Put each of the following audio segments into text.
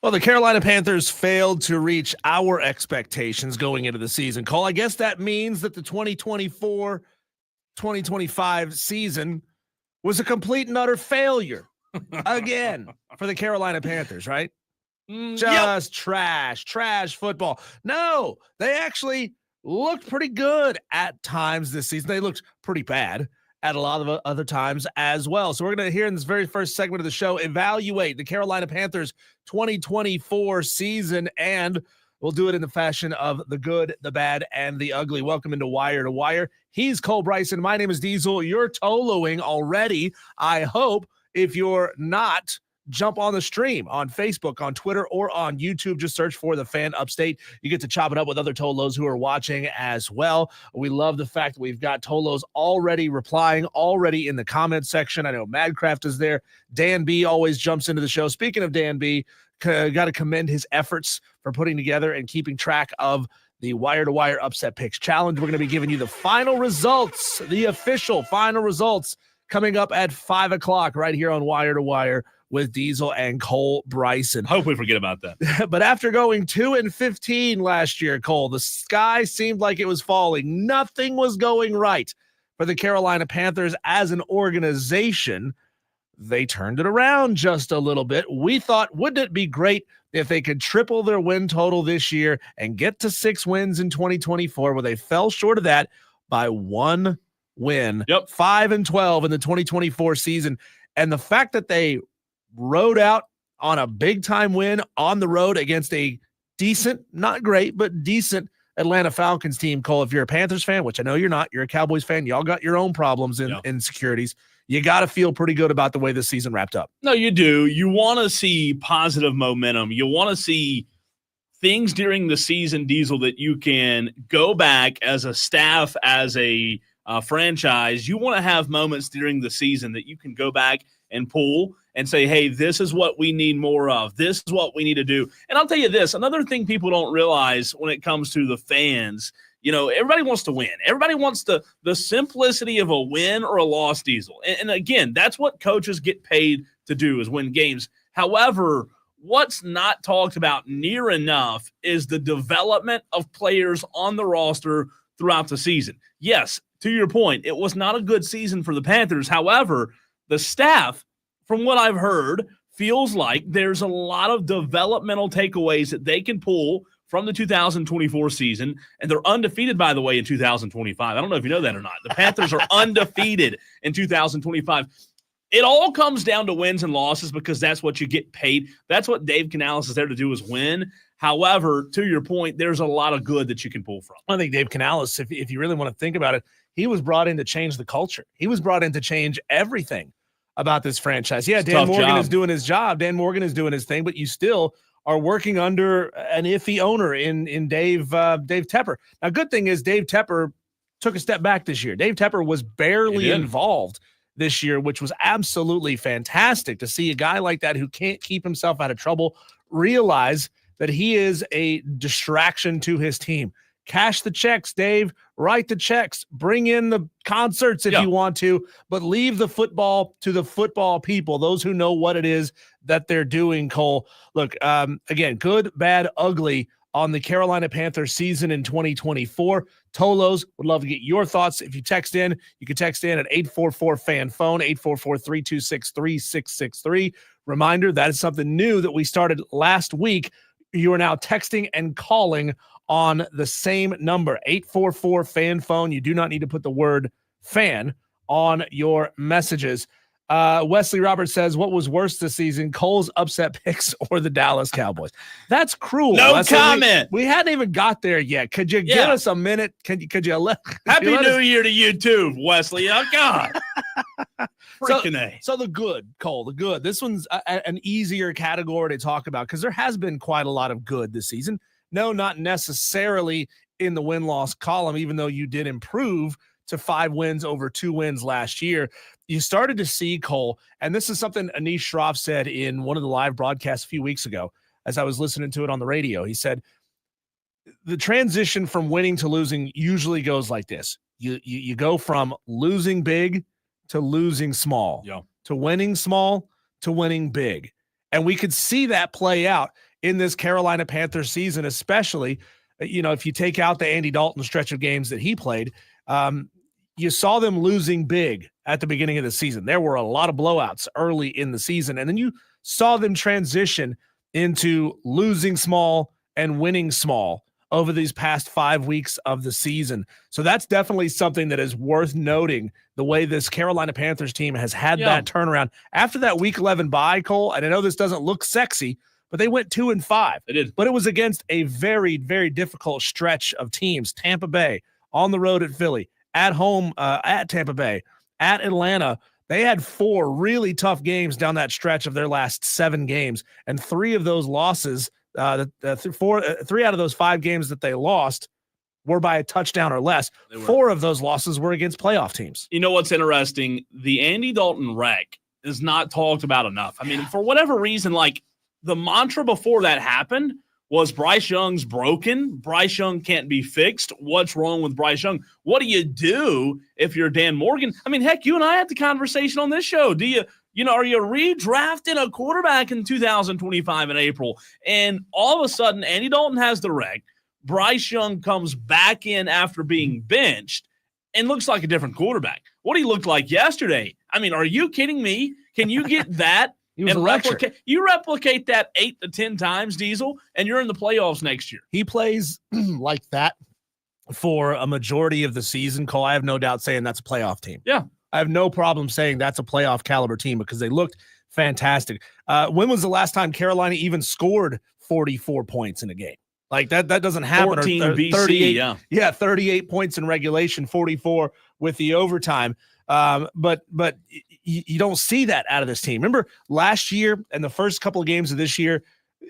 Well, the Carolina Panthers failed to reach our expectations going into the season, Cole. I guess that means that the 2024-2025 season was a complete and utter failure again for the Carolina Panthers, right? Just trash football. No, they actually looked pretty good at times this season. They looked pretty bad at a lot of other times as well. So we're going to, here in this very first segment of the show, evaluate the Carolina Panthers 2024 season, and we'll do it in the fashion of the good, the bad, and the ugly. Welcome into Wire to Wire. He's Cole Bryson. My name is Diesel. You're Toloing already. I hope. If you're not, jump on the stream on Facebook, on Twitter, or on YouTube. Just search for The Fan Upstate. You get to chop it up with other Tolos who are watching as well. We love the fact that we've got Tolos already replying, already in the comment section. I know Madcraft is there. Dan B always jumps into the show. Speaking of Dan B, got to commend his efforts for putting together and keeping track of the Wire to Wire Upset Picks Challenge. We're going to be giving you the final results, the official final results, coming up at 5 o'clock right here on Wire to Wire with Diesel and Cole Bryson. Hope we forget about that. But after going 2-15 last year, Cole, the sky seemed like it was falling. Nothing was going right for the Carolina Panthers as an organization. They turned it around just a little bit. We thought, wouldn't it be great if they could triple their win total this year and get to 6 wins in 2024? Well, they fell short of that by 1 win. 5-12 in the 2024 season. And the fact that they rode out on a big-time win on the road against a decent, not great, but decent Atlanta Falcons team, Cole, if you're a Panthers fan, which I know you're not, you're a Cowboys fan, y'all got your own problems in insecurities. You got to feel pretty good about the way this season wrapped up. No, you do. You want to see positive momentum. You want to see things during the season, Diesel, that you can go back as a staff, as a franchise. You want to have moments during the season that you can go back and pull and say, hey, this is what we need more of. This is what we need to do. And I'll tell you this, another thing people don't realize when it comes to the fans, you know, everybody wants to win. Everybody wants the simplicity of a win or a loss, Diesel. And again, that's what coaches get paid to do, is win games. However, what's not talked about near enough is the development of players on the roster throughout the season. Yes, to your point, it was not a good season for the Panthers. However, the staff, from what I've heard, feels like there's a lot of developmental takeaways that they can pull from the 2024 season, and they're undefeated, by the way, in 2025. I don't know if you know that or not. The Panthers are undefeated in 2025. It all comes down to wins and losses because that's what you get paid. That's what Dave Canales is there to do, is win. However, to your point, there's a lot of good that you can pull from. I think Dave Canales, if you really want to think about it, he was brought in to change the culture. He was brought in to change everything about this franchise. Yeah, Dan Morgan is doing his job. Dan Morgan is doing his thing, but you still are working under an iffy owner in Dave Tepper. Now, good thing is Dave Tepper took a step back this year. Dave Tepper was barely involved this year, which was absolutely fantastic to see a guy like that who can't keep himself out of trouble realize that he is a distraction to his team. Cash the checks, Dave. Write the checks. Bring in the concerts if you want to, but leave the football to the football people, those who know what it is that they're doing, Cole. Look, again, good, bad, ugly on the Carolina Panthers season in 2024. Tolos, would love to get your thoughts. If you text in, you can text in at 844-FAN-PHONE, 844-326-3663. Reminder, that is something new that we started last week. You are now texting and calling on the same number, 844-FAN-PHONE. You do not need to put the word fan on your messages. Wesley Roberts says, what was worse this season, Cole's upset picks or the Dallas Cowboys? That's cruel. No Wesley. comment. We hadn't even got there yet. Could you give us a minute? Could you let Happy New Year to you too, Wesley. Oh, God. Freaking A. So the good, Cole, the good. This one's an easier category to talk about because there has been quite a lot of good this season. No, not necessarily in the win-loss column, even though you did improve to 5 wins over 2 wins last year. You started to see, Cole, and this is something Anish Shroff said in one of the live broadcasts a few weeks ago as I was listening to it on the radio. He said, the transition from winning to losing usually goes like this. You go from losing big to losing small, to winning small to winning big. And we could see that play out in this Carolina Panthers season, especially, if you take out the Andy Dalton stretch of games that he played, you saw them losing big at the beginning of the season. There were a lot of blowouts early in the season, and then you saw them transition into losing small and winning small over these past 5 weeks of the season. So that's definitely something that is worth noting, the way this Carolina Panthers team has had that turnaround. After that Week 11 bye, Cole, and I know this doesn't look sexy, but they went 2-5. They did. But it was against a very, very difficult stretch of teams. Tampa Bay, on the road at Philly, at home at Tampa Bay, at Atlanta. They had 4 really tough games down that stretch of their last 7 games, and 3 of those losses, 3 out of those 5 games that they lost were by a touchdown or less. 4 of those losses were against playoff teams. You know what's interesting? The Andy Dalton wreck is not talked about enough. I mean, for whatever reason, like the mantra before that happened was Bryce Young's broken. Bryce Young can't be fixed. What's wrong with Bryce Young? What do you do if you're Dan Morgan? I mean, heck, you and I had the conversation on this show. Are you redrafting a quarterback in 2025 in April? And all of a sudden, Andy Dalton has the wreck. Bryce Young comes back in after being benched and looks like a different quarterback. What he looked like yesterday. I mean, are you kidding me? Can you get that? And replicate that 8 to 10 times, Diesel, and you're in the playoffs next year. He plays like that for a majority of the season, Cole. I have no doubt saying that's a playoff team. Yeah. I have no problem saying that's a playoff caliber team because they looked fantastic. When was the last time Carolina even scored 44 points in a game? Like that doesn't happen. 14 BC, 38, yeah, 38 points in regulation, 44 with the overtime. But you don't see that out of this team. Remember last year and the first couple of games of this year,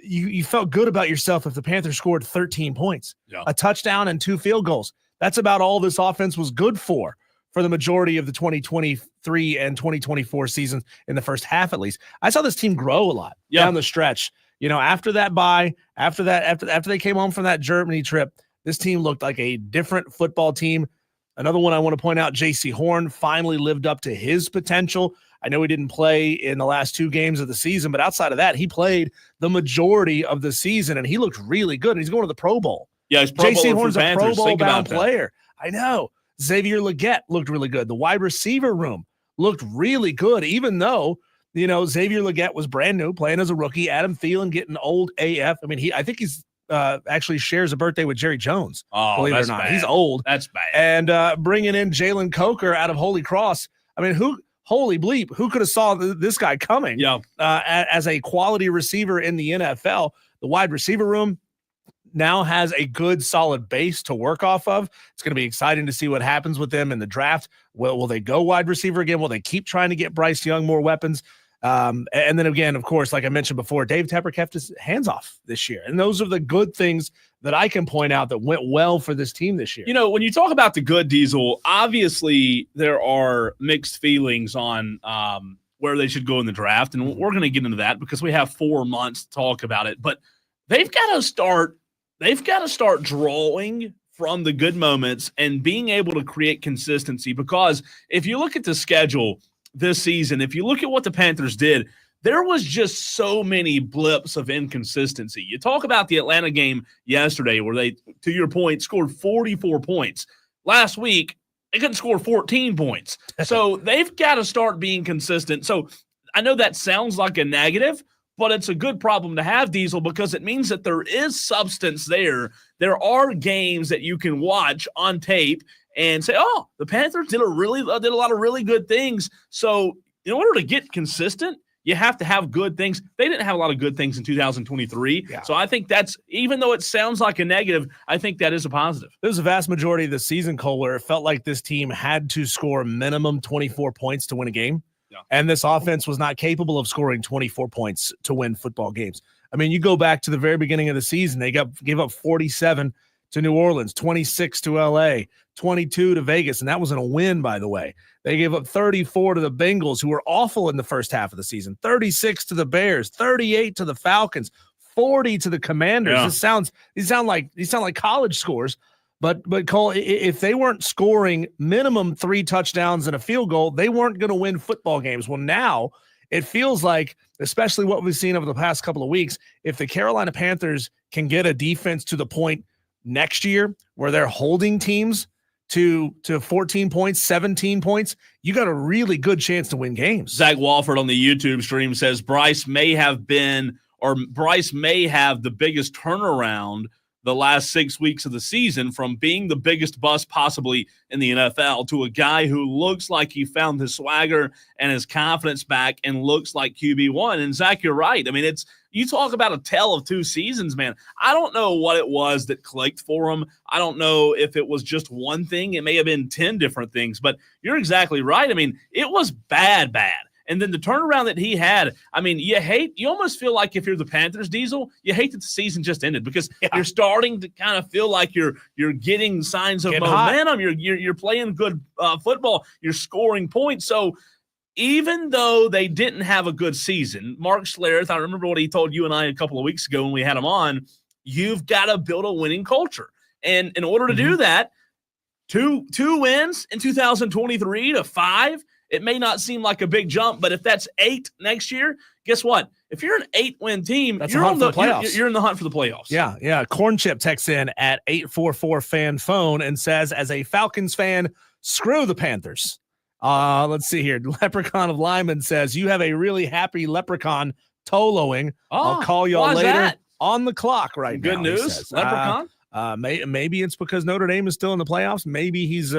you felt good about yourself if the Panthers scored 13 points, a touchdown and 2 field goals. That's about all this offense was good for the majority of the 2023 and 2024 seasons in the first half, at least. I saw this team grow a lot down the stretch. After that bye, after they came home from that Germany trip, this team looked like a different football team. Another one I want to point out, J.C. Horn finally lived up to his potential. I know he didn't play in the last 2 games of the season, but outside of that, he played the majority of the season, and he looked really good. And he's going to the Pro Bowl. Yeah, J.C. Horn's a Pro Bowl-bound player. I know. Xavier Legette looked really good. The wide receiver room looked really good, even though, Xavier Legette was brand new, playing as a rookie. Adam Thielen getting old AF. I mean, I think he's actually shares a birthday with Jerry Jones. Oh, believe it or not. Bad. He's old. That's bad. And bringing in Jalen Coker out of Holy Cross. I mean, holy bleep, who could have saw this guy coming as a quality receiver in the NFL? The wide receiver room now has a good, solid base to work off of. It's going to be exciting to see what happens with them in the draft. Will they go wide receiver again? Will they keep trying to get Bryce Young more weapons? And then again, of course, like I mentioned before, Dave Tepper kept his hands off this year. And those are the good things that I can point out that went well for this team this year. When you talk about the good, Diesel, obviously there are mixed feelings on where they should go in the draft. And we're going to get into that because we have 4 months to talk about it. But they've got to start drawing from the good moments and being able to create consistency. Because if you look at the schedule this season, if you look at what the Panthers did, there was just so many blips of inconsistency. You talk about the Atlanta game yesterday where they, to your point, scored 44 points. Last week, they couldn't score 14 points. So they've got to start being consistent. So I know that sounds like a negative, but it's a good problem to have, Diesel, because it means that there is substance there. There are games that you can watch on tape and say, oh, the Panthers did a lot of really good things. So in order to get consistent, you have to have good things. They didn't have a lot of good things in 2023. Yeah. So I think that's, even though it sounds like a negative, I think that is a positive. There's a vast majority of the season, Cole, where it felt like this team had to score minimum 24 points to win a game. Yeah. And this offense was not capable of scoring 24 points to win football games. I mean, you go back to the very beginning of the season, they gave up 47 to New Orleans, 26 to LA, 22 to Vegas, and that wasn't a win, by the way. They gave up 34 to the Bengals, who were awful in the first half of the season, 36 to the Bears, 38 to the Falcons, 40 to the Commanders. Yeah. These sound like college scores. But Cole, if they weren't scoring minimum 3 touchdowns and a field goal, they weren't going to win football games. Well, now it feels like, especially what we've seen over the past couple of weeks, if the Carolina Panthers can get a defense to the point next year where they're holding teams to 14 points, 17 points, you got a really good chance to win games. Zach Walford on the YouTube stream says Bryce may have the biggest turnaround the last 6 weeks of the season, from being the biggest bust possibly in the NFL to a guy who looks like he found his swagger and his confidence back and looks like QB1. And Zach, you're right. I mean, you talk about a tale of 2 seasons, man. I don't know what it was that clicked for him. I don't know if it was just one thing. It may have been 10 different things, but you're exactly right. I mean, it was bad. And then the turnaround that he had, I mean, you almost feel like if you're the Panthers, Diesel, you hate that the season just ended, because you're starting to kind of feel like you're getting signs of momentum. You're playing good football. You're scoring points. So even though they didn't have a good season, Mark Schlereth, I remember what he told you and I a couple of weeks ago when we had him on, you've got to build a winning culture. And in order to do that, two wins in 2023 to 5, it may not seem like a big jump, but if that's 8 next year, guess what? If you're an 8-win team, you're in the hunt for the playoffs. Yeah. Corn Chip texts in at 844-FAN-PHONE and says, as a Falcons fan, screw the Panthers. Let's see here. Leprechaun of Lyman says, you have a really happy leprechaun toloing. I'll call y'all later on the clock right now. Good news, Leprechaun? Maybe it's because Notre Dame is still in the playoffs. Maybe he's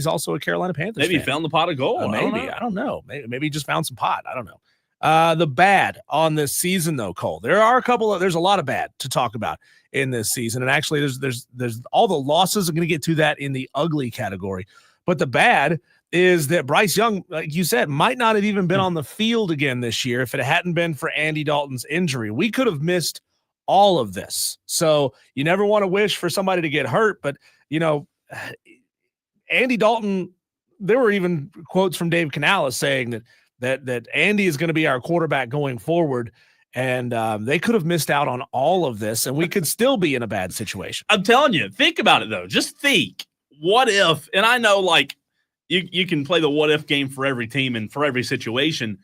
also a Carolina Panthers Maybe fan. He found the pot of gold. I don't know. Maybe he just found some pot. I don't know. The bad on this season, though, Cole. There's a lot of bad to talk about in this season, and actually, there's all the losses. I'm going to get to that in the ugly category, but the bad is that Bryce Young, like you said, might not have even been on the field again this year if it hadn't been for Andy Dalton's injury. We could have missed all of this. So you never want to wish for somebody to get hurt, but Andy Dalton, there were even quotes from Dave Canales saying that Andy is going to be our quarterback going forward. And they could have missed out on all of this, and we could still be in a bad situation. I'm telling you, think about it though. Just think, what if, and I know like you can play the what if game for every team and for every situation,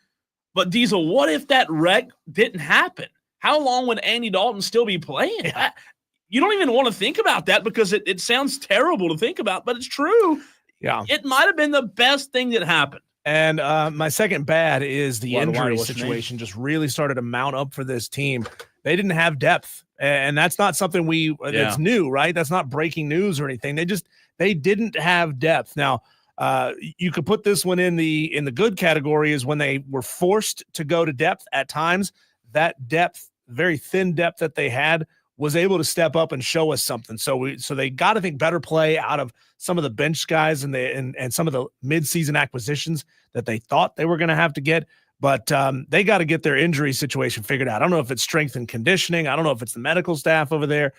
but Diesel, what if that wreck didn't happen? How long would Andy Dalton still be playing? Yeah. You don't even want to think about that because it sounds terrible to think about, but it's true. Yeah. It might have been the best thing that happened. And my second bad is the injury situation just really started to mount up for this team. They didn't have depth, and that's not something that's new, right? That's not breaking news or anything. They didn't have depth. Now, you could put this one in the good category is when they were forced to go to depth at times. That depth, very thin depth that they had, was able to step up and show us something. So they got to think better play out of some of the bench guys and some of the midseason acquisitions that they thought they were going to have to get. But they got to get their injury situation figured out. I don't know if it's strength and conditioning. I don't know if it's the medical staff over there,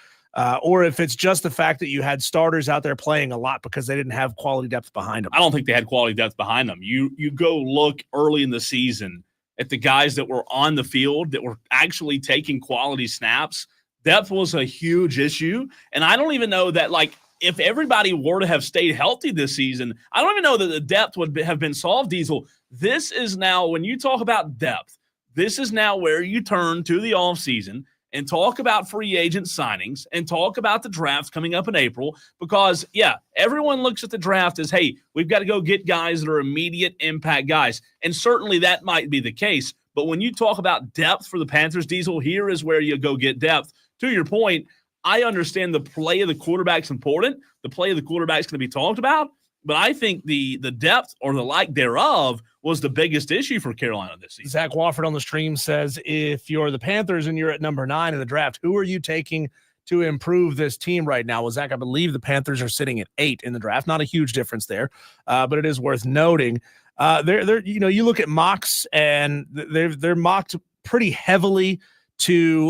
or if it's just the fact that you had starters out there playing a lot because they didn't have quality depth behind them. I don't think they had quality depth behind them. You go look early in the season at the guys that were on the field that were actually taking quality snaps. Depth was a huge issue. And I don't even know that, like, if everybody were to have stayed healthy this season, I don't even know that the depth would have been solved, Diesel. This is now, when you talk about depth, this is now where you turn to the offseason and talk about free agent signings and talk about the draft coming up in April, because, everyone looks at the draft as, hey, we've got to go get guys that are immediate impact guys. And certainly that might be the case. But when you talk about depth for the Panthers, Diesel, here is where you go get depth. To your point, I understand the play of the quarterback's important. The play of the quarterback's going to be talked about. But I think the depth or the lack thereof was the biggest issue for Carolina this season. Zach Wofford on the stream says, if you're the Panthers and you're at number 9 in the draft, who are you taking to improve this team right now? Well, Zach, I believe the Panthers are sitting at 8 in the draft. Not a huge difference there, but it is worth noting. You look at mocks, and they're mocked pretty heavily to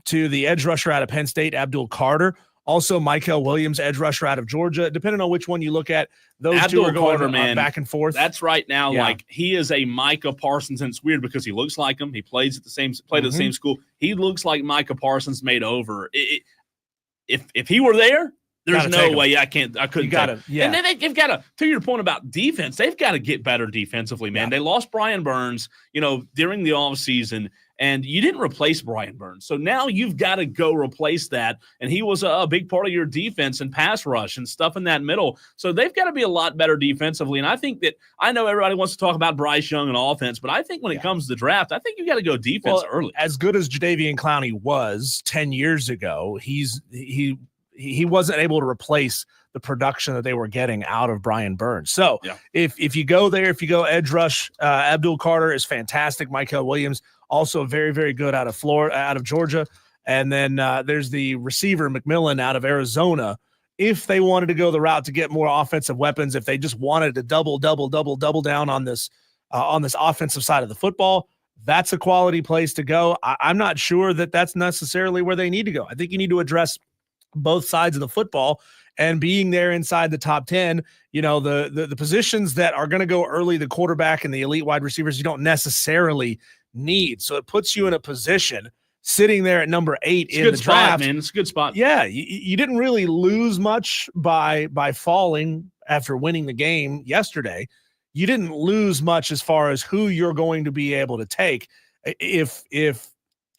the edge rusher out of Penn State, Abdul Carter. Also, Michael Williams, edge rusher out of Georgia. Depending on which one you look at, those Abdul two are going Carter, back and forth. That's right now. Yeah. Like, he is a Micah Parsons, and it's weird because he looks like him. He played at the same school. He looks like Micah Parsons made over. If he were there, There's no way I couldn't. You gotta, yeah. And then they've got to. To your point about defense, they've got to get better defensively, man. They lost Brian Burns, during the offseason, and you didn't replace Brian Burns. So now you've got to go replace that. And he was a big part of your defense and pass rush and stuff in that middle. So they've got to be a lot better defensively. And I think that I know everybody wants to talk about Bryce Young and offense, but I think when it comes to the draft, I think you got to go defense early. As good as Jadeveon Clowney was 10 years ago, he wasn't able to replace the production that they were getting out of Brian Burns. So if you go there, if you go edge rush, Abdul Carter is fantastic. Mykel Williams also very, very good out of Florida, out of Georgia. And then there's the receiver McMillan out of Arizona. If they wanted to go the route to get more offensive weapons, if they just wanted to double down on this offensive side of the football, that's a quality place to go. I'm not sure that that's necessarily where they need to go. I think you need to address both sides of the football, and being there inside the top 10, the positions that are going to go early, the quarterback and the elite wide receivers, you don't necessarily need. So it puts you in a position sitting there at number 8 in the draft. Man. It's a good spot. Yeah. You didn't really lose much by falling after winning the game yesterday. You didn't lose much as far as who you're going to be able to take. If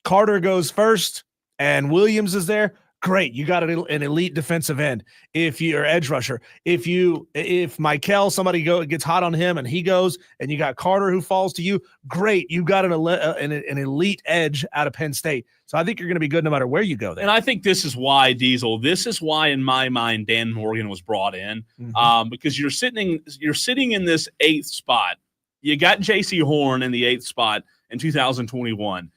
Carter goes first and Williams is there, great. You got an elite defensive end. If you're edge rusher, if Mykel, somebody gets hot on him and he goes, and you got Carter who falls to you, great. You got an elite edge out of Penn State. So I think you're going to be good no matter where you go there. And I think this is why, Diesel, in my mind, Dan Morgan was brought in, because you're sitting in this 8th spot. You got J.C. Horn in the 8th spot in 2021.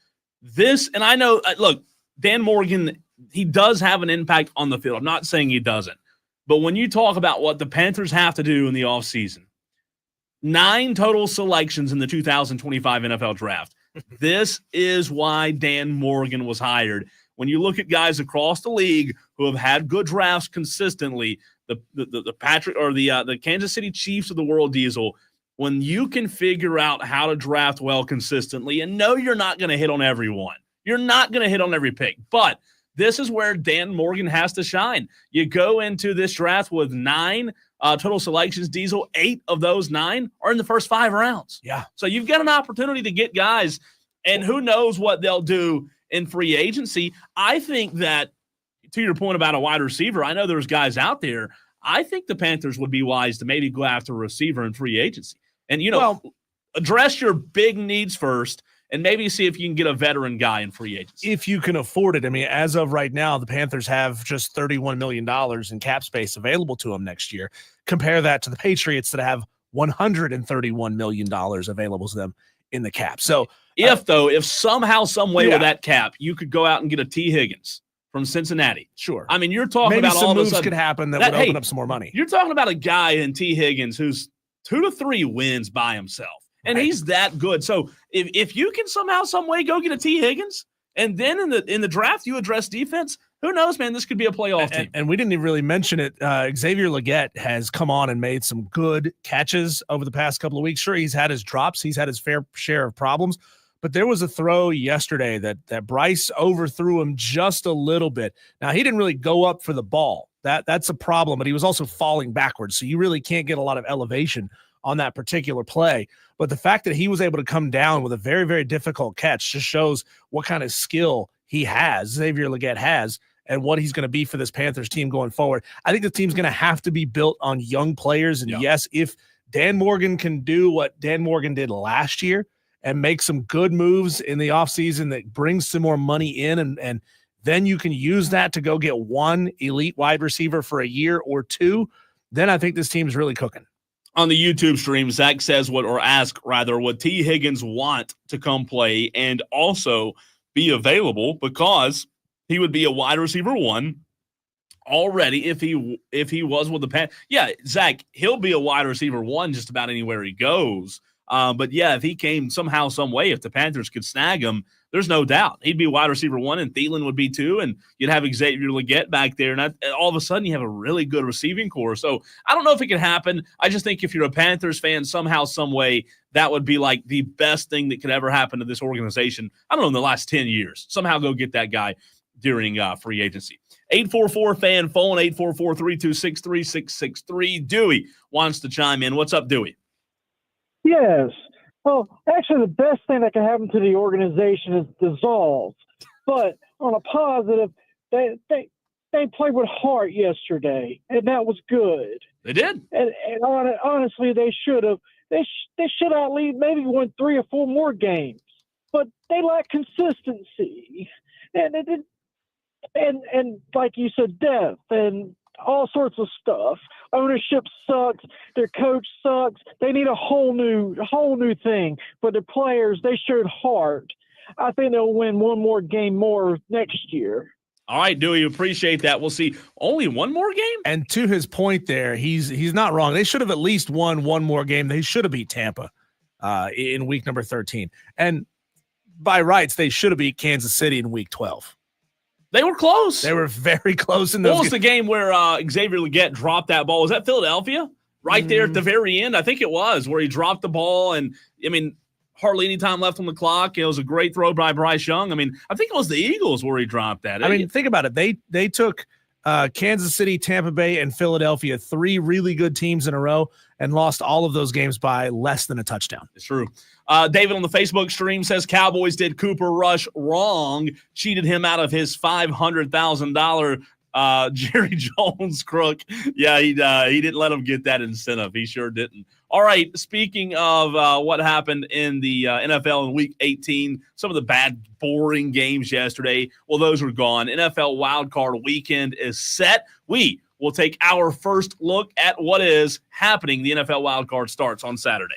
And I know, look, Dan Morgan, he does have an impact on the field. I'm not saying he doesn't. But when you talk about what the Panthers have to do in the offseason, 9 total selections in the 2025 NFL Draft. This is why Dan Morgan was hired. When you look at guys across the league who have had good drafts consistently, the Kansas City Chiefs of the world, Diesel, when you can figure out how to draft well consistently, and no, you're not going to hit on everyone. You're not going to hit on every pick, but this is where Dan Morgan has to shine. You go into this draft with 9 total selections, Diesel. 8 of those 9 are in the first 5 rounds. Yeah. So you've got an opportunity to get guys, and who knows what they'll do in free agency. I think that, to your point about a wide receiver, I know there's guys out there. I think the Panthers would be wise to maybe go after a receiver in free agency. And, address your big needs first, and maybe see if you can get a veteran guy in free agency. If you can afford it. I mean, as of right now, the Panthers have just $31 million in cap space available to them next year. Compare that to the Patriots that have $131 million available to them in the cap. So if somehow, some way with that cap, you could go out and get a T. Higgins from Cincinnati. Sure. I mean, you're talking maybe about some all moves of a sudden could happen that would open up some more money. You're talking about a guy in T. Higgins who's 2 to 3 wins by himself. And he's that good. So if you can somehow, some way go get a T. Higgins, and then in the draft you address defense, who knows, man? This could be a playoff team. And we didn't even really mention it. Xavier Legette has come on and made some good catches over the past couple of weeks. Sure, he's had his drops. He's had his fair share of problems. But there was a throw yesterday that Bryce overthrew him just a little bit. Now, he didn't really go up for the ball. That's a problem, but he was also falling backwards. So you really can't get a lot of elevation on that particular play. But the fact that he was able to come down with a very, very difficult catch just shows what kind of skill he has, Xavier Legette has, and what he's going to be for this Panthers team going forward. I think the team's going to have to be built on young players. And yes, if Dan Morgan can do what Dan Morgan did last year and make some good moves in the offseason that brings some more money in, and then you can use that to go get one elite wide receiver for a year or two, then I think this team's really cooking. On the YouTube stream, Zach says would T. Higgins want to come play and also be available, because he would be a wide receiver 1 already if he was with the Panthers. Yeah, Zach, he'll be a wide receiver 1 just about anywhere he goes. But yeah, if he came somehow, some way, if the Panthers could snag him, there's no doubt he'd be wide receiver 1, and Thielen would be 2, and you'd have Xavier Legette back there, and all of a sudden you have a really good receiving core. So I don't know if it can happen. I just think if you're a Panthers fan, somehow, some way, that would be like the best thing that could ever happen to this organization. I don't know, in the last 10 years. Somehow go get that guy. during free agency. 844-FAN phone, 844-326-3663. Dewey wants to chime in. What's up, Dewey? Yes. Well, actually, the best thing that can happen to the organization is dissolve. But on a positive, they played with heart yesterday, and that was good. They did. And honestly, they should have. They should at least maybe won 3 or 4 more games. But they lack consistency, and like you said, depth and all sorts of stuff. Ownership sucks. Their coach sucks. They need a whole new thing for the players. They showed heart. I think they'll win one more game more next year. All right, Dewey, appreciate that. We'll see. Only one more game? And to his point there, he's not wrong. They should have at least won one more game. They should have beat Tampa in week number 13. And by rights, they should have beat Kansas City in week 12. They were close. They were very close in those. What was the game where Xavier Legette dropped that ball? Was that Philadelphia? Right there at the very end? I think it was, where he dropped the ball, and, I mean, hardly any time left on the clock. It was a great throw by Bryce Young. I mean, I think it was the Eagles where he dropped that. I mean, think about it. They took Kansas City, Tampa Bay, and Philadelphia, 3 really good teams in a row, and lost all of those games by less than a touchdown. It's true. David on the Facebook stream says Cowboys did Cooper Rush wrong, cheated him out of his $500,000 Jerry Jones crook. Yeah, he didn't let him get that incentive. He sure didn't. All right, speaking of what happened in the NFL in Week 18, some of the bad, boring games yesterday, well, those were gone. NFL Wildcard Weekend is set. We will take our first look at what is happening. The NFL Wildcard starts on Saturday.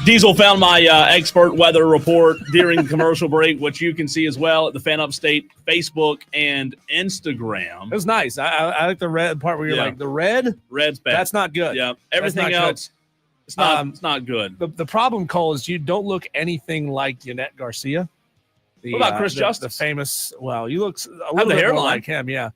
Diesel found my expert weather report during the commercial break, which you can see as well at the Fan Upstate Facebook and Instagram. It was nice. I like the red part where you're like, the red? Red's bad. That's not good. Yeah. Everything else, it's not good. The problem, Cole, is you don't look anything like Yannette Garcia. What about Chris Justice? The famous, well, you look a little bit more like him, yeah.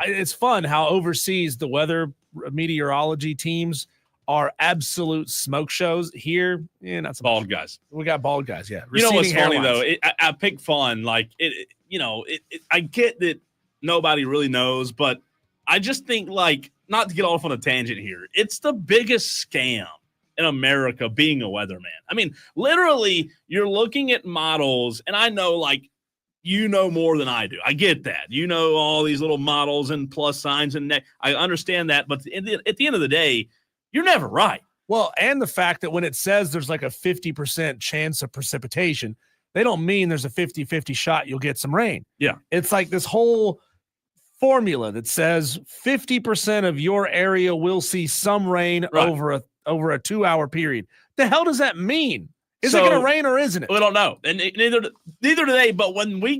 It's fun how overseas the weather meteorology teams are absolute smoke shows. Here, not so bald much. Guys. We got bald guys, yeah. You know what's funny, though? I pick fun. Like, I get that nobody really knows, but I just think, like, not to get off on a tangent here, it's the biggest scam in America being a weatherman. I mean, literally, you're looking at models, and I know, like, you know more than I do. I get that. You know all these little models and plus signs, and I understand that. But at the end of the day, you're never right. Well, and the fact that when it says there's like a 50% chance of precipitation, they don't mean there's a 50-50 shot you'll get some rain. Yeah. It's like this whole formula that says 50% of your area will see some rain over a 2-hour period. The hell does that mean? Is it going to rain or isn't it? We don't know. And neither do they, but when we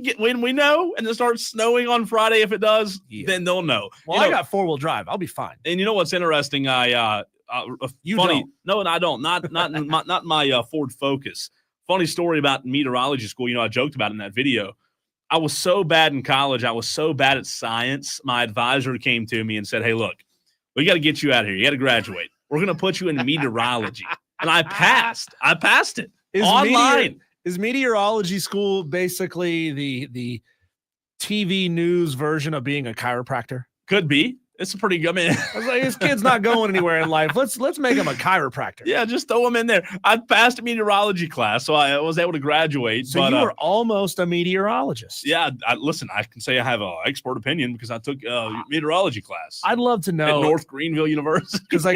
know and it starts snowing on Friday, if it does, then they'll know. Well, I got 4-wheel drive. I'll be fine. And you know what's interesting? You funny. don't. No, and I don't. Not my Ford Focus. Funny story about meteorology school. You know, I joked about it in that video. I was so bad in college. I was so bad at science. My advisor came to me and said, "Hey, look, we got to get you out of here. You got to graduate. We're going to put you in meteorology." And I passed. I passed it online. Is meteorology school basically the TV news version of being a chiropractor? Could be. It's a pretty good. I mean, I was like, this kid's not going anywhere in life. Let's make him a chiropractor. Yeah, just throw him in there. I passed a meteorology class, so I was able to graduate. So you were almost a meteorologist. Yeah, listen, I can say I have an expert opinion because I took a meteorology class. I'd love to know at North Greenville University because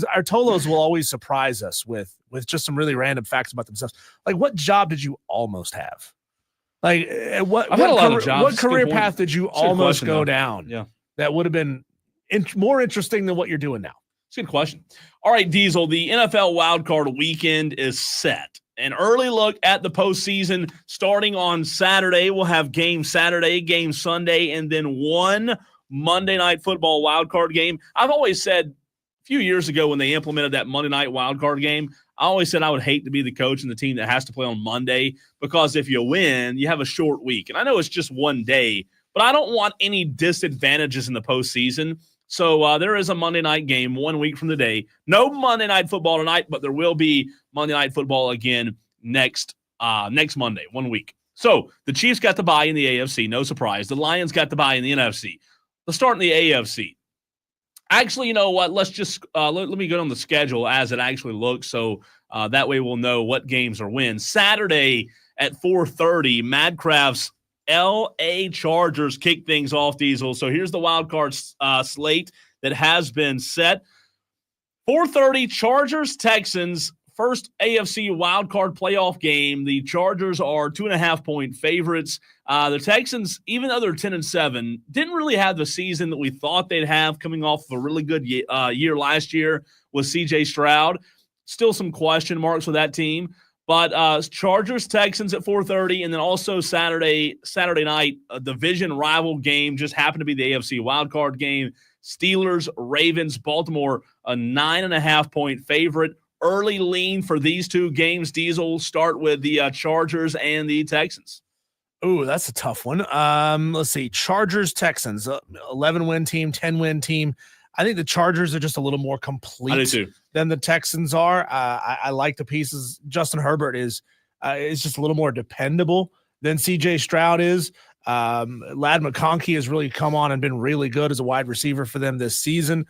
our Tolos will always surprise us with just some really random facts about themselves. Like, what job did you almost have? Like, what career path did you almost go down? Yeah. That would have been more interesting than what you're doing now. It's a good question. All right, Diesel, the NFL wildcard weekend is set. An early look at the postseason starting on Saturday. We'll have game Saturday, game Sunday, and then one Monday Night Football wildcard game. I've always said a few years ago when they implemented that Monday Night wildcard game, I always said I would hate to be the coach and the team that has to play on Monday because if you win, you have a short week. And I know it's just one day, but I don't want any disadvantages in the postseason. So there is a Monday night game 1 week from today. No Monday Night Football tonight, but there will be Monday Night Football again next Monday, 1 week. So the Chiefs got the bye in the AFC, no surprise. The Lions got the bye in the NFC. Let's start in the AFC. Actually, you know what? Let's just let me go on the schedule as it actually looks, so that way we'll know what games are when. Saturday at 4:30, Madcraft's L.A. Chargers kick things off, Diesel. So here's the wild card slate that has been set. 4:30, Chargers-Texans, first AFC wild card playoff game. The Chargers are 2.5-point favorites. The Texans, even though they're 10-7, didn't really have the season that we thought they'd have coming off of a really good year last year with C.J. Stroud. Still some question marks with that team. But Chargers, Texans at 4:30, and then also Saturday night, a division rival game just happened to be the AFC wildcard game. Steelers, Ravens, Baltimore, a 9.5-point favorite. Early lean for these two games. Diesel, start with the Chargers and the Texans. Ooh, that's a tough one. Let's see. Chargers, Texans, 11-win team, 10-win team. I think the Chargers are just a little more complete than the Texans are. I like the pieces. Justin Herbert is just a little more dependable than C.J. Stroud is. Ladd McConkey has really come on and been really good as a wide receiver for them this season.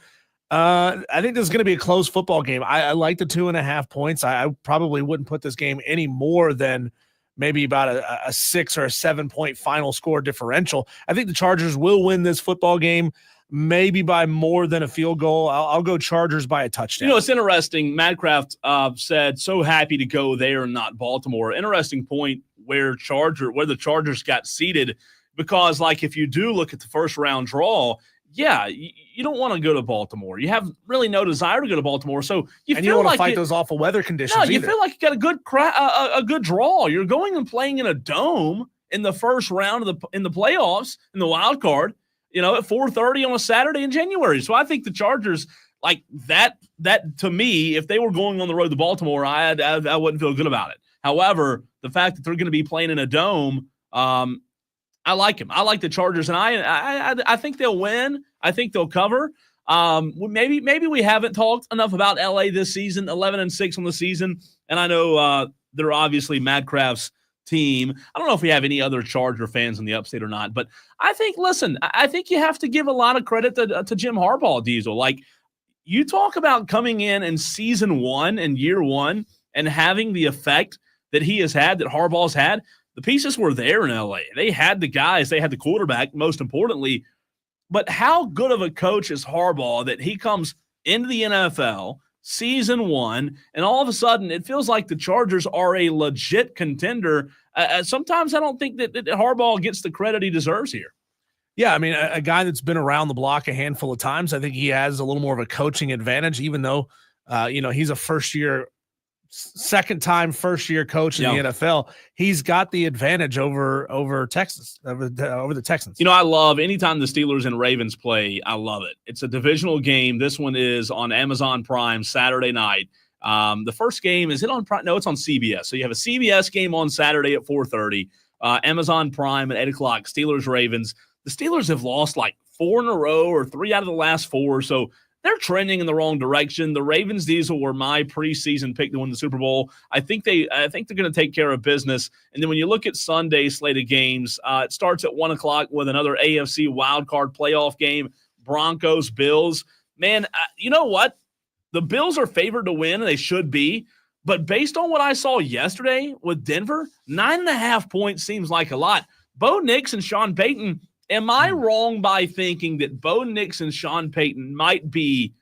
I think this is going to be a close football game. I like the 2.5 points. I probably wouldn't put this game any more than maybe about a 6 or a 7-point final score differential. I think the Chargers will win this football game. Maybe by more than a field goal. I'll go Chargers by a touchdown. You know, it's interesting. Madcraft said, so happy to go there and not Baltimore. Interesting point where the Chargers got seated because, like, if you do look at the first round draw, yeah, you don't want to go to Baltimore. You have really no desire to go to Baltimore. So you don't feel want like to fight those awful weather conditions. No, you either. feel like you got a good a good draw. You're going and playing in a dome in the first round of the playoffs in the wild card. At 4:30 on a Saturday in January. So I think the Chargers like that. That to me, if they were going on the road to Baltimore, I wouldn't feel good about it. However, the fact that they're going to be playing in a dome. I like him. I like the Chargers, and I think they'll win. I think they'll cover. Maybe we haven't talked enough about LA this season. 11-6 on the season, and I know they're obviously Matt Kraft's team. I don't know if we have any other Charger fans in the upstate or not, but I think you have to give a lot of credit to Jim Harbaugh, Diesel. Like you talk about coming in season one and year one and having the effect that he has had, that Harbaugh's had. The pieces were there in LA. They had the guys. They had the quarterback, most importantly. But how good of a coach is Harbaugh that he comes into the NFL, season one, and all of a sudden it feels like the Chargers are a legit contender. Sometimes I don't think that Harbaugh gets the credit he deserves here. Yeah, I mean, a guy that's been around the block a handful of times, I think he has a little more of a coaching advantage, even though, he's a second-time first-year coach in the NFL. He's got the advantage over Texas, over the Texans. I love anytime the Steelers and Ravens play. I love it. It's a divisional game. This one is on Amazon Prime Saturday night. The first game, is it on Prime? No, it's on CBS. So you have a CBS game on Saturday at 4:30. Amazon Prime at 8 o'clock. Steelers Ravens. The Steelers have lost like 4 in a row or 3 out of the last 4. So they're trending in the wrong direction. The Ravens, Diesel, were my preseason pick to win the Super Bowl. I think they're going to take care of business. And then when you look at Sunday's slate of games, it starts at 1 o'clock with another AFC wildcard playoff game, Broncos, Bills. Man, you know what? The Bills are favored to win, and they should be. But based on what I saw yesterday with Denver, 9.5 points seems like a lot. Bo Nix and Sean Payton. Am I wrong by thinking that Bo Nix and Sean Payton might be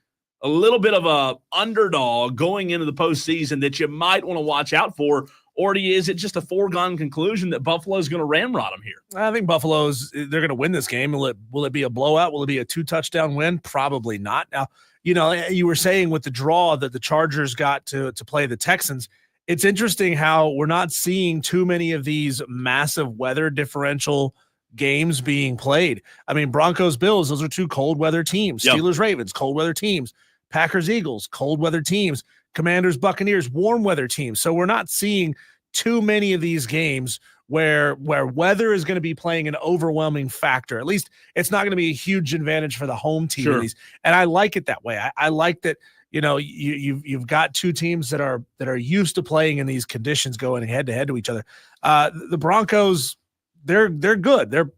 a little bit of a underdog going into the postseason that you might want to watch out for? Or is it just a foregone conclusion that Buffalo's going to ramrod them here? I think they're going to win this game. Will it be a blowout? Will it be a 2-touchdown win? Probably not. Now, you were saying with the draw that the Chargers got to play the Texans. It's interesting how we're not seeing too many of these massive weather differential games being played. I mean, Broncos, Bills, those are 2 cold weather teams. Yep. Steelers, Ravens, cold weather teams. Packers, Eagles, cold weather teams. Commanders, Buccaneers, warm weather teams. So we're not seeing too many of these games where weather is going to be playing an overwhelming factor. At least it's not going to be a huge advantage for the home team. Sure. And I like it that way. I like that, you've got 2 teams that are used to playing in these conditions going head to head to each other. The Broncos, they're good. They're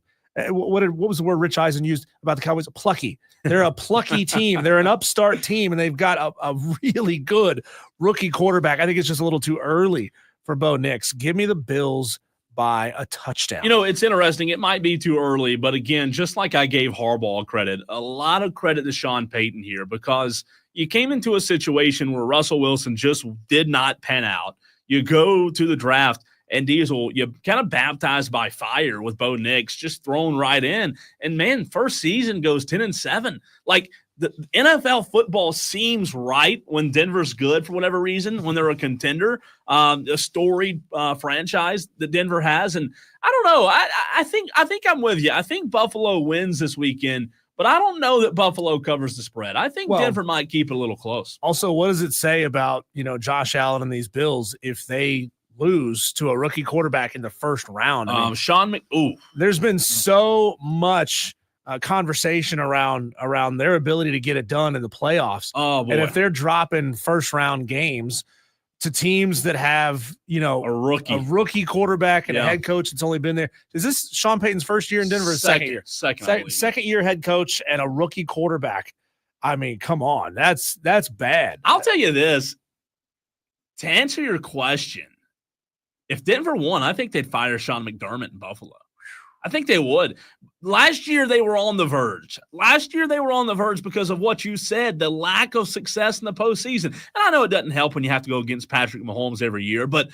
what was the word Rich Eisen used about the Cowboys? Plucky. They're a plucky team. They're an upstart team, and they've got a really good rookie quarterback. I think it's just a little too early for Bo Nix. Give me the Bills by a touchdown. It's interesting. It might be too early, but again, just like I gave Harbaugh credit, a lot of credit to Sean Payton here, because you came into a situation where Russell Wilson just did not pan out. You go to the draft, and Diesel, you kind of baptized by fire with Bo Nix, just thrown right in. And, man, first season goes 10-7. Like, the NFL football seems right when Denver's good for whatever reason, when they're a contender, a storied franchise that Denver has. And I don't know. I think I'm with you. I think Buffalo wins this weekend, but I don't know that Buffalo covers the spread. I think Denver might keep it a little close. Also, what does it say about, Josh Allen and these Bills if they lose to a rookie quarterback in the first round? There's been so much conversation around their ability to get it done in the playoffs. Oh, boy. And if they're dropping first round games to teams that have, a rookie quarterback and a head coach that's only been there. Is this Sean Payton's first year in Denver? Second year. Second year head coach and a rookie quarterback. I mean, come on. That's bad. I'll tell you this. To answer your question, if Denver won, I think they'd fire Sean McDermott in Buffalo. I think they would. Last year, they were on the verge. Because of what you said, the lack of success in the postseason. And I know it doesn't help when you have to go against Patrick Mahomes every year, but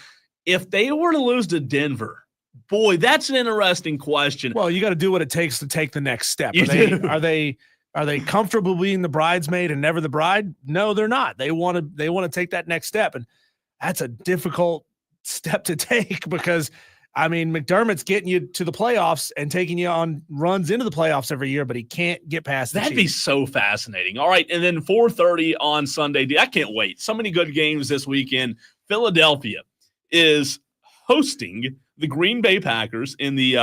if they were to lose to Denver, boy, that's an interesting question. Well, you got to do what it takes to take the next step. Are they Are they comfortable being the bridesmaid and never the bride? No, they're not. They want to take that next step, and that's a difficult step to take because, I mean, McDermott's getting you to the playoffs and taking you on runs into the playoffs every year, but he can't get past That'd be so fascinating. All right, and then 4:30 on Sunday. I can't wait. So many good games this weekend. Philadelphia is hosting the Green Bay Packers in the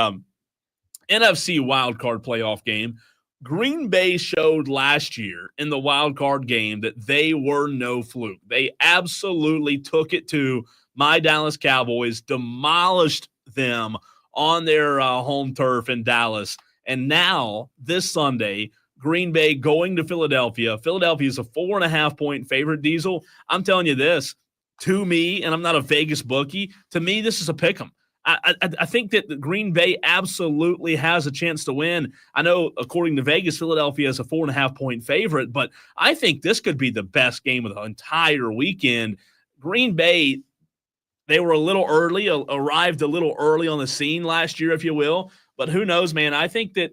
NFC wildcard playoff game. Green Bay showed last year in the wildcard game that they were no fluke. They absolutely took it to my Dallas Cowboys, demolished them on their home turf in Dallas. And now, this Sunday, Green Bay going to Philadelphia. Philadelphia is a 4.5-point favorite, Diesel. I'm telling you this, to me, and I'm not a Vegas bookie, to me, this is a pick 'em. I think that the Green Bay absolutely has a chance to win. I know, according to Vegas, Philadelphia is a 4.5-point favorite, but I think this could be the best game of the entire weekend. Green Bay, they were a little early, arrived a little early on the scene last year, if you will. But who knows, man? I think that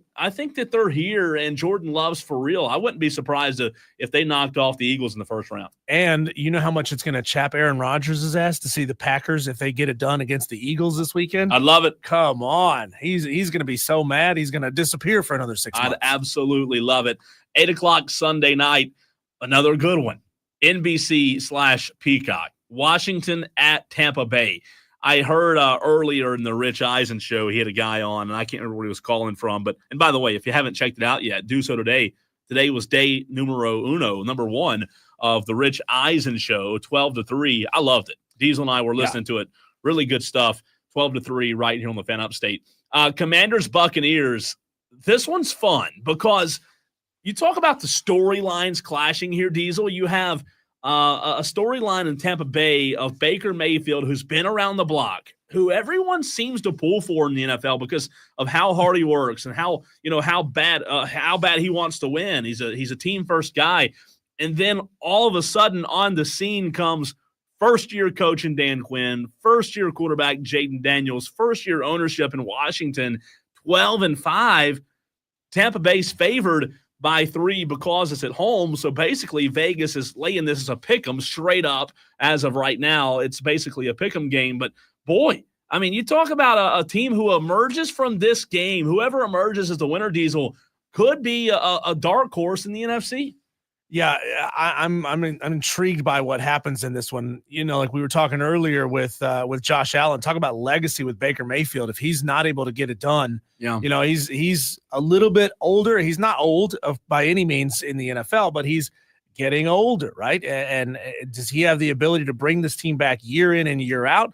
they're here, and Jordan Love's for real. I wouldn't be surprised if they knocked off the Eagles in the first round. And you know how much it's going to chap Aaron Rodgers' ass to see the Packers if they get it done against the Eagles this weekend? I love it. Come on. He's going to be so mad. He's going to disappear for another 6 months. I'd absolutely love it. 8 o'clock Sunday night, another good one. NBC/Peacock. Washington at Tampa Bay. I heard earlier in the Rich Eisen show, he had a guy on, and I can't remember where he was calling from. And by the way, if you haven't checked it out yet, do so today. Today was day number 1 of the Rich Eisen show, 12-3. I loved it. Diesel and I were listening to it. Really good stuff. 12-3 right here on the Fan Upstate. Commanders Buccaneers. This one's fun because you talk about the storylines clashing here, Diesel. You have a storyline in Tampa Bay of Baker Mayfield, who's been around the block, who everyone seems to pull for in the NFL because of how hard he works and how bad he wants to win. He's a team first guy, and then all of a sudden on the scene comes first year coach in Dan Quinn, first year quarterback Jaden Daniels, first year ownership in Washington, 12-5. Tampa Bay's favored by 3 because it's at home. So basically Vegas is laying this as a pick 'em straight up. As of right now, it's basically a pick 'em game. But boy, I mean, you talk about a team who emerges from this game, whoever emerges as the winner, Diesel, could be a dark horse in the NFC. Yeah, I'm intrigued by what happens in this one. You know, like we were talking earlier with Josh Allen, talk about legacy with Baker Mayfield. If he's not able to get it done, yeah, you know, he's a little bit older. He's not old by any means in the NFL, but he's getting older, right? And does he have the ability to bring this team back year in and year out?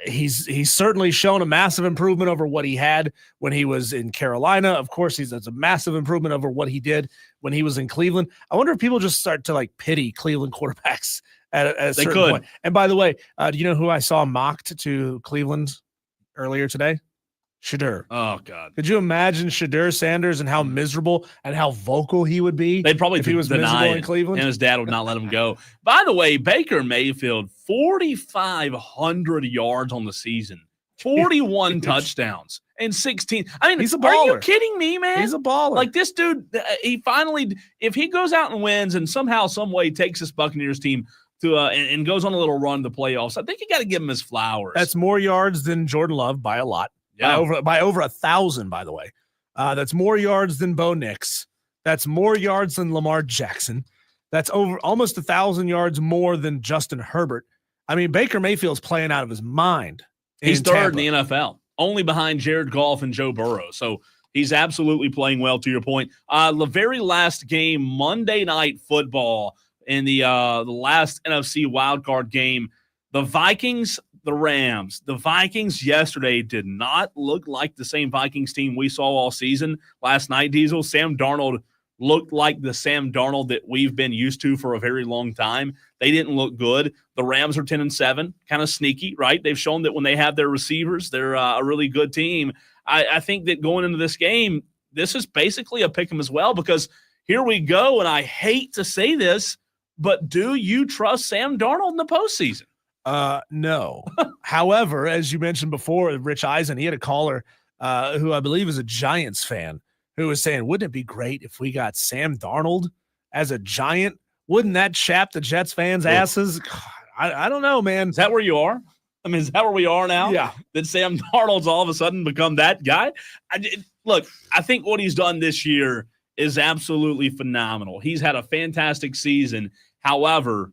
He's certainly shown a massive improvement over what he had when he was in Carolina. Of course, that's a massive improvement over what he did when he was in Cleveland. I wonder if people just start to like pity Cleveland quarterbacks at a certain point. And by the way, do you know who I saw mocked to Cleveland earlier today? Shedeur. Oh, God. Could you imagine Shedeur Sanders and how miserable and how vocal he would be? They'd probably if he was miserable in Cleveland. And his dad would not let him go. By the way, Baker Mayfield, 4,500 yards on the season, 41 touchdowns, and 16. I mean, he's a baller. Are you kidding me, man? He's a baller. Like this dude, he finally, if he goes out and wins and somehow, some way takes this Buccaneers team to and goes on a little run to the playoffs, I think you got to give him his flowers. That's more yards than Jordan Love by a lot. Yeah. By over 1,000, by the way. That's more yards than Bo Nix. That's more yards than Lamar Jackson. That's over almost 1,000 yards more than Justin Herbert. I mean, Baker Mayfield's playing out of his mind. He's third in the NFL, only behind Jared Goff and Joe Burrow. So he's absolutely playing well, to your point. The very last game, Monday Night Football, in the last NFC wildcard game, the Vikings, the Rams. The Vikings yesterday did not look like the same Vikings team we saw all season. Last night, Diesel, Sam Darnold looked like the Sam Darnold that we've been used to for a very long time. They didn't look good. The Rams are 10-7, kind of sneaky, right? They've shown that when they have their receivers, they're a really good team. I think that going into this game, this is basically a pick 'em as well, because here we go, and I hate to say this, but do you trust Sam Darnold in the postseason? No. However, as you mentioned before, Rich Eisen, he had a caller who I believe is a Giants fan who was saying, wouldn't it be great if we got Sam Darnold as a Giant? Wouldn't that chap the Jets fans' asses? God, I don't know, man. Is that where you are? I mean, is that where we are now? Yeah. That Sam Darnold's all of a sudden become that guy? Look, I think what he's done this year is absolutely phenomenal. He's had a fantastic season. However,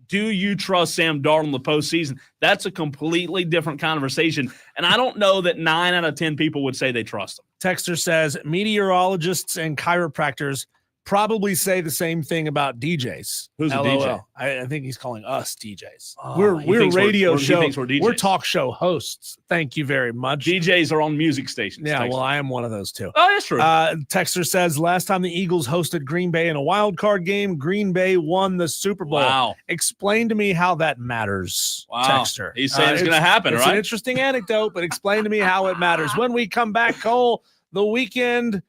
do you trust Sam Darnold in the postseason? That's a completely different conversation. And I don't know that 9 out of 10 people would say they trust him. Texter says meteorologists and chiropractors probably say the same thing about DJs. Who's a LOL. DJ? I think he's calling us DJs. Oh, we're radio he show. thinks we're DJs. We're talk show hosts. Thank you very much. DJs are on music stations. Yeah, Texter. well, I am one of those too. Oh, that's true. Texter says last time the Eagles hosted Green Bay in a wild card game, Green Bay won the Super Bowl. Wow. Explain to me how that matters. Wow. Texter. He's saying it's going to happen, it's right? an interesting anecdote, but explain to me how it matters. When we come back, Cole, the weekend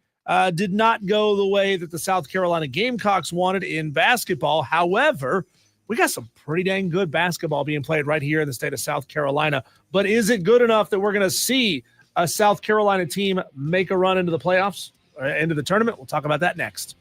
did not go the way that the South Carolina Gamecocks wanted in basketball. However, we got some pretty dang good basketball being played right here in the state of South Carolina. But is it good enough that we're going to see a South Carolina team make a run into the playoffs or into the tournament? We'll talk about that next.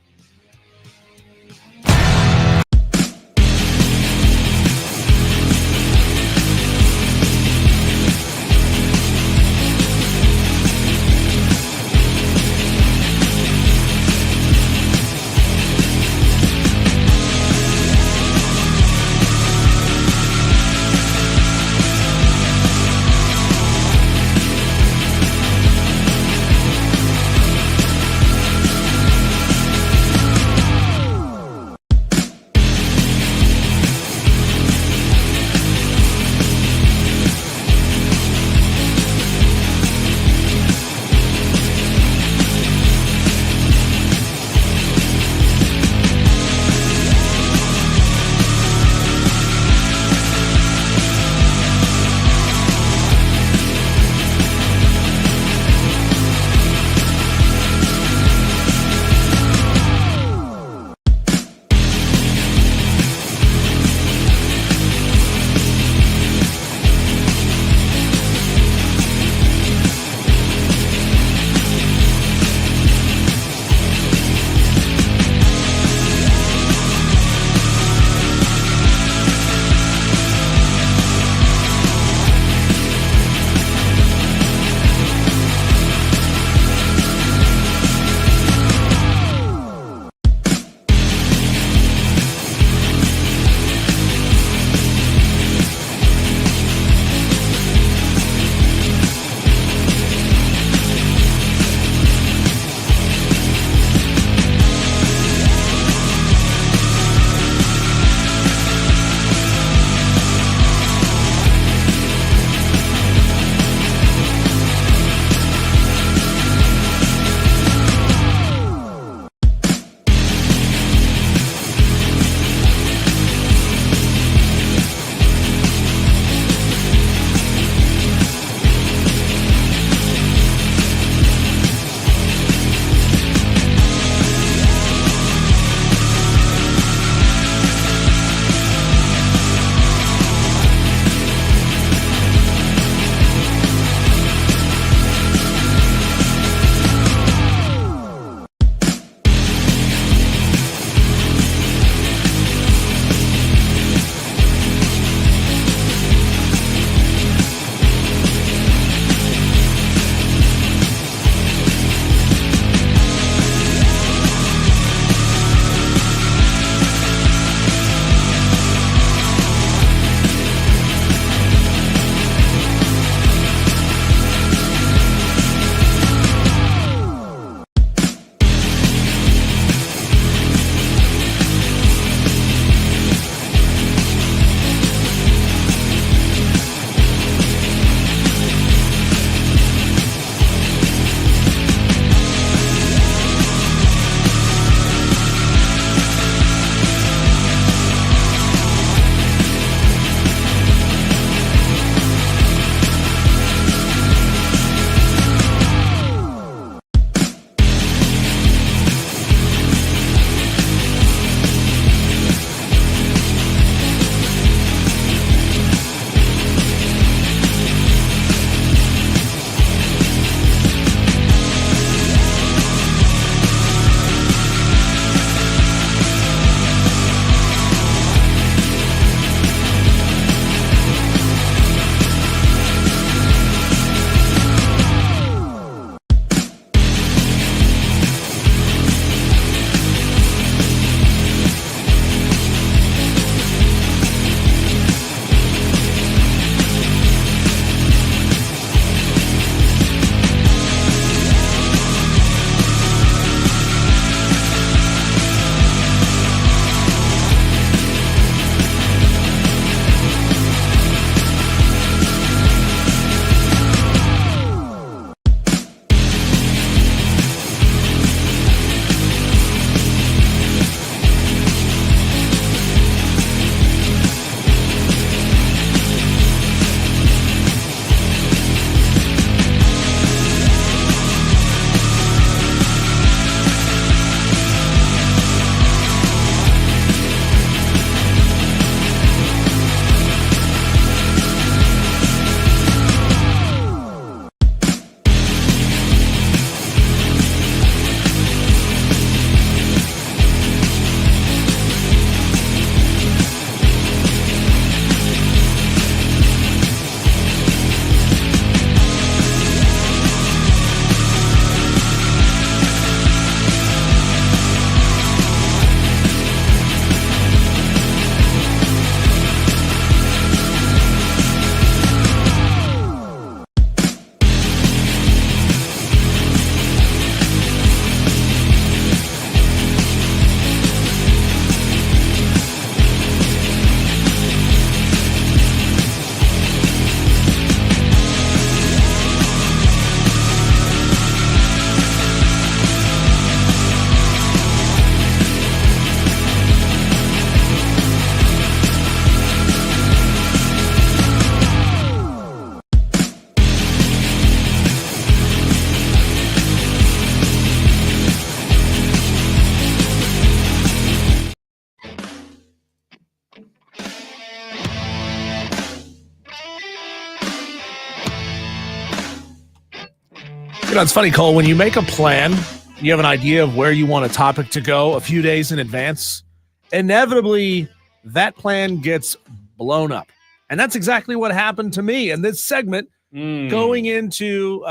It's funny, Cole, when you make a plan, you have an idea of where you want a topic to go a few days in advance, inevitably that plan gets blown up. And that's exactly what happened to me in this segment going into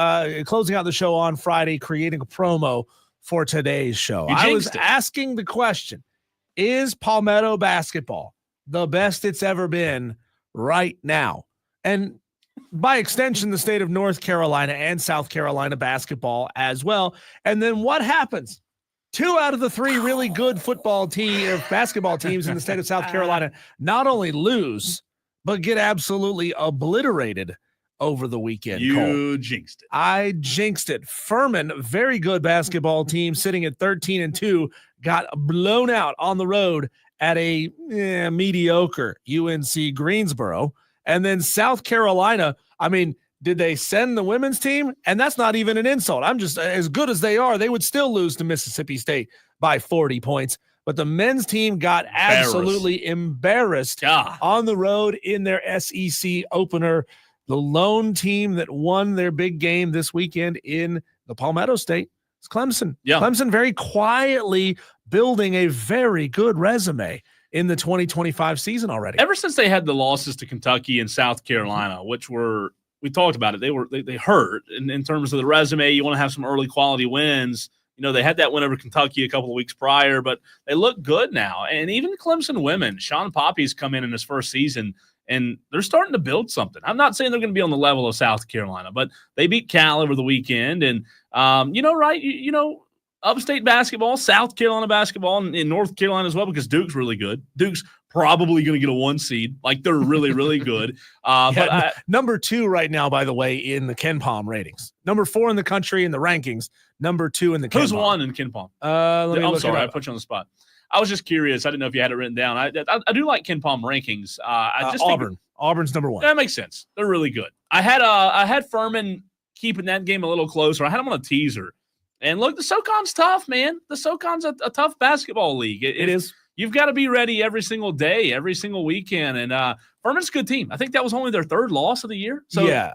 closing out the show on Friday, creating a promo for today's show. I was asking the question, is Palmetto basketball the best it's ever been right now? And by extension, the state of North Carolina and South Carolina basketball as well. And then what happens? 2 out of the 3 really good basketball teams in the state of South Carolina not only lose, but get absolutely obliterated over the weekend. You jinxed it. I jinxed it. Furman, very good basketball team, sitting at 13-2, got blown out on the road at a mediocre UNC Greensboro. And then South Carolina, I mean, did they send the women's team? And that's not even an insult. I'm just, as good as they are, they would still lose to Mississippi State by 40 points. But the men's team got absolutely embarrassed on the road in their SEC opener. The lone team that won their big game this weekend in the Palmetto State is Clemson. Yeah. Clemson very quietly building a very good resume in the 2025 season already. Ever since they had the losses to Kentucky and South Carolina, which were, we talked about it, they hurt in terms of the resume. You want to have some early quality wins. You know, they had that win over Kentucky a couple of weeks prior, but they look good now. And even Clemson women, Sean Poppy's come in his first season, and they're starting to build something. I'm not saying they're going to be on the level of South Carolina, but they beat Cal over the weekend. And, upstate basketball, South Carolina basketball, and in North Carolina as well, because Duke's really good. Duke's probably going to get a 1 seed. Like, they're really, really good. But number 2 right now, by the way, in the Ken Palm ratings. Number 4 in the country in the rankings. Number 2 in the Ken Who's Palm. won in Ken Palm? I'm sorry, I put you on the spot. I was just curious. I didn't know if you had it written down. I do like Ken Palm rankings. Auburn. Auburn's number 1. That makes sense. They're really good. I had Furman keeping that game a little closer. I had them on a teaser. And look, the SoCon's tough, man. The SoCon's a tough basketball league. It is. You've got to be ready every single day, every single weekend. And Furman's a good team. I think that was only their 3rd loss of the year. So yeah,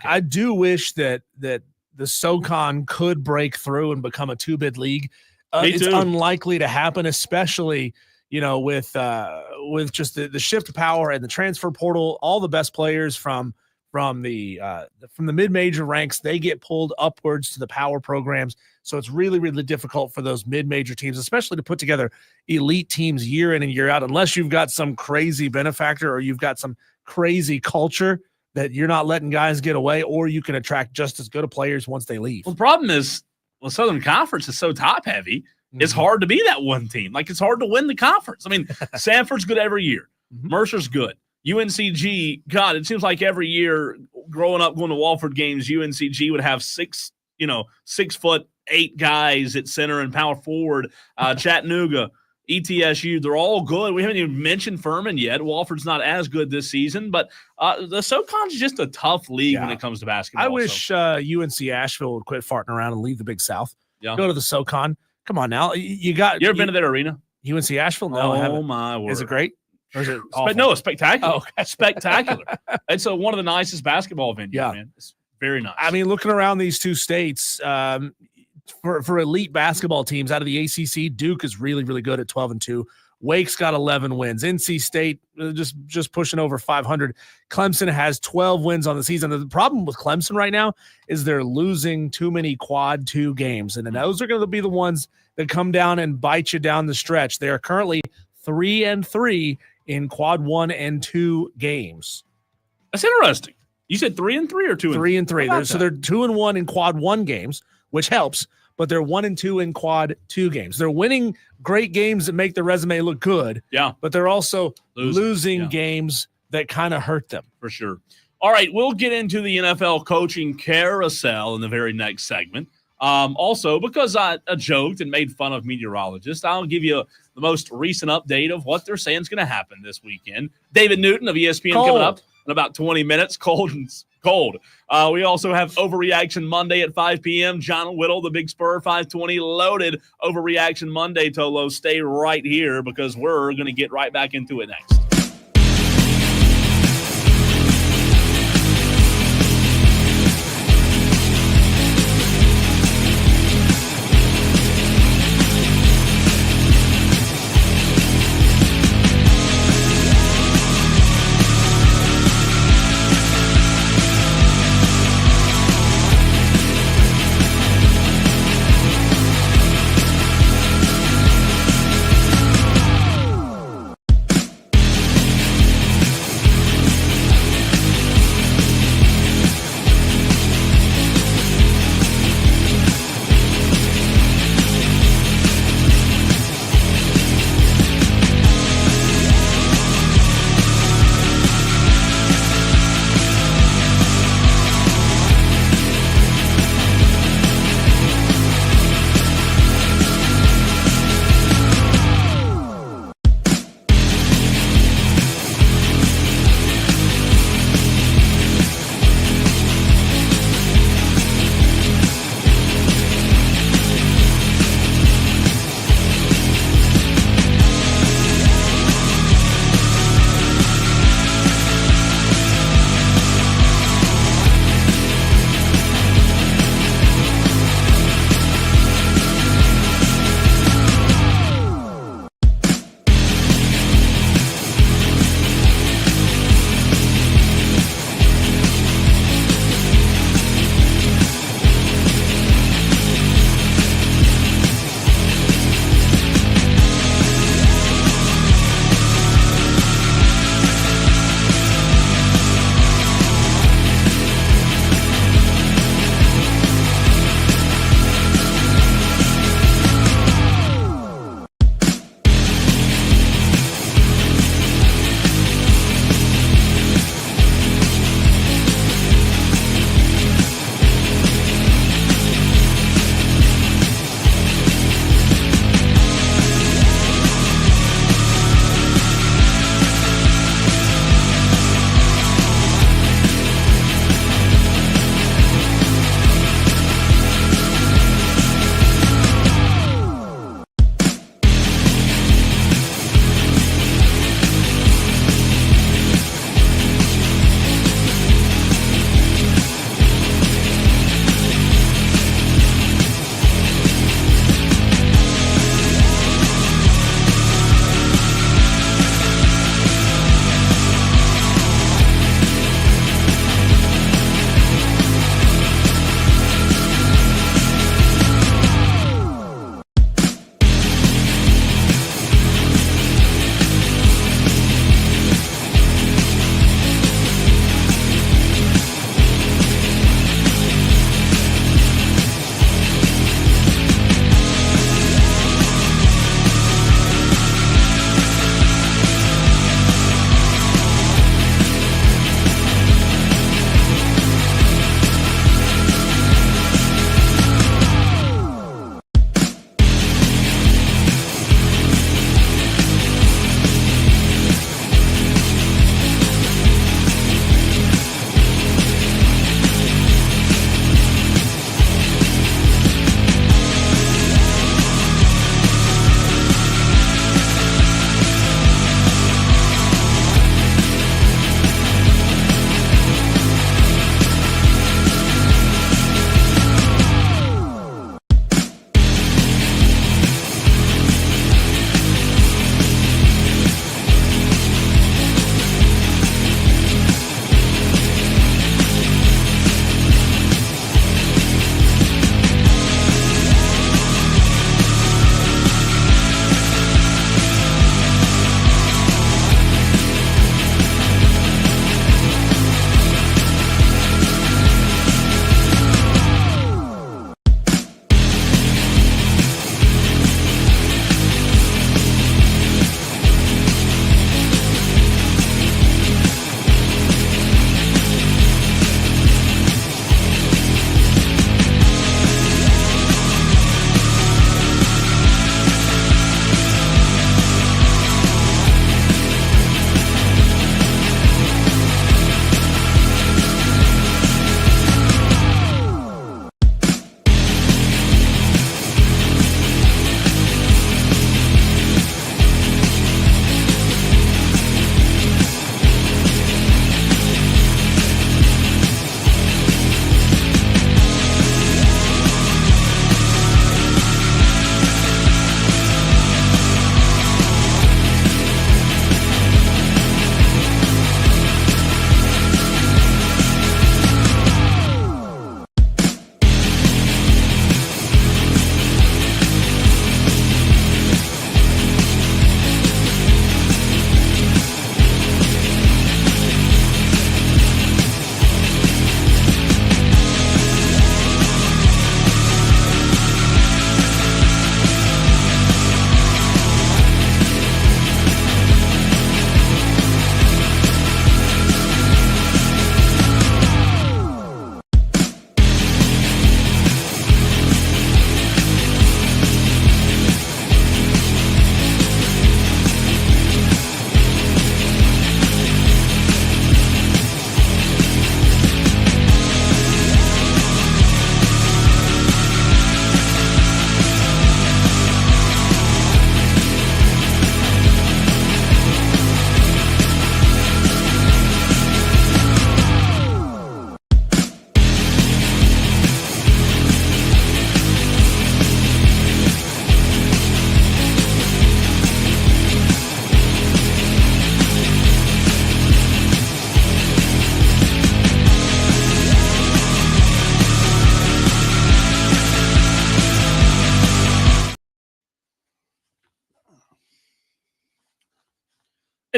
I do wish that the SoCon could break through and become a 2-bid league. It's unlikely to happen, especially with just the shift of power and the transfer portal. All the best players from the mid-major ranks, they get pulled upwards to the power programs. So it's really, really difficult for those mid-major teams, especially to put together elite teams year in and year out, unless you've got some crazy benefactor or you've got some crazy culture that you're not letting guys get away, or you can attract just as good of players once they leave. Well, the problem is, Southern Conference is so top-heavy, it's hard to be that one team. Like, it's hard to win the conference. I mean, Sanford's good every year. Mercer's good. UNCG, God, it seems like every year growing up going to Walford games, UNCG would have 6'8" guys at center and power forward. Chattanooga, ETSU, they're all good. We haven't even mentioned Furman yet. Walford's not as good this season, but the SoCon's just a tough league when it comes to basketball. I wish UNC Asheville would quit farting around and leave the Big South. Yeah. Go to the SoCon. Come on now. You ever been to that arena? UNC Asheville? No, I haven't. My word. Is it great? Or is it no, it's spectacular. Oh, okay. Spectacular. It's one of the nicest basketball venues, man. It's very nice. I mean, looking around these 2 states, for elite basketball teams out of the ACC, Duke is really, really good at 12-2. Wake's got 11 wins. NC State just pushing over 500. Clemson has 12 wins on the season. The problem with Clemson right now is they're losing too many quad 2 games, and those are going to be the ones that come down and bite you down the stretch. They are currently 3-3 in quad 1 and 2 games. That's interesting. You said 3-3 or 2-3? 3-3. So they're 2-1 in quad 1 games, which helps, but they're 1-2 in quad 2 games. They're winning great games that make their resume look good. Yeah. But they're also losing games that kind of hurt them. For sure. All right, we'll get into the NFL coaching carousel in the very next segment. Also, because I joked and made fun of meteorologists, I'll give you the most recent update of what they're saying is going to happen this weekend. David Newton of ESPN coming up in about 20 minutes. Cold. We also have Overreaction Monday at 5 p.m. John Whittle, the Big Spur, 520, loaded Overreaction Monday, Tolo. Stay right here because we're going to get right back into it next.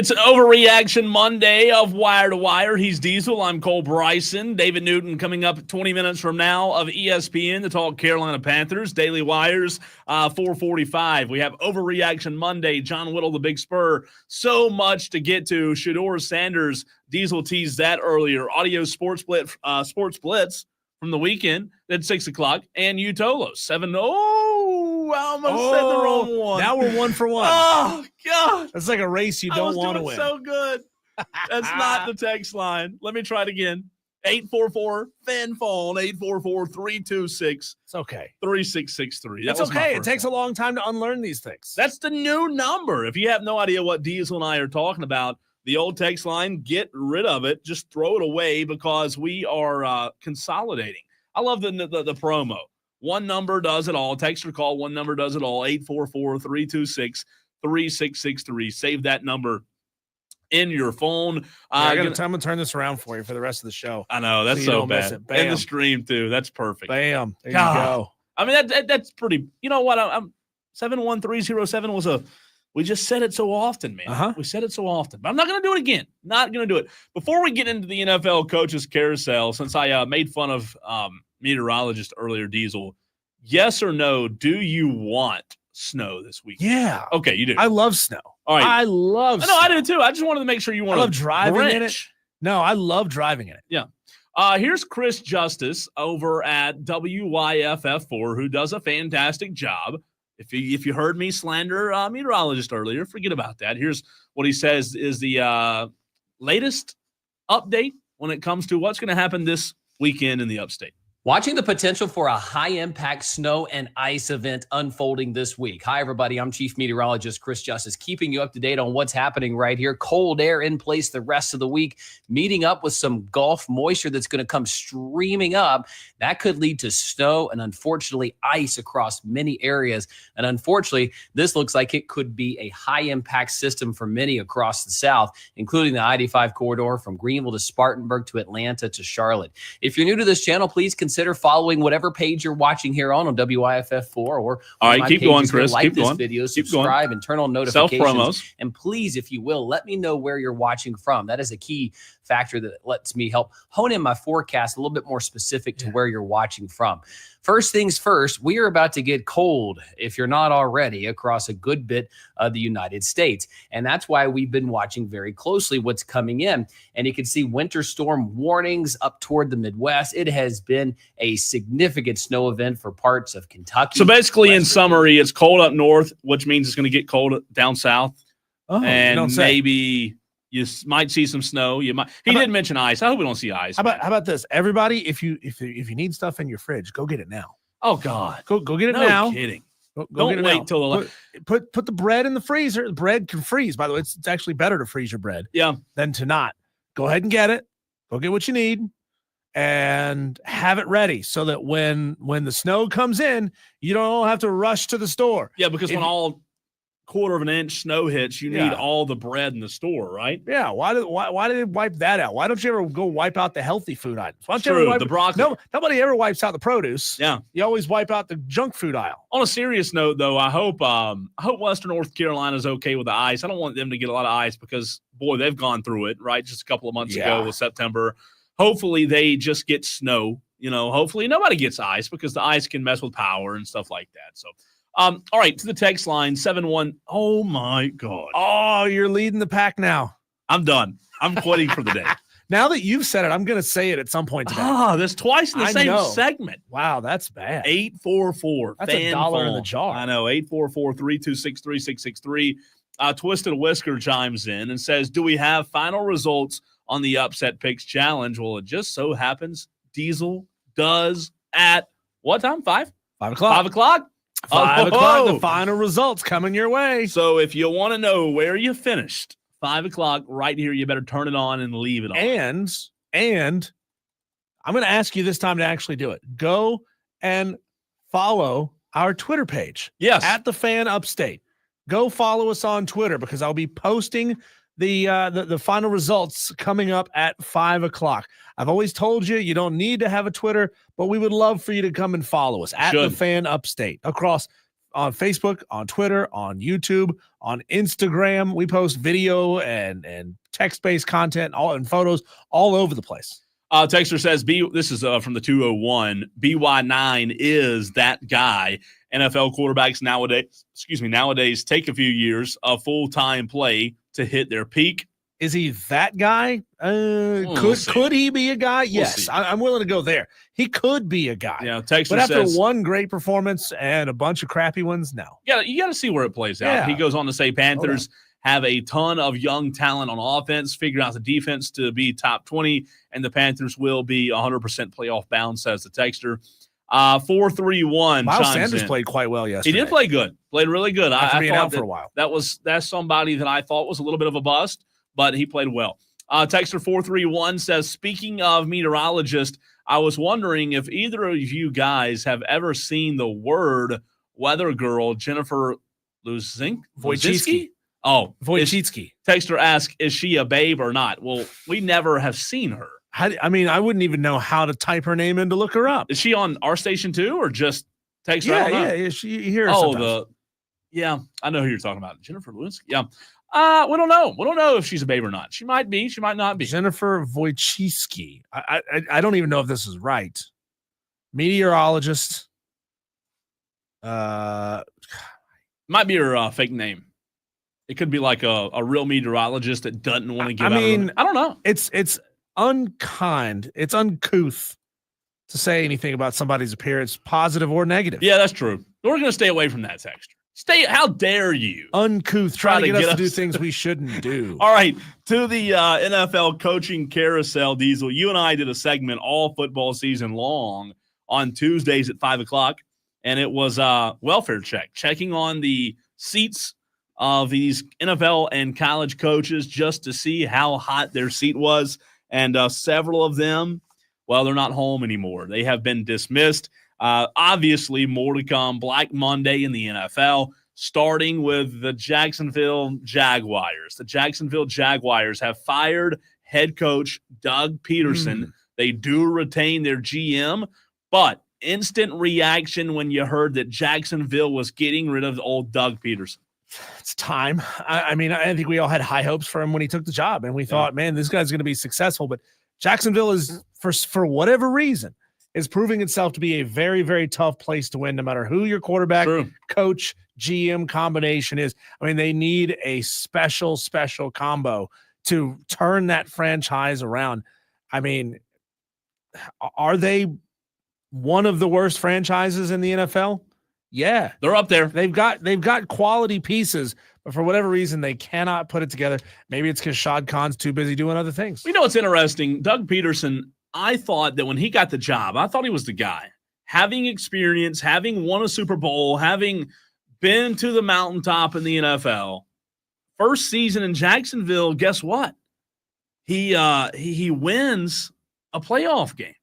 It's an overreaction Monday of Wire to Wire. He's Diesel. I'm Cole Bryson. David Newton coming up 20 minutes from now of ESPN to talk Carolina Panthers. Daily Wires, 4:45. We have Overreaction Monday. John Whittle, the Big Spur. So much to get to. Shedeur Sanders, Diesel teased that earlier. Audio Sports Blitz from the weekend at 6 o'clock. And Utolo, 7. I almost said the wrong one. Now we're 1 for 1. Oh, God. That's like a race you don't want to win. So good. That's not the text line. Let me try it again. 844-FAN-PHONE, 844-326. It's okay. 3663. It's okay. It takes a long time to unlearn these things. That's the new number. If you have no idea what Diesel and I are talking about, the old text line, get rid of it. Just throw it away because we are consolidating. I love the promo. One number does it all. Text or call, one number does it all. 844-326-3663. Save that number in your phone. I'm going to turn this around for you for the rest of the show. I know. That's so bad. And the stream, too. That's perfect. Bam. There you go. I mean, that's pretty. You know what? I'm 71307 was a. We just said it so often, man. Uh-huh. We said it so often. But I'm not going to do it again. Not going to do it. Before we get into the NFL coaches carousel, since I made fun of meteorologist earlier, Diesel, yes or no, do you want snow this week? Yeah. Okay, you do. I love snow. All right. I love snow. I do too. I just wanted to make sure you want to. I love driving in it. No, I love driving in it. Yeah. Here's Chris Justice over at WYFF4, who does a fantastic job. If you heard me slander meteorologist earlier, forget about that. Here's what he says is the latest update when it comes to what's going to happen this weekend in the upstate. Watching the potential for a high-impact snow and ice event unfolding this week. Hi, everybody. I'm Chief Meteorologist Chris Justice, keeping you up to date on what's happening right here. Cold air in place the rest of the week, meeting up with some Gulf moisture that's going to come streaming up. That could lead to snow and, unfortunately, ice across many areas. And, unfortunately, this looks like it could be a high-impact system for many across the South, including the I-85 corridor from Greenville to Spartanburg to Atlanta to Charlotte. If you're new to this channel, please consider following whatever page you're watching here on WYFF4 or all right, keep going, Chris. Like keep this going. video, keep subscribe, going. And turn on notifications. Self-promos. And please, if you will, let me know where you're watching from. That is a key factor that lets me help hone in my forecast a little bit more specific to where you're watching from. First things first, we are about to get cold, if you're not already, across a good bit of the United States. And that's why we've been watching very closely what's coming in. And you can see winter storm warnings up toward the Midwest. It has been a significant snow event for parts of Kentucky. So basically, in summary, it's cold up north, which means it's going to get cold down south. Oh, and maybe you might see some snow. You might. He did mention ice. I hope we don't see ice. How about this? Everybody, if you need stuff in your fridge, go get it now. Oh God, go get it now. No kidding. Go don't wait till the put the bread in the freezer. The bread can freeze. By the way, it's actually better to freeze your bread. Yeah. Than to not. Go ahead and get it. Go get what you need, and have it ready so that when the snow comes in, you don't have to rush to the store. Yeah, because when all quarter of an inch snow hits, you need all the bread in the store, right? Yeah. Why did they wipe that out? Why don't you ever go wipe out the healthy food items? Why don't you ever wipe the broccoli? Nobody ever wipes out the produce. Yeah. You always wipe out the junk food aisle. On a serious note, though, I hope Western North Carolina is okay with the ice. I don't want them to get a lot of ice because, boy, they've gone through it, right? Just a couple of months ago with September. Hopefully they just get snow. Hopefully nobody gets ice because the ice can mess with power and stuff like that. So, all right, to the text line, 71. Oh, my God. Oh, you're leading the pack now. I'm done. I'm quitting for the day. Now that you've said it, I'm going to say it at some point today. That's twice in the same segment. Wow, that's bad. 844. That's $1 in the jar. I know. 844-326-3663. Twisted Whisker chimes in and says, do we have final results on the Upset Picks Challenge? Well, it just so happens Diesel does at what time? 5 o'clock. 5 o'clock. 5 o'clock, the final results coming your way. So if you want to know where you finished, 5 o'clock right here, you better turn it on and leave it on. And I'm going to ask you this time to actually do it. Go and follow our Twitter page. Yes. At the Fan Upstate. Go follow us on Twitter because I'll be posting the final results coming up at 5 o'clock. I've always told you, you don't need to have a Twitter, but we would love for you to come and follow us at the Fan Upstate across on Facebook, on Twitter, on YouTube, on Instagram. We post video and text-based content and photos all over the place. Texter says, this is from the 201, BY9 is that guy. NFL quarterbacks nowadays take a few years of full-time play to hit their peak. Is he that guy? Could he be a guy? Yes, I'm willing to go there. He could be a guy. Yeah, Texter but after says, one great performance and a bunch of crappy ones, no. Yeah, you got to see where it plays out. Yeah. He goes on to say Panthers have a ton of young talent on offense, figure out the defense to be top 20, and the Panthers will be 100% playoff bound, says the Texter. 431. Miles Sanders played quite well yesterday. He did play good. Played really good. After being out for a while. That's somebody that I thought was a little bit of a bust, but he played well. Texter 431 says, speaking of meteorologist, I was wondering if either of you guys have ever seen the word weather girl, Jennifer Wojcicki. Oh, Wojcicki. Texter asks, is she a babe or not? Well, we never have seen her. I wouldn't even know how to type her name in to look her up. Is she on our station too, or just Texter? Yeah. She here. I know who you're talking about, Jennifer Lewinsky. Yeah, we don't know. We don't know if she's a babe or not. She might be. She might not be. Jennifer Wojcicki. I don't even know if this is right. Meteorologist. Might be her fake name. It could be like a real meteorologist that doesn't want to give out. I don't know. It's unkind. It's uncouth to say anything about somebody's appearance, positive or negative. Yeah, that's true. We're going to stay away from that, Texter. How dare you? Uncouth. Trying to get us to do things we shouldn't do. All right, to the NFL coaching carousel, Diesel. You and I did a segment all football season long on Tuesdays at 5 o'clock, and it was welfare check, checking on the seats of these NFL and college coaches just to see how hot their seat was. And several of them, well, they're not home anymore. They have been dismissed. Obviously, more to come. Black Monday in the NFL, starting with the Jacksonville Jaguars. The Jacksonville Jaguars have fired head coach Doug Peterson. They do retain their GM, but instant reaction when you heard that Jacksonville was getting rid of old Doug Peterson. It's time. I think we all had high hopes for him when he took the job, and we thought, man, this guy's going to be successful. But Jacksonville is, for whatever reason, is proving itself to be a very, very tough place to win, no matter who your quarterback, coach, GM combination is. I mean, they need a special combo to turn that franchise around. I mean, are they one of the worst franchises in the NFL? Yeah, they're up there. They've got quality pieces, but for whatever reason, they cannot put it together. Maybe it's because Shad Khan's too busy doing other things. You know, it's interesting. Doug Peterson, I thought that when he got the job, I thought he was the guy. Having experience, having won a Super Bowl, having been to the mountaintop in the NFL, first season in Jacksonville, guess what? He wins a playoff game.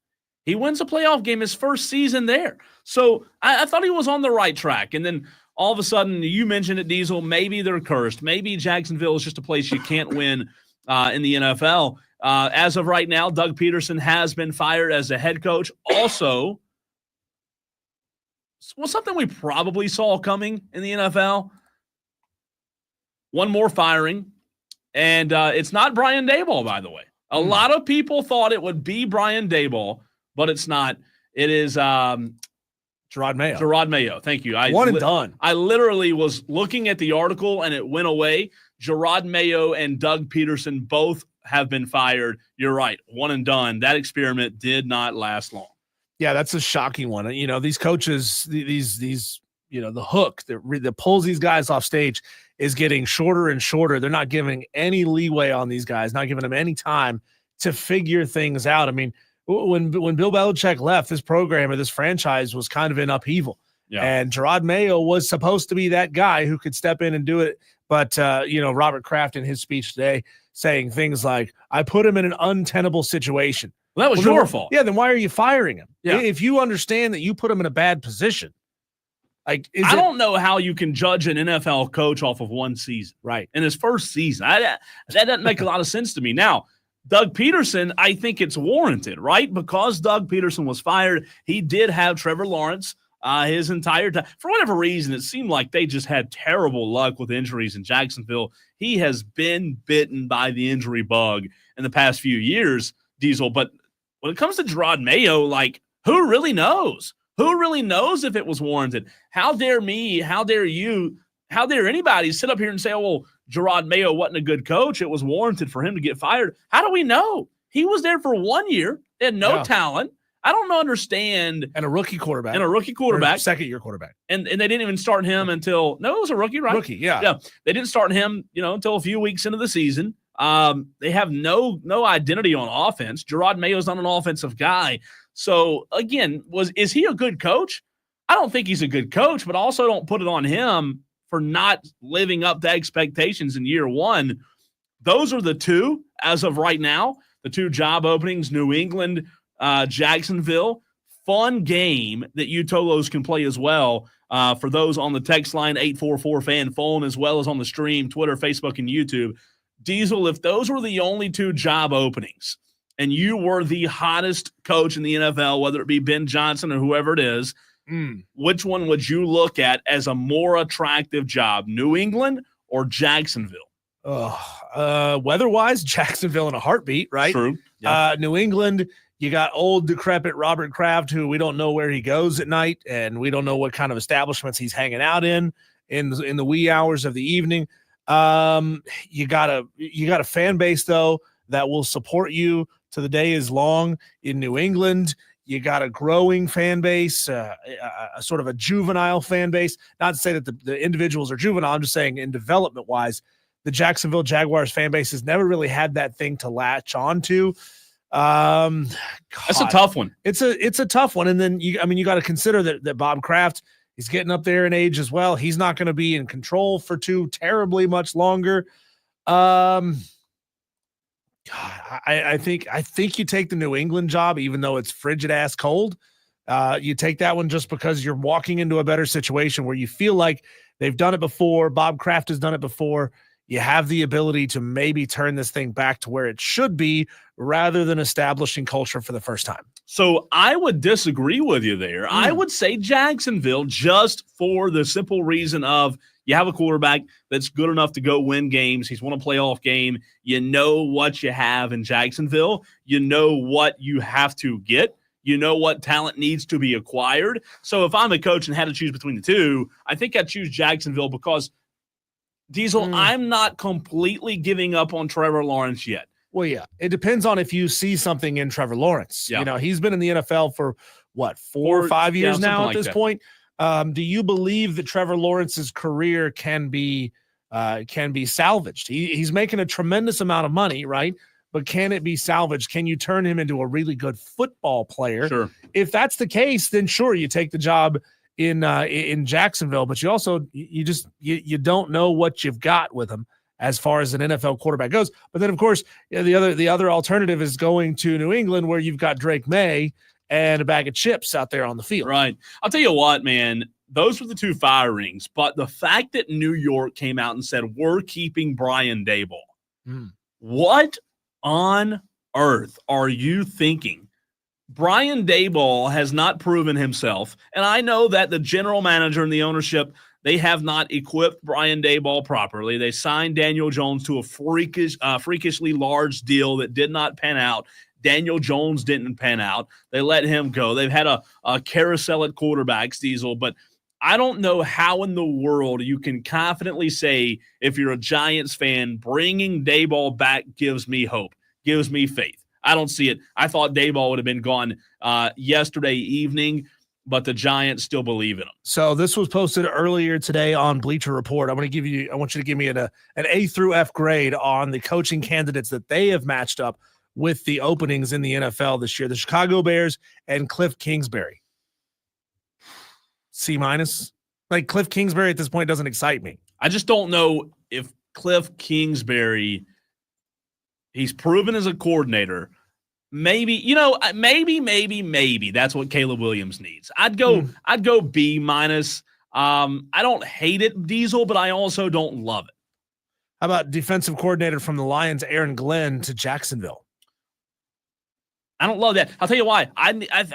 He wins a playoff game his first season there. So I thought he was on the right track. And then all of a sudden, you mentioned it, Diesel, maybe they're cursed. Maybe Jacksonville is just a place you can't win in the NFL. As of right now, Doug Peterson has been fired as a head coach. Also, was something we probably saw coming in the NFL. One more firing. And it's not Brian Daboll, by the way. A lot of people thought it would be Brian Daboll, but it's not. It is Gerard Mayo. Gerard Mayo. Thank you. One and done. I literally was looking at the article and it went away. Gerard Mayo and Doug Peterson both have been fired. You're right. One and done. That experiment did not last long. Yeah, that's a shocking one. You know, these coaches, these the hook that pulls these guys off stage is getting shorter and shorter. They're not giving any leeway on these guys, not giving them any time to figure things out. I mean, when Bill Belichick left, this program or this franchise was kind of in upheaval. Yeah. And Gerard Mayo was supposed to be that guy who could step in and do it. But, Robert Kraft in his speech today saying things like, I put him in an untenable situation. Well, that was your fault. Yeah, then why are you firing him? Yeah. If you understand that you put him in a bad position. I don't know how you can judge an NFL coach off of one season. Right. In his first season. That doesn't make a lot of sense to me. Now, Doug Peterson, I think it's warranted, right? Because Doug Peterson was fired, he did have Trevor Lawrence his entire time. For whatever reason, it seemed like they just had terrible luck with injuries in Jacksonville. He has been bitten by the injury bug in the past few years, Diesel. But when it comes to Gerard Mayo, like, who really knows? Who really knows if it was warranted? How dare me, how dare you, how dare anybody sit up here and say, oh, well, Gerard Mayo wasn't a good coach. It was warranted for him to get fired. How do we know? He was there for 1 year. They had no talent. I don't understand. And a rookie quarterback. Second-year quarterback. And they didn't even start him until – no, it was a rookie, right? Rookie, yeah. Yeah, they didn't start him, until a few weeks into the season. They have no identity on offense. Gerard Mayo's not an offensive guy. So, again, is he a good coach? I don't think he's a good coach, but also don't put it on him for not living up to expectations in year one. Those are the two, as of right now, the two job openings, New England, Jacksonville. Fun game that you Tolos can play as well. For those on the text line, 844-FAN phone, as well as on the stream, Twitter, Facebook, and YouTube. Diesel, if those were the only two job openings and you were the hottest coach in the NFL, whether it be Ben Johnson or whoever it is, which one would you look at as a more attractive job, New England or Jacksonville? Weather-wise, Jacksonville in a heartbeat, right? True. Yeah. New England, you got old, decrepit Robert Kraft, who we don't know where he goes at night, and we don't know what kind of establishments he's hanging out in the wee hours of the evening. You got a fan base, though, that will support you till the day is long in New England. You got a growing fan base, a sort of a juvenile fan base. Not to say that the individuals are juvenile. I'm just saying in development-wise, the Jacksonville Jaguars fan base has never really had that thing to latch on to. That's a tough one. It's a tough one. And then you got to consider that Bob Kraft, he's getting up there in age as well. He's not going to be in control for too terribly much longer. I think you take the New England job, even though it's frigid ass cold. You take that one just because you're walking into a better situation where you feel like they've done it before. Bob Kraft has done it before. You have the ability to maybe turn this thing back to where it should be rather than establishing culture for the first time. So I would disagree with you there. I would say Jacksonville, just for the simple reason of you have a quarterback that's good enough to go win games. He's won a playoff game. You know what you have in Jacksonville. You know what you have to get. You know what talent needs to be acquired. So if I'm a coach and had to choose between the two, I think I'd choose Jacksonville because, Diesel, I'm not completely giving up on Trevor Lawrence yet. Well, yeah, it depends on if you see something in Trevor Lawrence. Yeah. He's been in the NFL for what, 4 or 5 years now at this point. Do you believe that Trevor Lawrence's career can be salvaged? He's making a tremendous amount of money, right? But can it be salvaged? Can you turn him into a really good football player? Sure. If that's the case, then sure, you take the job in Jacksonville, but you also you don't know what you've got with him as far as an NFL quarterback goes. But then, of course, the other alternative is going to New England, where you've got Drake May and a bag of chips out there on the field. Right. I'll tell you what, man, those were the two firings. But the fact that New York came out and said, we're keeping Brian Daboll. What on earth are you thinking? Brian Daboll has not proven himself. And I know that the general manager and the ownership, they have not equipped Brian Daboll properly. They signed Daniel Jones to a freakishly large deal that did not pan out. Daniel Jones didn't pan out. They let him go. They've had a carousel at quarterbacks, Diesel, but I don't know how in the world you can confidently say, if you're a Giants fan, bringing Daboll back gives me hope, gives me faith. I don't see it. I thought Daboll would have been gone yesterday evening, but the Giants still believe in him. So this was posted earlier today on Bleacher Report. I want you to give me an A through F grade on the coaching candidates that they have matched up with the openings in the NFL this year. The Chicago Bears and Cliff Kingsbury. C-. Like, Cliff Kingsbury at this point doesn't excite me. I just don't know if Cliff Kingsbury, he's proven as a coordinator. Maybe that's what Caleb Williams needs. I'd go B-. I don't hate it, Diesel, but I also don't love it. How about defensive coordinator from the Lions, Aaron Glenn, to Jacksonville? I don't love that. I'll tell you why. I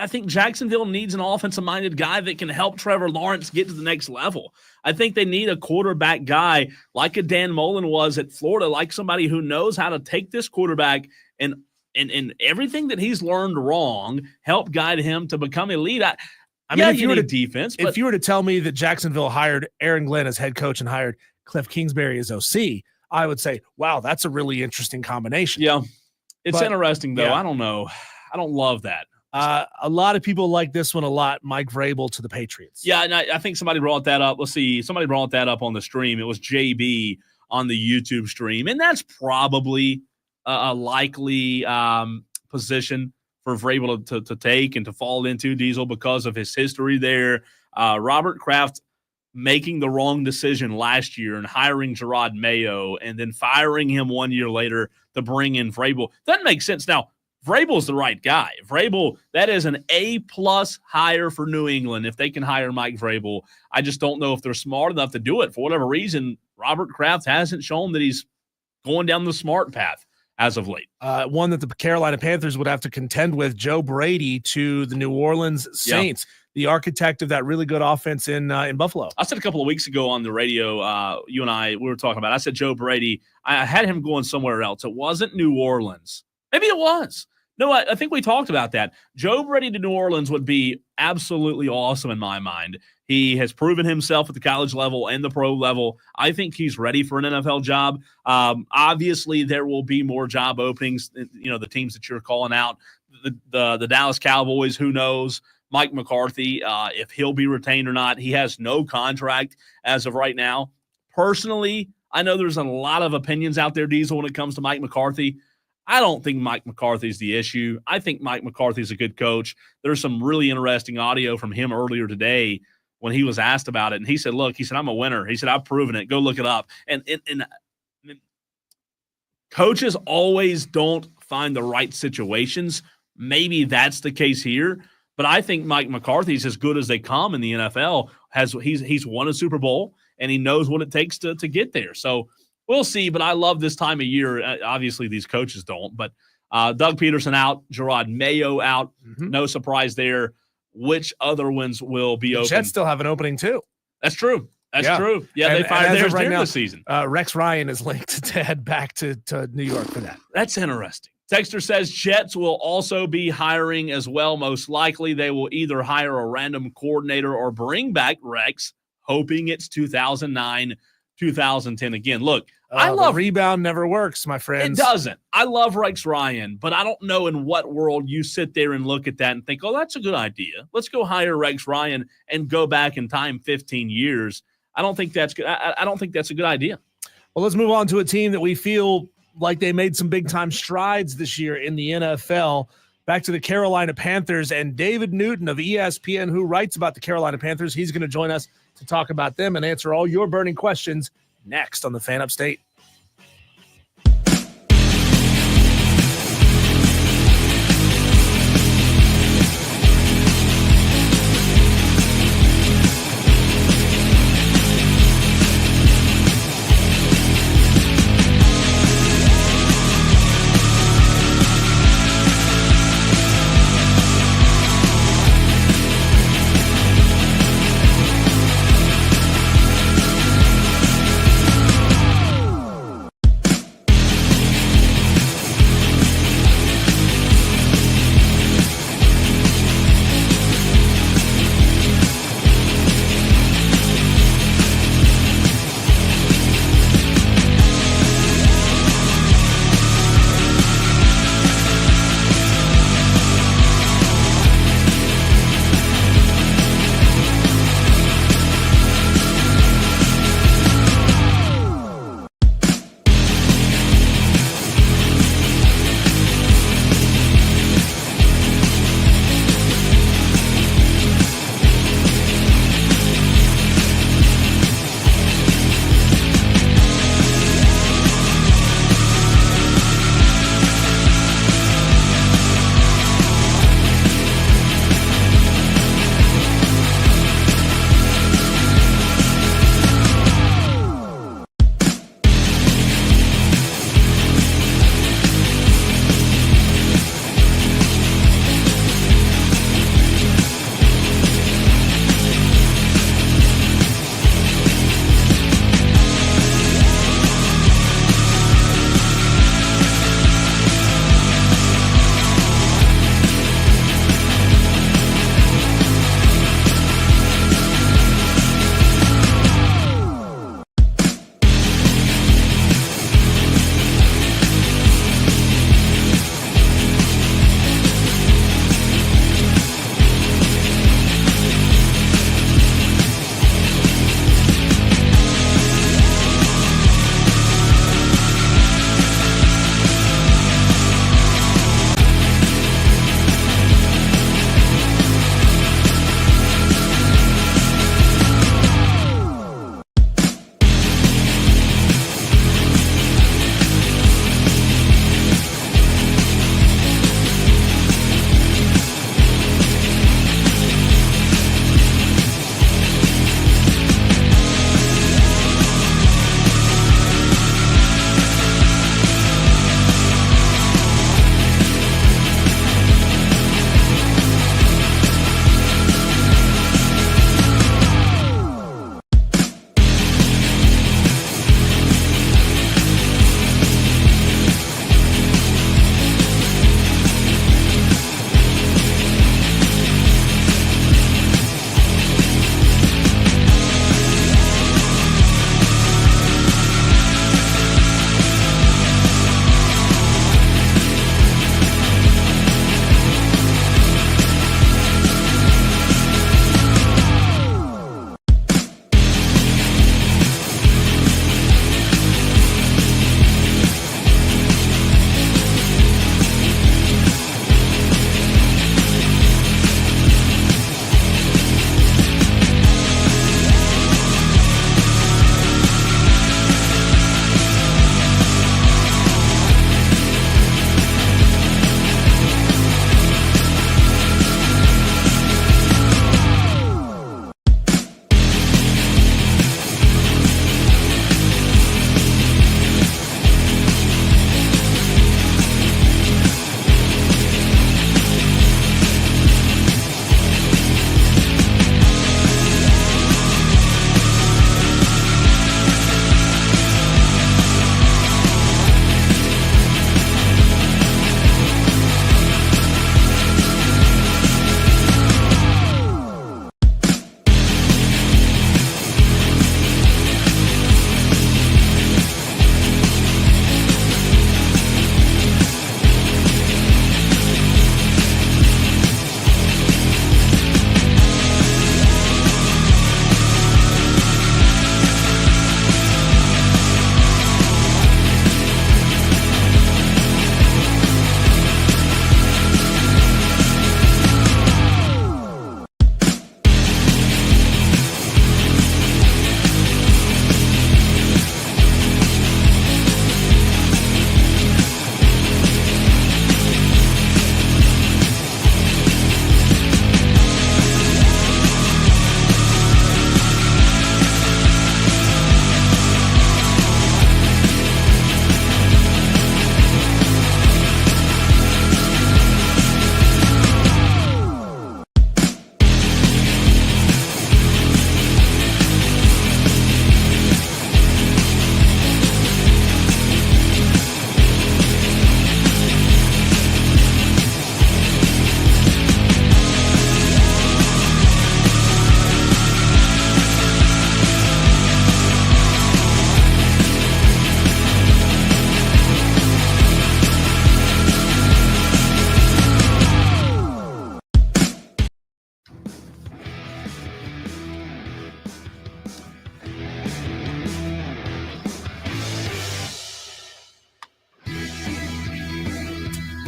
think Jacksonville needs an offensive-minded guy that can help Trevor Lawrence get to the next level. I think they need a quarterback guy like a Dan Mullen was at Florida, like somebody who knows how to take this quarterback and everything that he's learned wrong, help guide him to become elite. I mean, if you were to defense, if you were to tell me that Jacksonville hired Aaron Glenn as head coach and hired Cliff Kingsbury as OC, I would say, wow, that's a really interesting combination. Yeah, it's interesting though. Yeah. I don't know. I don't love that. A lot of people like this one a lot. Mike Vrabel to the Patriots. Yeah, and I think somebody brought that up. Let's see. Somebody brought that up on the stream. It was JB on the YouTube stream, and that's probably a likely position for Vrabel to take and to fall into, Diesel, because of his history there. Robert Kraft making the wrong decision last year and hiring Gerard Mayo and then firing him 1 year later to bring in Vrabel. That makes sense. Now, Vrabel's the right guy. Vrabel, that is an A-plus hire for New England if they can hire Mike Vrabel. I just don't know if they're smart enough to do it. For whatever reason, Robert Kraft hasn't shown that he's going down the smart path as of late. One that the Carolina Panthers would have to contend with, Joe Brady to the New Orleans Saints, the architect of that really good offense in Buffalo. I said a couple of weeks ago on the radio, you and I, we were talking about, I said Joe Brady, I had him going somewhere else. It wasn't New Orleans. Maybe it was. No, I think we talked about that. Joe Brady to New Orleans would be absolutely awesome in my mind. He has proven himself at the college level and the pro level. I think he's ready for an NFL job. Obviously, there will be more job openings. You know, the teams that you're calling out, the Dallas Cowboys, who knows? Mike McCarthy, if he'll be retained or not. He has no contract as of right now. Personally, I know there's a lot of opinions out there, Diesel, when it comes to Mike McCarthy. I don't think Mike McCarthy's the issue. I think Mike McCarthy's a good coach. There's some really interesting audio from him earlier today when he was asked about it. And he said, look, he said, I'm a winner. He said, I've proven it. Go look it up. And coaches always don't find the right situations. Maybe that's the case here. But I think Mike McCarthy's as good as they come in the NFL. He's won a Super Bowl, and he knows what it takes to get there. So we'll see, but I love this time of year. Obviously, these coaches don't. But Doug Peterson out, Gerard Mayo out. Mm-hmm. No surprise there. Which other ones will be open? Jets still have an opening, too. That's true. That's true. Yeah, they fired theirs during the season. Rex Ryan is linked to head back to New York for that. That's interesting. Texter says Jets will also be hiring as well. Most likely, they will either hire a random coordinator or bring back Rex, hoping it's 2009, 2010 again. Look, I love rebound never works, my friends. It doesn't. I love Rex Ryan, but I don't know in what world you sit there and look at that and think, oh, that's a good idea. Let's go hire Rex Ryan and go back in time 15 years. I don't think that's good. I don't think that's a good idea. Well, let's move on to a team that we feel like they made some big-time strides this year in the NFL. Back to the Carolina Panthers and David Newton of ESPN, who writes about the Carolina Panthers. He's going to join us to talk about them and answer all your burning questions next on the Fan Upstate.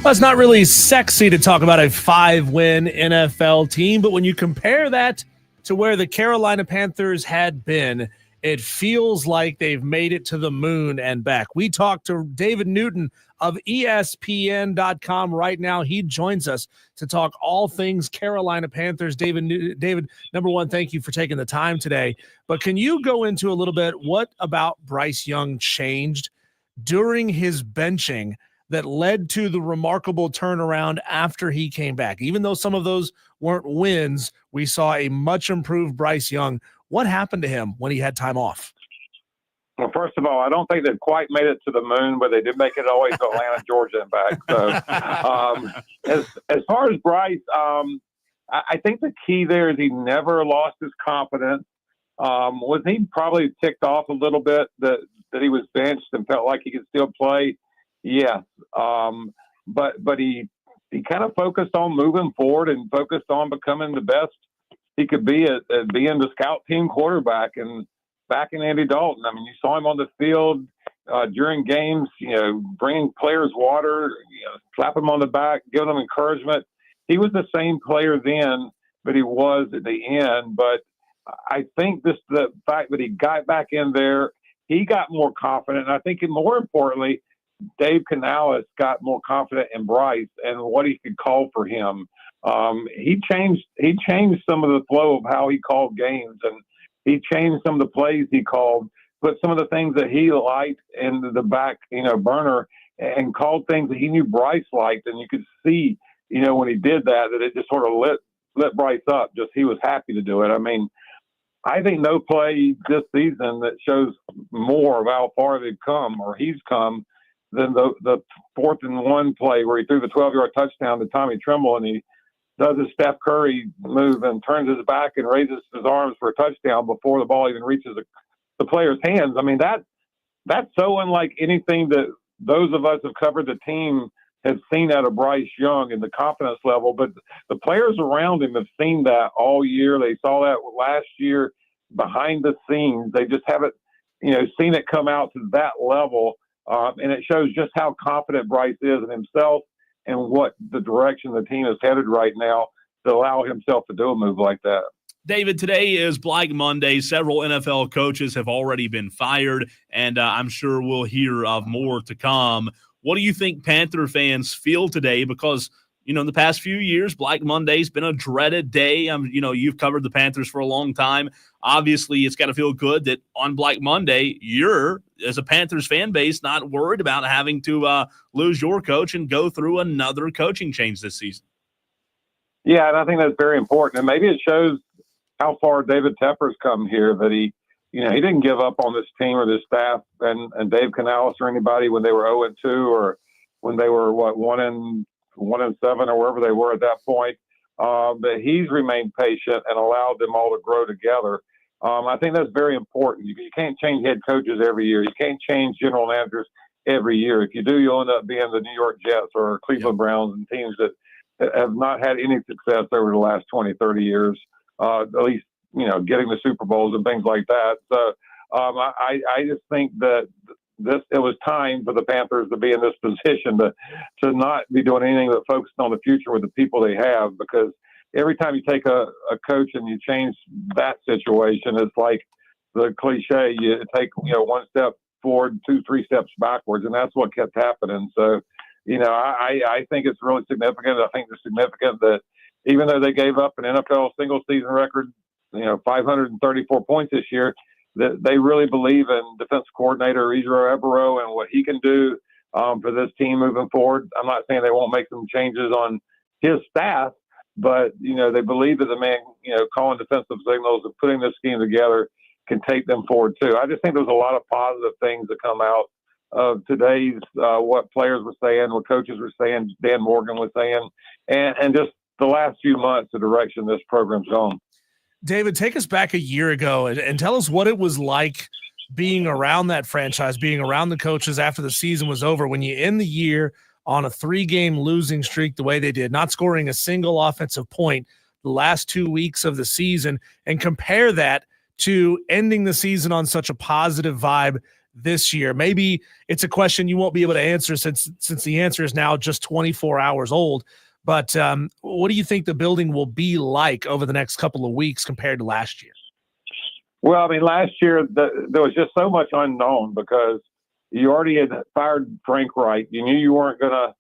Well, it's not really sexy to talk about a 5-win NFL team, but when you compare that to where the Carolina Panthers had been, it feels like they've made it to the moon and back. We talked to David Newton of ESPN.com right now. He joins us to talk all things Carolina Panthers. David, number one, thank you for taking the time today. But can you go into a little bit what about Bryce Young changed during his benching that led to the remarkable turnaround after he came back? Even though some of those weren't wins, we saw a much improved Bryce Young. What happened to him when he had time off? Well, first of all, I don't think they've quite made it to the moon, but they did make it always to Atlanta, Georgia, and back. So, as far as Bryce, I think the key there is he never lost his confidence. Was he probably ticked off a little bit that he was benched and felt like he could still play? Yes. But he kind of focused on moving forward and focused on becoming the best he could be at being the scout team quarterback and backing Andy Dalton. I mean, you saw him on the field during games, bringing players water, slap them on the back, giving them encouragement. He was the same player then, but he was at the end. But I think the fact that he got back in there, he got more confident. And I think more importantly, Dave Canales got more confident in Bryce and what he could call for him. He changed some of the flow of how he called games, and he changed some of the plays he called, put some of the things that he liked into the back, burner, and called things that he knew Bryce liked. And you could see, when he did that it just sort of lit Bryce up. Just he was happy to do it. I mean, I think no play this season that shows more of how far they've come or he's come than the 4th and 1 play where he threw the 12-yard touchdown to Tommy Tremble, and he does a Steph Curry move and turns his back and raises his arms for a touchdown before the ball even reaches the player's hands. I mean, that's so unlike anything that those of us who have covered the team have seen out of Bryce Young and the confidence level. But the players around him have seen that all year. They saw that last year behind the scenes. They just haven't, seen it come out to that level. And it shows just how confident Bryce is in himself and what the direction the team is headed right now to allow himself to do a move like that. David, today is Black Monday. Several NFL coaches have already been fired, and I'm sure we'll hear of more to come. What do you think Panther fans feel today? Because, in the past few years, Black Monday's been a dreaded day. You've covered the Panthers for a long time. Obviously, it's got to feel good that on Black Monday, you're, as a Panthers fan base, not worried about having to lose your coach and go through another coaching change this season. Yeah, and I think that's very important. And maybe it shows how far David Tepper's come here, that he didn't give up on this team or this staff and Dave Canales or anybody when they were 0-2 or when they were 1-7 or wherever they were at that point. But he's remained patient and allowed them all to grow together. I think that's very important. You can't change head coaches every year. You can't change general managers every year. If you do, you'll end up being the New York Jets or Cleveland Browns and teams that have not had any success over the last 20, 30 years, at least, getting the Super Bowls and things like that. So I just think that it was time for the Panthers to be in this position to not be doing anything but focusing on the future with the people they have, because every time you take a coach and you change that situation, it's like the cliche, you take, one step forward, 2-3 steps backwards. And that's what kept happening. So, I think it's really significant. I think it's significant that even though they gave up an NFL single season record, 534 points this year, that they really believe in defensive coordinator Ejiro Evero and what he can do for this team moving forward. I'm not saying they won't make some changes on his staff, but, they believe that the man, calling defensive signals and putting this scheme together can take them forward too. I just think there's a lot of positive things that come out of today's, what players were saying, what coaches were saying, Dan Morgan was saying, and just the last few months, the direction this program's gone. David, take us back a year ago and tell us what it was like being around that franchise, being around the coaches after the season was over, when you end the year on a 3-game losing streak the way they did, not scoring a single offensive point the last 2 weeks of the season, and compare that to ending the season on such a positive vibe this year? Maybe it's a question you won't be able to answer since the answer is now just 24 hours old. But what do you think the building will be like over the next couple of weeks compared to last year? Well, I mean, last year there was just so much unknown because you already had fired Frank Wright. You knew you weren't going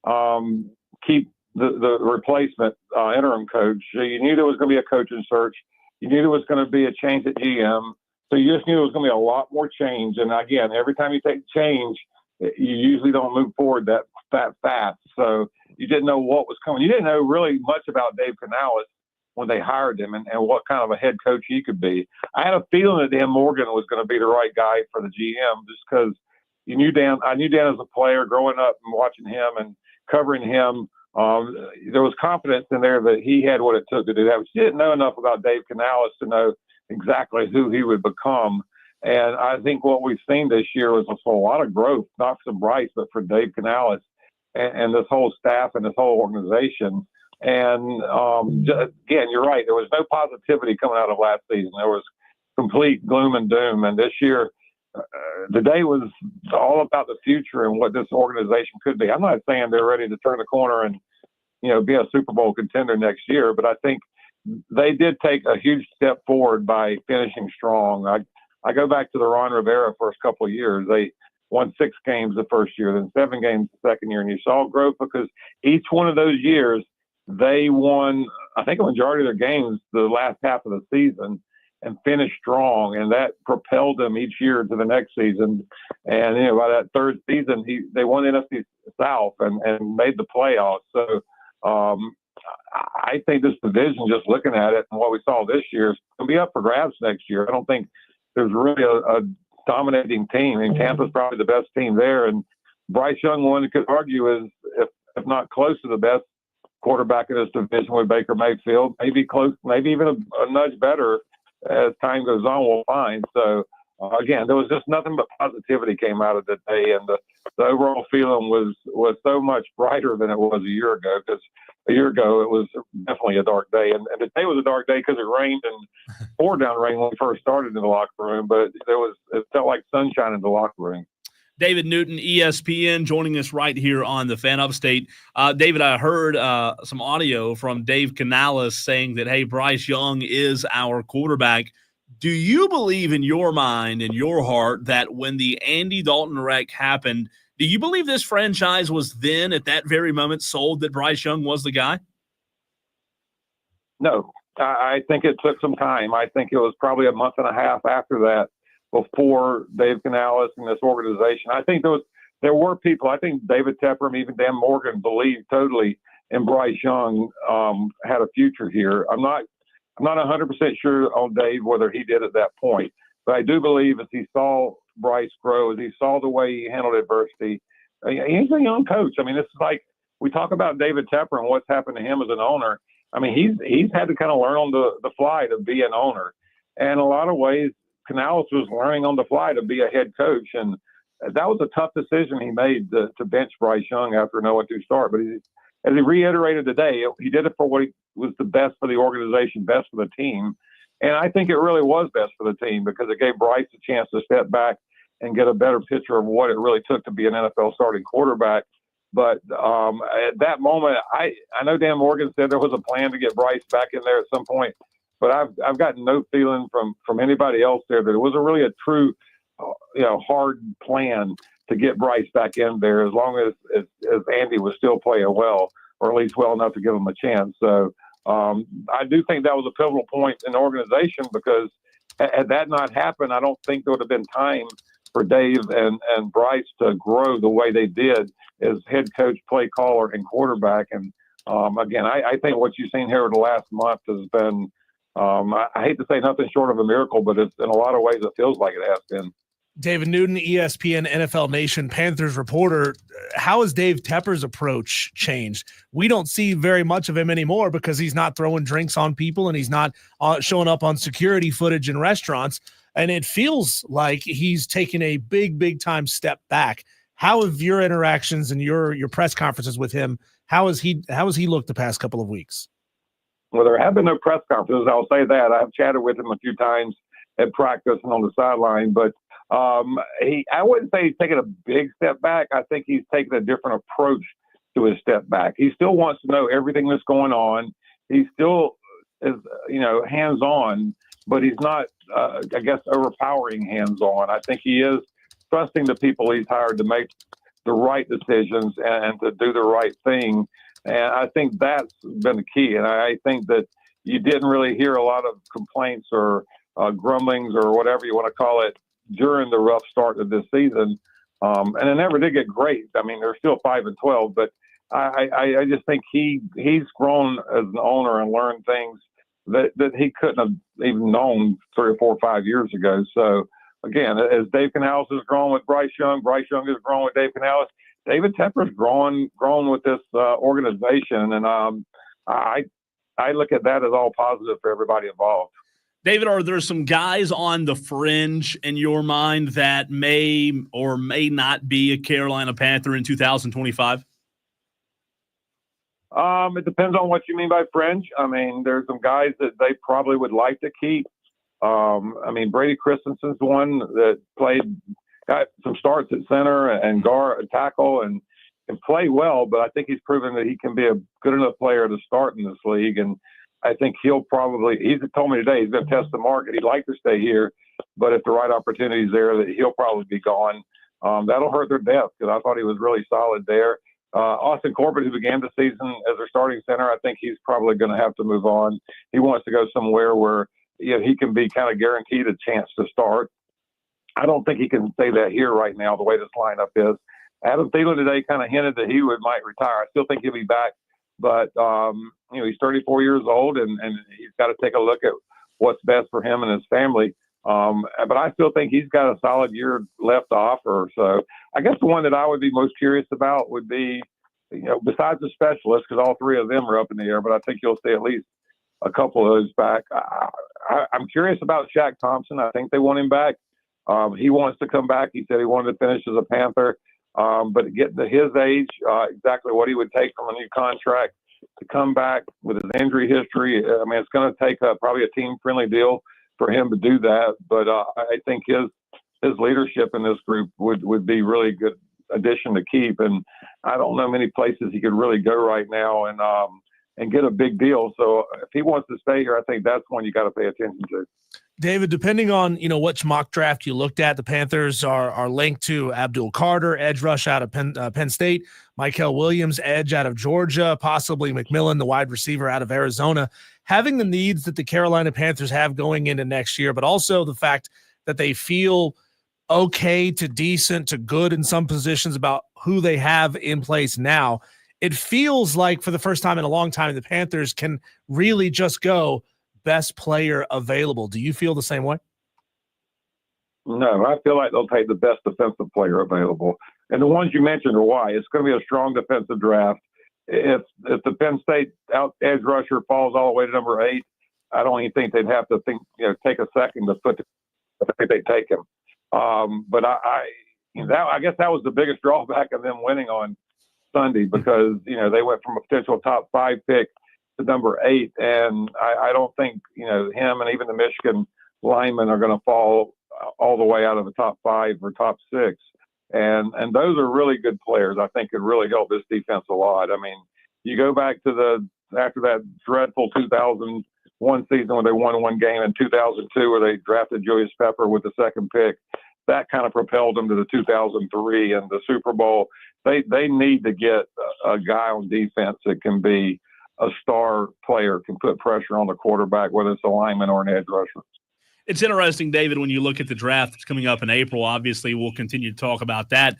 to keep the replacement interim coach. You knew there was going to be a coaching search. You knew there was going to be a change at GM. So you just knew there was going to be a lot more change. And again, every time you take change, you usually don't move forward that fast. So you didn't know what was coming. You didn't know really much about Dave Canales when they hired him and what kind of a head coach he could be. I had a feeling that Dan Morgan was going to be the right guy for the GM just because you knew Dan. I knew Dan as a player growing up and watching him and covering him. There was confidence in there that he had what it took to do that. But you didn't know enough about Dave Canales to know exactly who he would become. And I think what we've seen this year was a lot of growth, not for Bryce, but for Dave Canales and this whole staff and this whole organization. And again, you're right. There was no positivity coming out of last season. There was complete gloom and doom. And this year, today was all about the future and what this organization could be. I'm not saying they're ready to turn the corner and, be a Super Bowl contender next year, but I think they did take a huge step forward by finishing strong. I go back to the Ron Rivera first couple of years. They won 6 games the first year, then 7 games the second year, and you saw growth because each one of those years they won, I think, a majority of their games the last half of the season and finished strong, and that propelled them each year to the next season. And by that third season, they won the NFC South and made the playoffs. So I think this division, just looking at it and what we saw this year, is going to be up for grabs next year. I don't think there's really a dominating team. I mean, Tampa's probably the best team there, and Bryce Young, one could argue, is if not close to the best quarterback in this division with Baker Mayfield, maybe close, maybe even a nudge better as time goes on. We'll find. So again, there was just nothing but positivity came out of the day, and the overall feeling was so much brighter than it was a year ago. Because a year ago it was definitely a dark day, and today was a dark day because it rained and poured down rain when we first started in the locker room. But it felt like sunshine in the locker room. David Newton, ESPN, joining us right here on the Fan Upstate. David, I heard some audio from Dave Canales saying that, hey, Bryce Young is our quarterback. Do you believe in your mind, in your heart, that when the Andy Dalton wreck happened, do you believe this franchise was then at that very moment sold that Bryce Young was the guy? No, I think it took some time. I think it was probably a month and a half after that before Dave Canales and this organization. I think there were people. I think David Tepper and even Dan Morgan believed totally in Bryce Young had a future here. I'm not 100% sure on Dave whether he did at that point, but I do believe as he saw Bryce grow, as he saw the way he handled adversity. He's a young coach. I mean, this is like we talk about David Tepper and what's happened to him as an owner. I mean, he's had to kind of learn on the fly to be an owner, and in a lot of ways, Canales was learning on the fly to be a head coach, and that was a tough decision he made to bench Bryce Young after a 0-2 start. But as he reiterated today, he did it for what was the best for the organization, best for the team. And I think it really was best for the team because it gave Bryce a chance to step back and get a better picture of what it really took to be an NFL starting quarterback. But at that moment, I know Dan Morgan said there was a plan to get Bryce back in there at some point, but I've gotten no feeling from anybody else there that it was really a true, hard plan to get Bryce back in there as long as Andy was still playing well, or at least well enough to give him a chance. So I do think that was a pivotal point in the organization because had that not happened, I don't think there would have been time for Dave and Bryce to grow the way they did as head coach, play caller, and quarterback. And again, I think what you've seen here over the last month has been, I hate to say nothing short of a miracle, but it's in a lot of ways it feels like it has been. David Newton, ESPN NFL Nation Panthers reporter. How has Dave Tepper's approach changed? We don't see very much of him anymore because he's not throwing drinks on people and he's not showing up on security footage in restaurants. And it feels like he's taken a big time step back. How have your interactions and your press conferences with him, how has he looked the past couple of weeks? Well, there have been no press conferences. I'll say that. I've chatted with him a few times at practice and on the sideline, but I wouldn't say he's taken a big step back. I think he's taken a different approach to his step back. He still wants to know everything that's going on. He still is, hands-on, but he's not, I guess, overpowering hands-on. I think he is trusting the people he's hired to make the right decisions and to do the right thing. And I think that's been the key. And I think that you didn't really hear a lot of complaints or grumblings or whatever you want to call it during the rough start of this season. And it never did get great. I mean, they're still 5-12, but I just think he's grown as an owner and learned things that he couldn't have even known 3 or 4 or 5 years ago. So again, as Dave Canales has grown with Bryce Young has grown with Dave Canales. David Tepper's grown with this organization, and I look at that as all positive for everybody involved. David, are there some guys on the fringe in your mind that may or may not be a Carolina Panther in 2025? It depends on what you mean by fringe. I mean, there's some guys that they probably would like to keep. I mean, Brady Christensen's one that got some starts at center and guard, tackle, and play well, but I think he's proven that he can be a good enough player to start in this league. And I think he's told me today he's going to test the market. He'd like to stay here, but if the right opportunity is there, that he'll probably be gone. That'll hurt their depth because I thought he was really solid there. Austin Corbett, who began the season as their starting center, I think he's probably going to have to move on. He wants to go somewhere where he can be kind of guaranteed a chance to start. I don't think he can say that here right now, the way this lineup is. Adam Thielen today kind of hinted that he might retire. I still think he'll be back, but he's 34 years old, and he's got to take a look at what's best for him and his family. But I still think he's got a solid year left to offer. So I guess the one that I would be most curious about would be, besides the specialists, because all three of them are up in the air, but I think you'll see at least a couple of those back. I'm curious about Shaq Thompson. I think they want him back. He wants to come back. He said he wanted to finish as a Panther. But getting to his age, exactly what he would take from a new contract to come back with his injury history, I mean, it's going to take probably a team-friendly deal for him to do that. But I think his leadership in this group would be really good addition to keep. And I don't know many places he could really go right now and get a big deal. So if he wants to stay here, I think that's one you got to pay attention to. David, depending on which mock draft you looked at, the Panthers are linked to Abdul Carter, edge rush out of Penn State, Michael Williams, edge out of Georgia, possibly McMillan, the wide receiver out of Arizona. Having the needs that the Carolina Panthers have going into next year, but also the fact that they feel okay to decent to good in some positions about who they have in place now, it feels like for the first time in a long time, the Panthers can really just go best player available. Do you feel the same way? No, I feel like they'll take the best defensive player available. And the ones you mentioned are why. It's going to be a strong defensive draft. If the Penn State edge rusher falls all the way to number 8, I don't even think they'd have to take a second to put I think they'd take him. But I guess that was the biggest drawback of them winning on Sunday because, they went from a potential top 5 pick to number 8. And I don't think, him and even the Michigan linemen are going to fall all the way out of the top 5 or top 6. And those are really good players. I think could really help this defense a lot. I mean, you go back to after that dreadful 2001 season where they won one game, in 2002 where they drafted Julius Pepper with the 2nd pick. That kind of propelled them to the 2003 and the Super Bowl. They need to get a guy on defense that can be a star player, can put pressure on the quarterback, whether it's a lineman or an edge rusher. It's interesting, David, when you look at the draft that's coming up in April. Obviously, we'll continue to talk about that.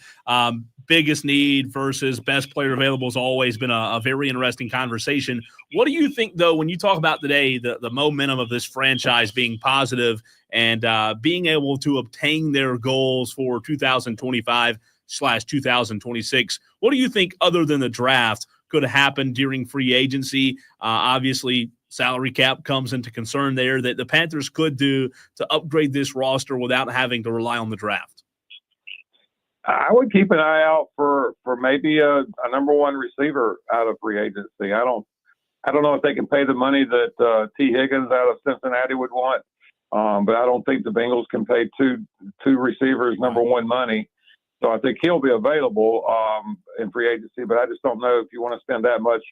Biggest need versus best player available has always been a very interesting conversation. What do you think, though, when you talk about today the momentum of this franchise being positive and being able to obtain their goals for 2025/2026, what do you think, other than the draft, could happen during free agency? Obviously, salary cap comes into concern there that the Panthers could do to upgrade this roster without having to rely on the draft. I would keep an eye out for maybe a number 1 receiver out of free agency. I don't know if they can pay the money that T. Higgins out of Cincinnati would want. But I don't think the Bengals can pay two receivers number one money. So I think he'll be available in free agency, but I just don't know if you want to spend that much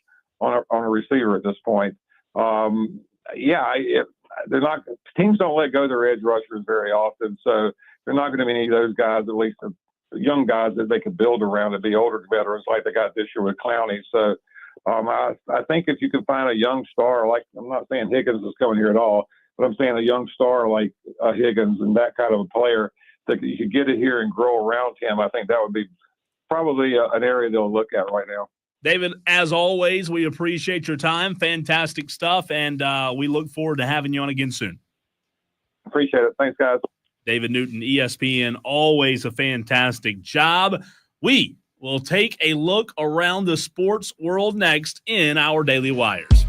on a receiver at this point. They're not, teams don't let go of their edge rushers very often, so they're not going to be any of those guys, at least the young guys that they could build around to be older veterans like they got this year with Clowney. So I think if you can find a young star, like, I'm not saying Higgins is coming here at all, but I'm saying a young star like Higgins and that kind of a player that you could get it here and grow around him, I think that would be probably an area they'll look at right now. David, as always, we appreciate your time. Fantastic stuff, and we look forward to having you on again soon. Appreciate it. Thanks, guys. David Newton, ESPN, always a fantastic job. We will take a look around the sports world next in our Daily Wires.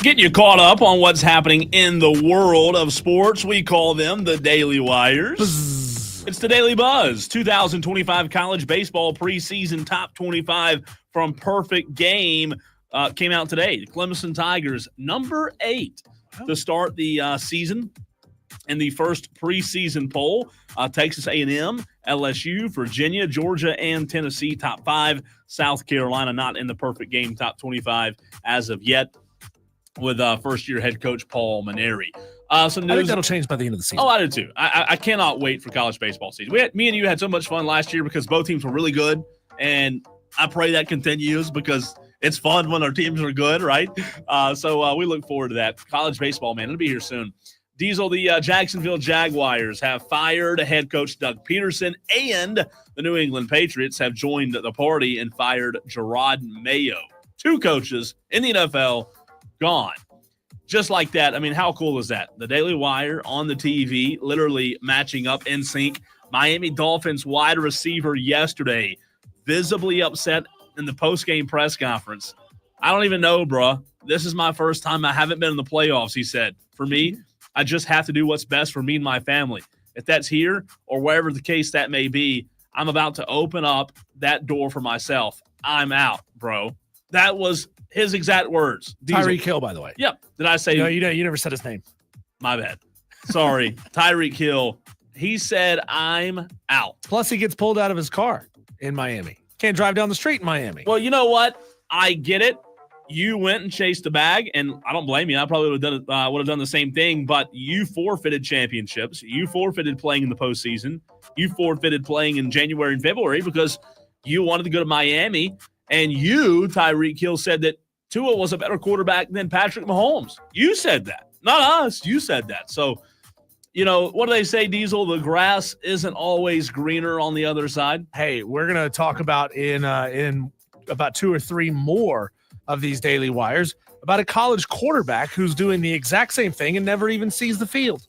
Getting you caught up on what's happening in the world of sports. We call them the Daily Wires. It's the Daily Buzz. 2025 college baseball preseason top 25 from Perfect Game came out today. The Clemson Tigers, number 8 to start the season. In the first preseason poll, Texas A&M, LSU, Virginia, Georgia, and Tennessee top 5. South Carolina not in the Perfect Game top 25 as of yet, with first-year head coach Paul Maneri. I think that'll change by the end of the season. Oh, I do too. I cannot wait for college baseball season. Me and you had so much fun last year because both teams were really good, and I pray that continues because it's fun when our teams are good, right? So we look forward to that. College baseball, man, it'll be here soon. Diesel, the Jacksonville Jaguars have fired head coach Doug Peterson, and the New England Patriots have joined the party and fired Gerard Mayo. 2 coaches in the NFL gone. Just like that. I mean, how cool is that? The Daily Wire on the TV, literally matching up in sync. Miami Dolphins wide receiver yesterday, visibly upset in the post-game press conference. I don't even know, bruh. This is my first time. I haven't been in the playoffs, he said. For me, I just have to do what's best for me and my family. If that's here or wherever the case that may be, I'm about to open up that door for myself. I'm out, bro. That was his exact words. Tyreek Hill, by the way. Yep. Did I say? No, you never said his name. My bad. Sorry. Tyreek Hill. He said, I'm out. Plus, he gets pulled out of his car in Miami. Can't drive down the street in Miami. Well, you know what? I get it. You went and chased a bag, and I don't blame you. I probably would have done the same thing, but you forfeited championships. You forfeited playing in the postseason. You forfeited playing in January and February because you wanted to go to Miami, and you, Tyreek Hill, said that Tua was a better quarterback than Patrick Mahomes. You said that, not us. You said that. So, you know, what do they say, Diesel? The grass isn't always greener on the other side. Hey, we're going to talk about in about 2 or 3 more of these Daily Wires about a college quarterback who's doing the exact same thing and never even sees the field.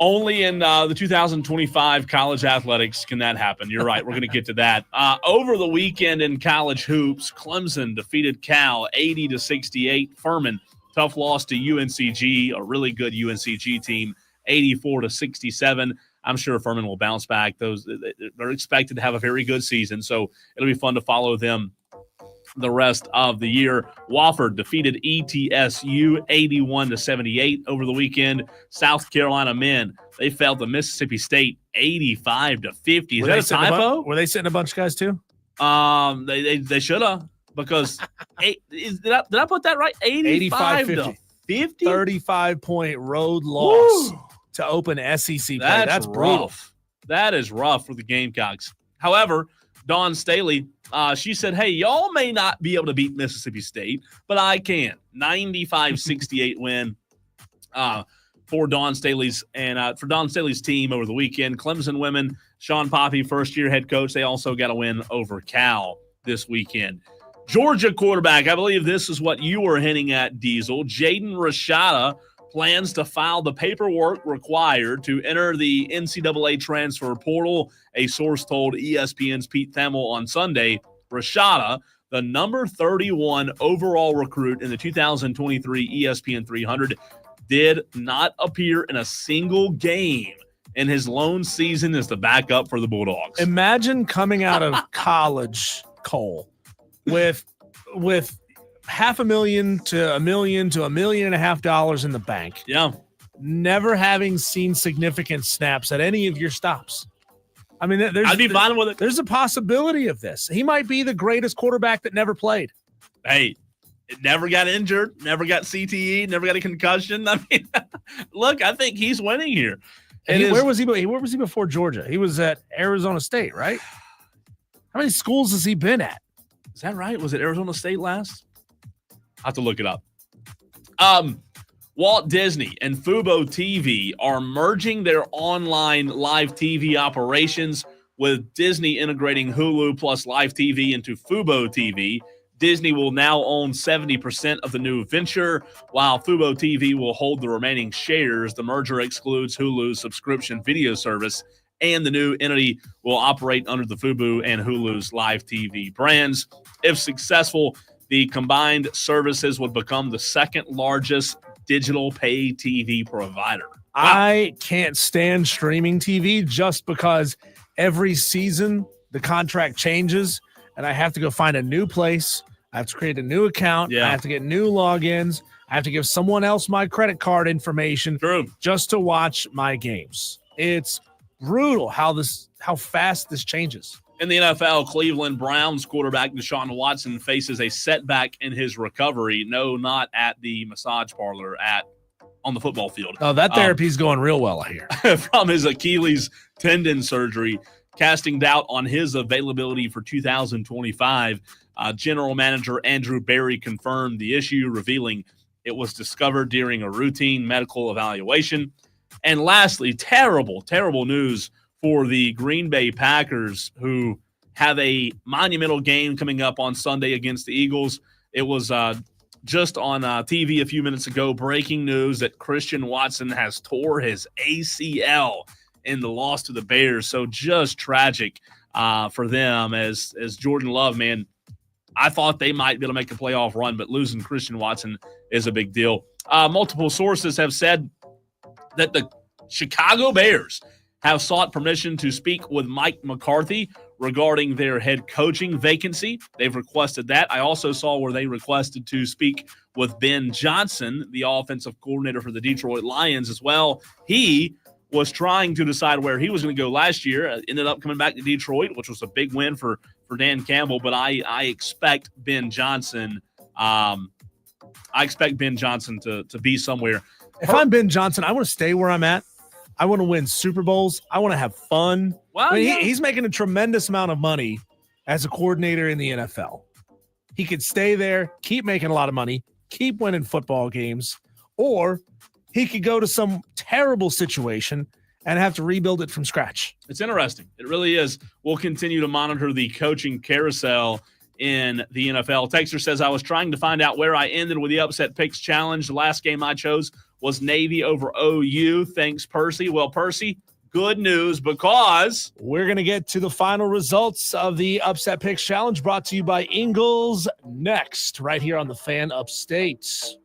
Only in the 2025 college athletics can that happen. You're right. We're going to get to that. Over the weekend in college hoops, Clemson defeated Cal 80-68. Furman, tough loss to UNCG, a really good UNCG team, 84-67. I'm sure Furman will bounce back. They're expected to have a very good season, so it'll be fun to follow them the rest of the year. Wofford defeated ETSU 81-78 over the weekend. South Carolina men, they fell to Mississippi State 85-50. Is that a typo? Were they sitting a bunch of guys too? They should have, because did I put that right? 85-50. 35-point road loss to open SEC play. That's brutal. Rough. That is rough for the Gamecocks. However, Dawn Staley, she said, hey, y'all may not be able to beat Mississippi State, but I can. 95-68 win for Dawn Staley's team over the weekend. Clemson women, Sean Poppy, first-year head coach, they also got a win over Cal this weekend. Georgia quarterback, I believe this is what you were hinting at, Diesel. Jaden Rashada plans to file the paperwork required to enter the NCAA transfer portal. A source told ESPN's Pete Thamel on Sunday. Rashada, the number 31 overall recruit in the 2023 ESPN 300, did not appear in a single game in his lone season as the backup for the Bulldogs. Imagine coming out of college, Cole, with $500,000 to $1 million to $1.5 million in the bank. Yeah. Never having seen significant snaps at any of your stops. I mean, I'd be fine with it. There's a possibility of this. He might be the greatest quarterback that never played. Hey, it never got injured, never got CTE, never got a concussion. I mean, look, I think he's winning here. Where was he before Georgia? He was at Arizona State, right? How many schools has he been at? Is that right? Was it Arizona State last? I have to look it up. Walt Disney and Fubo TV are merging their online live TV operations, with Disney integrating Hulu plus live TV into Fubo TV. Disney will now own 70% of the new venture, while Fubo TV will hold the remaining shares. The merger excludes Hulu's subscription video service, and the new entity will operate under the Fubo and Hulu's live TV brands. If successful, the combined services would become the second largest digital pay TV provider. Wow. I can't stand streaming TV just because every season the contract changes and I have to go find a new place. I have to create a new account. Yeah. I have to get new logins. I have to give someone else my credit card information just to watch my games. It's brutal how fast this changes. In the NFL, Cleveland Browns quarterback Deshaun Watson faces a setback in his recovery. No, not at the massage parlor, on the football field. Oh, that therapy's going real well, I hear. From his Achilles tendon surgery, casting doubt on his availability for 2025. General Manager Andrew Berry confirmed the issue, revealing it was discovered during a routine medical evaluation. And lastly, terrible, terrible news for the Green Bay Packers, who have a monumental game coming up on Sunday against the Eagles. It was just on TV a few minutes ago, breaking news that Christian Watson has tore his ACL in the loss to the Bears. So just tragic for them as Jordan Love, man, I thought they might be able to make a playoff run, but losing Christian Watson is a big deal. Multiple sources have said that the Chicago Bears have sought permission to speak with Mike McCarthy regarding their head coaching vacancy. They've requested that. I also saw where they requested to speak with Ben Johnson, the offensive coordinator for the Detroit Lions as well. He was trying to decide where he was going to go last year, ended up coming back to Detroit, which was a big win for Dan Campbell. But I expect Ben Johnson to be somewhere. If I'm Ben Johnson, I want to stay where I'm at. I want to win Super Bowls. I want to have fun. Well, he's making a tremendous amount of money as a coordinator in the NFL. He could stay there, keep making a lot of money, keep winning football games, or he could go to some terrible situation and have to rebuild it from scratch. It's interesting. It really is. We'll continue to monitor the coaching carousel in the NFL. Texter says, I was trying to find out where I ended with the upset picks challenge. The last game I chose was Navy over OU. Thanks, Percy. Well, Percy, good news because we're going to get to the final results of the upset picks challenge brought to you by Ingles next, right here on the Fan Upstate.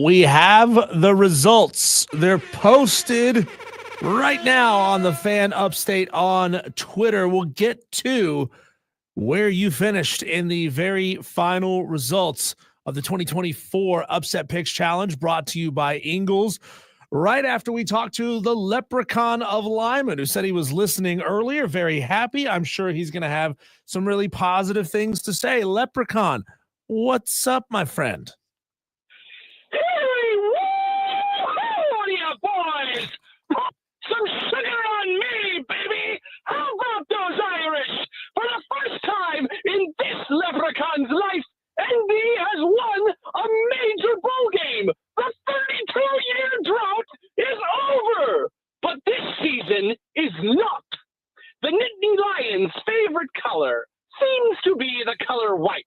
we have the results. They're posted right now on the Fan Upstate on Twitter. We'll get to where you finished in the very final results of the 2024 Upset Picks Challenge, brought to you by Ingles. Right after we talked to the Leprechaun of Lyman, who said he was listening earlier, very happy. I'm sure he's going to have some really positive things to say. Leprechaun, what's up, my friend? Hey, woo! Yeah, boys! Put some sugar on me, baby! How about those Irish? For the first time in this Leprechaun's life, ND has won a major bowl game! The 32-year drought is over! But this season is not. The Nittany Lions' favorite color seems to be the color white.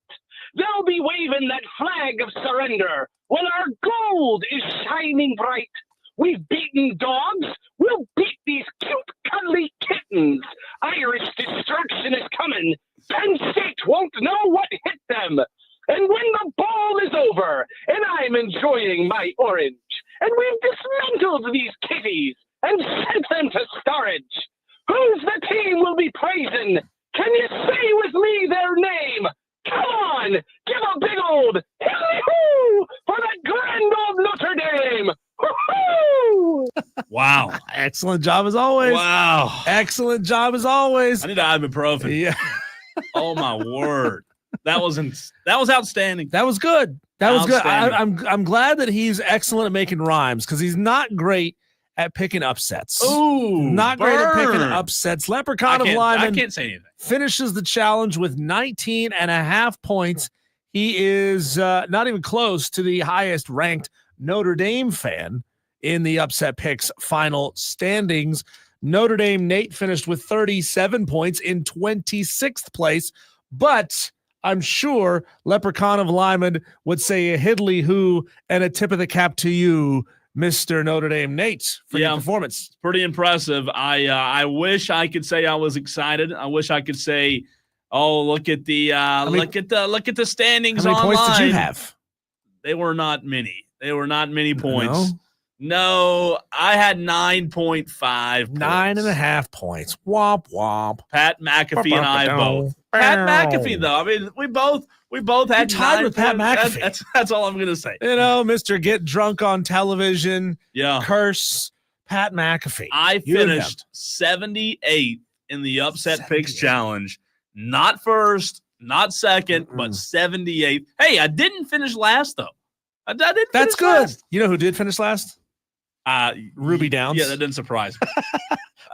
They'll be waving that flag of surrender when our gold is shining bright. We've beaten dogs. We'll beat these cute, cuddly kittens. Irish destruction is coming. Penn State won't know what hit them. And when the ball is over and I'm enjoying my orange and we've dismantled these kitties and sent them to storage, who's the team we'll be praising? Can you say with me their name? Come on, give a big old hoo for that grand old Notre Dame. Woo-hoo! Wow. Excellent job as always. Wow. Excellent job as always. I need ibuprofen. Yeah. Oh my word. That was outstanding. That was good. That was good. Outstanding. I'm glad that he's excellent at making rhymes, because he's not great at picking upsets. Ooh, not great at picking burn. upsets. Leprechaun of I Lyman can't say anything. finishes the challenge with 19.5 points. He is not even close to the highest ranked Notre Dame fan in the Upset Picks final standings. Notre Dame Nate finished with 37 points in 26th place, but I'm sure Leprechaun of Lyman would say a hiddly hoo and a tip of the cap to you, Mr. Notre Dame Nate, for your performance. Pretty impressive. I wish I could say I was excited. I wish I could say, oh, look at the look at the standings How many online. points did you have? They were not many. They were not many points. No, I had 9.5 points. 9.5 points. Womp womp. Pat McAfee and I both. Pat McAfee, though. I mean, we both had tied 9 with Pat points. McAfee. That's all I'm gonna say. You know, Mr. Get Drunk on Television. Yeah. Curse Pat McAfee. I finished 78th in the Upset Picks Challenge. Not first, not second, but 78th. Hey, I didn't finish last, though. I didn't That's finish good. last. You know who did finish last? Ruby Downs. Yeah, that didn't surprise me.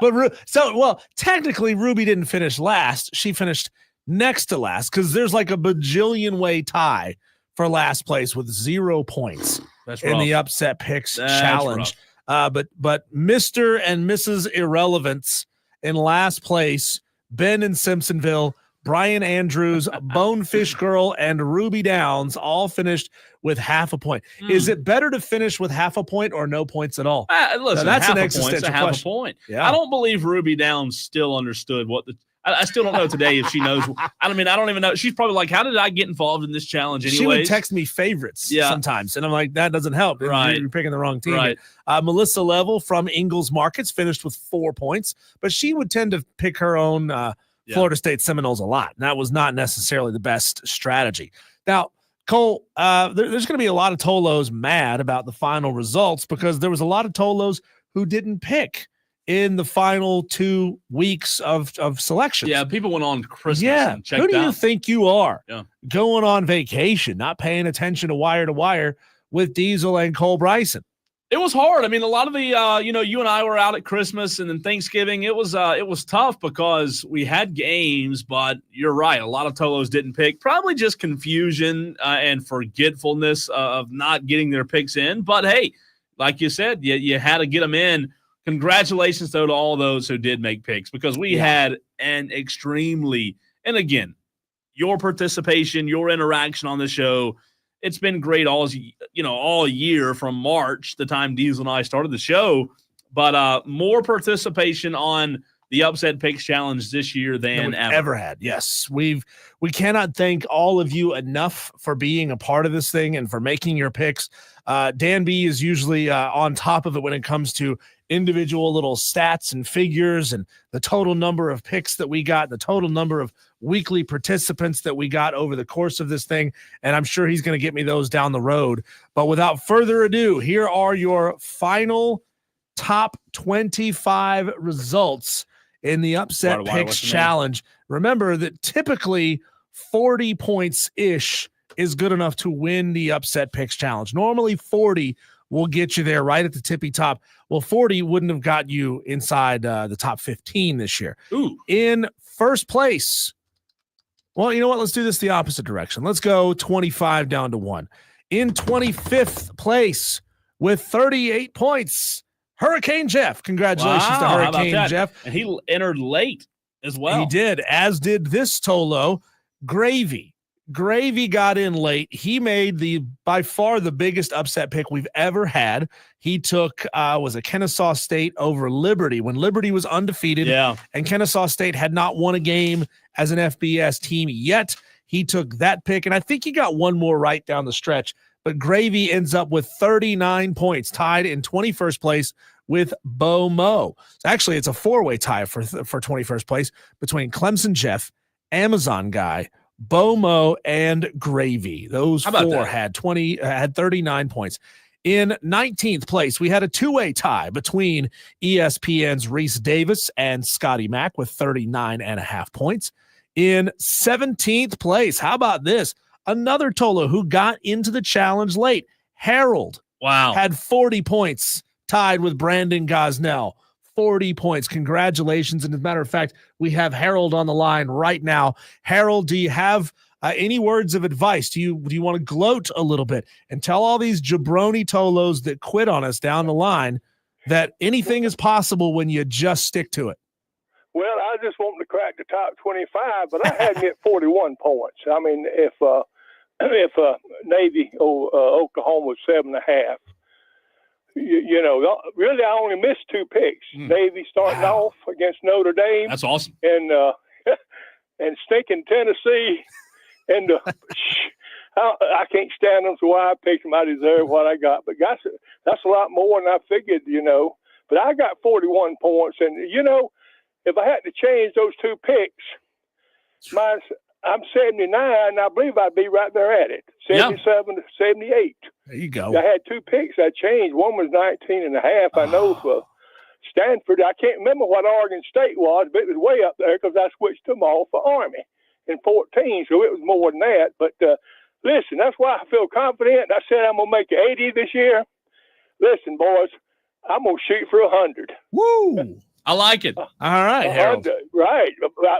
But technically, Ruby didn't finish last. She finished next to last, because there's like a bajillion way tie for last place with 0 points in the Upset Picks Challenge. But Mr. and Mrs. Irrelevance in last place, Ben in Simpsonville, Brian Andrews, Bonefish Girl, and Ruby Downs all finished with half a point. Is it better to finish with half a point or no points at all? Listen, that's half an a existential half question. a point. Yeah. I don't believe Ruby Downs still understood what the. I still don't know today if she knows. I mean, I don't even know. She's probably like, "How did I get involved in this challenge?" Anyways, she would text me favorites sometimes, and I'm like, that doesn't help. Right. You're picking the wrong team. Right. Melissa Level from Ingles Markets finished with 4 points, but she would tend to pick her own Florida State Seminoles a lot. And that was not necessarily the best strategy. Now, Cole, there's going to be a lot of Tolos mad about the final results, because there was a lot of Tolos who didn't pick in the final 2 weeks of selections. Yeah, people went on Christmas and checked Who do you out. think you are going on vacation, not paying attention to wire with Diesel and Cole Bryson? It was hard. I mean, a lot of the, you and I were out at Christmas and then Thanksgiving. It was tough because we had games, but you're right. A lot of Tolos didn't pick. Probably just confusion and forgetfulness of not getting their picks in. But hey, like you said, you had to get them in. Congratulations, though, to all those who did make picks, because we had an extremely, and again, your participation, your interaction on the show, it's been great all year from March, the time Diesel and I started the show, but more participation on the Upset Picks Challenge this year than ever had. Yes, we cannot thank all of you enough for being a part of this thing and for making your picks. Dan B is usually on top of it when it comes to individual little stats and figures and the total number of picks that we got, the total number of weekly participants that we got over the course of this thing. And I'm sure he's going to get me those down the road. But without further ado, here are your final top 25 results in the Upset Picks Challenge. Remember that typically 40 points-ish is good enough to win the Upset Picks Challenge. Normally 40 will get you there right at the tippy top. Well, 40 wouldn't have got you inside the top 15 this year. Ooh. In first place, well, you know what? Let's do this the opposite direction. Let's go 25 down to 1. In 25th place with 38 points, Hurricane Jeff. Congratulations to Hurricane Jeff. And he entered late as well. He did, as did this Tolo, Gravy. Gravy got in late. He made by far the biggest upset pick we've ever had. He took was a Kennesaw State over Liberty when Liberty was undefeated. Yeah. And Kennesaw State had not won a game as an FBS team yet. He took that pick, and I think he got one more right down the stretch. But Gravy ends up with 39 points, tied in 21st place with Bo Mo. Actually, it's a four-way tie for 21st place between Clemson Jeff, Amazon Guy, Bo Mo, and Gravy. Those four had 39 points. In 19th place, we had a two-way tie between ESPN's Reese Davis and Scotty Mack with 39.5 points. In 17th place, how about this? Another Tolo who got into the challenge late, Harold. Wow. Had 40 points, tied with Brandon Gosnell. 40 points. Congratulations. And as a matter of fact, we have Harold on the line right now. Harold, do you have any words of advice? Do you want to gloat a little bit and tell all these jabroni Tolos that quit on us down the line that anything is possible when you just stick to it? Well, I just want to crack the top 25, but I had me at 41 points. I mean, if Navy Oklahoma was 7.5, you know, really I only missed two picks. Navy starting off against Notre Dame. That's awesome. And stinking Tennessee. And I can't stand them, so I picked them. I deserve what I got. But that's a lot more than I figured, you know. But I got 41 points. And, you know, if I had to change those two picks, I'm 79, I believe I'd be right there at it, 77 to 78. There you go. I had two picks I changed. One was 19.5. I know for Stanford. I can't remember what Oregon State was, but it was way up there because I switched them all for Army in 14, so it was more than that. But listen, that's why I feel confident. I said I'm going to make 80 this year. Listen, boys, I'm going to shoot for 100. Woo! I like it. All right, Harold. Right.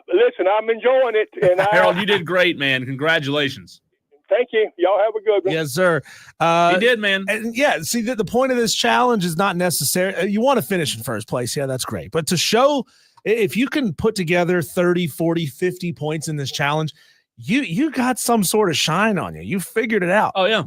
Listen, I'm enjoying it. And Harold, you did great, man. Congratulations. Thank you. Y'all have a good one. Yes, sir. You did, man. And yeah, see, the point of this challenge is not necessary. You want to finish in first place. Yeah, that's great. But to show if you can put together 30, 40, 50 points in this challenge, you got some sort of shine on you. You figured it out. Oh, yeah.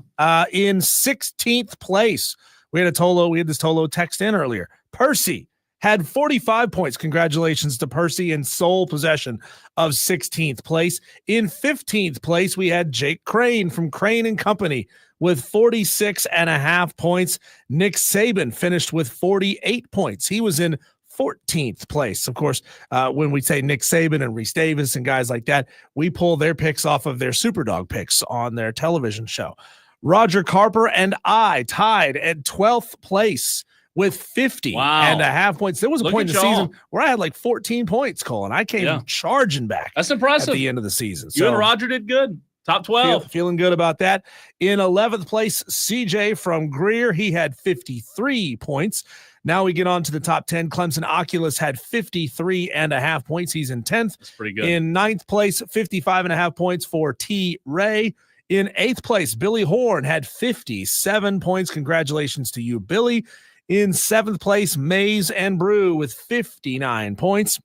In 16th place, we had this Tolo text in earlier. Percy had 45 points. Congratulations to Percy in sole possession of 16th place. In 15th place, we had Jake Crane from Crane and Company with 46.5 points. Nick Saban finished with 48 points. He was in 14th place. Of course, when we say Nick Saban and Reese Davis and guys like that, we pull their picks off of their Superdog picks on their television show. Roger Carper and I tied at 12th place with 50.5 points. There was a point in the season where I had like 14 points, Cole, and I came charging back. That's impressive. At the end of the season. You and Roger did good. Top 12. Feeling good about that. In 11th place, CJ from Greer. He had 53 points. Now we get on to the top 10. Clemson Oculus had 53.5 points. He's in 10th. That's pretty good. In 9th place, 55.5 points for T. Ray. In 8th place, Billy Horn had 57 points. Congratulations to you, Billy. In 7th place, Maze and Brew with 59 points.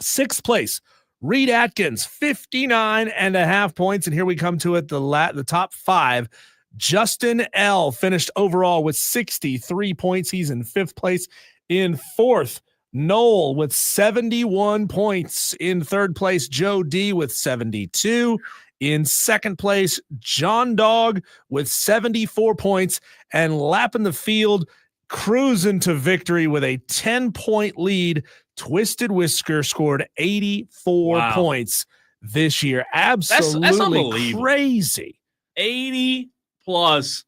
6th place, Reed Atkins, 59.5 points. And here we come to it, the top 5. Justin L. finished overall with 63 points. He's in 5th place. In 4th, Noel with 71 points. In third place, Joe D with 72. In second place, John Dog with 74 points. And lapping the field, cruising to victory with a 10-point lead. Twisted Whisker scored 84 points this year. Absolutely that's unbelievable. Crazy. 80 plus.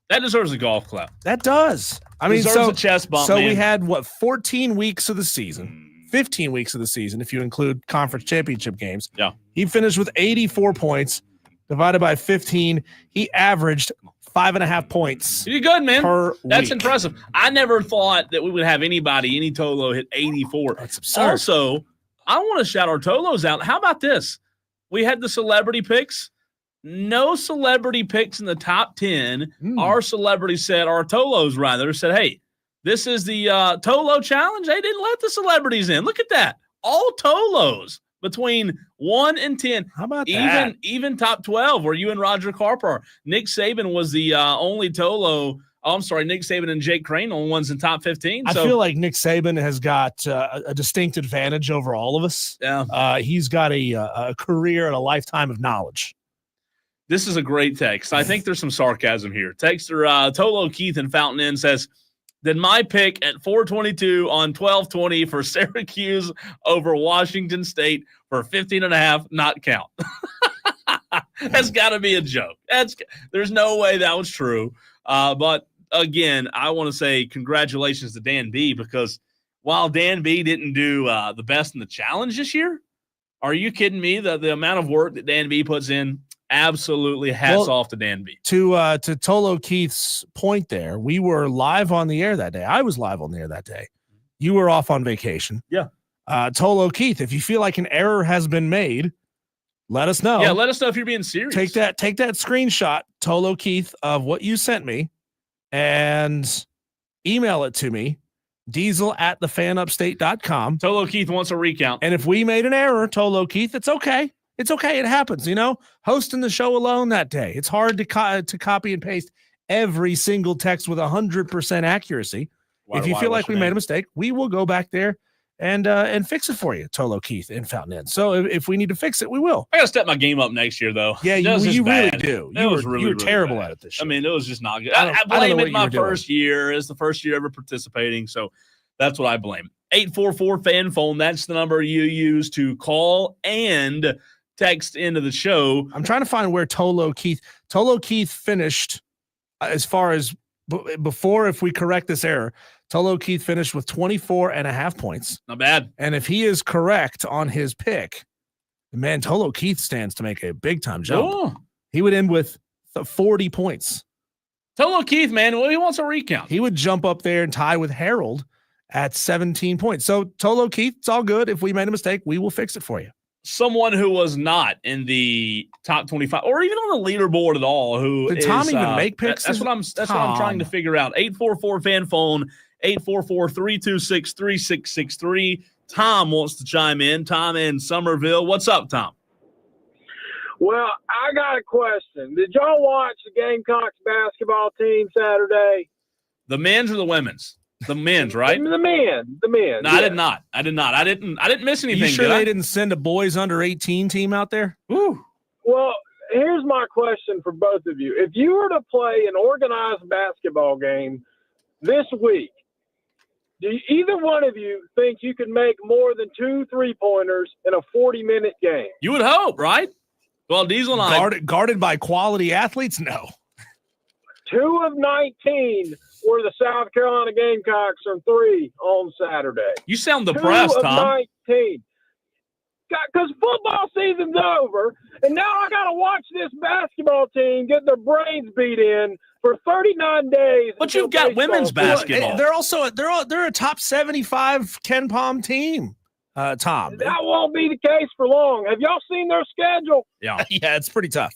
That deserves a golf clap. That does. I mean, deserves a chest bump, so man. we had, 14 weeks of the season, 15 weeks of the season, if you include conference championship games. Yeah. He finished with 84 points divided by 15. He averaged 5.5 points. You're good, man. That's week. impressive. I never thought that we would have any Tolo hit 84. That's absurd. Also, I want to shout our Tolos out. How about this? We had the celebrity picks. No celebrity picks in the top 10. Our celebrities said, our Tolos rather, said, hey, this is the Tolo challenge. They didn't let the celebrities in. Look at that. All Tolos between 1 and 10. How about that? Even top 12 where you and Roger Carper are. Nick Saban was the only Tolo. Oh, I'm sorry. Nick Saban and Jake Crane only ones in top 15. I feel like Nick Saban has got a distinct advantage over all of us. Yeah. He's got a career and a lifetime of knowledge. This is a great text. I think there's some sarcasm here. Texter Tolo Keith in Fountain Inn says, did my pick at 422 on 1220 for Syracuse over Washington State for 15.5 not count? That's got to be a joke. There's no way that was true. But again, I want to say congratulations to Dan B, because while Dan B didn't do the best in the challenge this year, are you kidding me? The amount of work that Dan B puts in, absolutely hats off to Dan B. To Tolo Keith's point there, we were live on the air that day. I was live on the air that day. You were off on vacation. Yeah. Tolo Keith, if you feel like an error has been made, let us know. Yeah, let us know if you're being serious. Take that screenshot, Tolo Keith, of what you sent me and email it to me, diesel@thefanupstate.com. Tolo Keith wants a recount. And if we made an error, Tolo Keith, it's okay. It's okay. It happens, hosting the show alone that day. It's hard to copy and paste every single text with 100% accuracy. If you feel like we made a mistake, we will go back there and fix it for you, Tolo Keith in Fountain Inn. So if we need to fix it, we will. I got to step my game up next year, though. Yeah, you really do. You were terrible at it this year. I mean, it was just not good. I blame it my first year. It's the first year ever participating, so that's what I blame. 844-FAN phone. That's the number you use to call and text into the show. I'm trying to find where Tolo Keith finished as far as before. If we correct this error, Tolo Keith finished with 24.5 points. Not bad. And if he is correct on his pick, man, Tolo Keith stands to make a big time jump. Oh. He would end with 40 points. Tolo Keith, man, he wants a recount. He would jump up there and tie with Harold at 17 points. So Tolo Keith, it's all good. If we made a mistake, we will fix it for you. Someone who was not in the top 25 or even on the leaderboard at all. Did Tom even make picks? That's what I'm trying to figure out. 844-FAN phone, 844-326-3663. Tom wants to chime in. Tom in Somerville. What's up, Tom? Well, I got a question. Did y'all watch the Gamecocks basketball team Saturday? The men's or the women's? The men's, right? The men. No, yeah. I did not. I didn't miss anything. You sure they didn't send a boys under 18 team out there? Ooh. Well, here's my question for both of you. If you were to play an organized basketball game this week, do either one of you think you could make more than 2 3-pointers in a 40-minute game? You would hope, right? Well, Diesel and I guarded by quality athletes? No. 2 of 19 were the South Carolina Gamecocks from 3 on Saturday. You sound depressed, 2 of Tom. 19. Because football season's over, and now I got to watch this basketball team get their brains beat in for 39 days. But you've got women's basketball. They're a top 75 Ken Palm team, Tom. That won't be the case for long. Have y'all seen their schedule? Yeah. Yeah, it's pretty tough.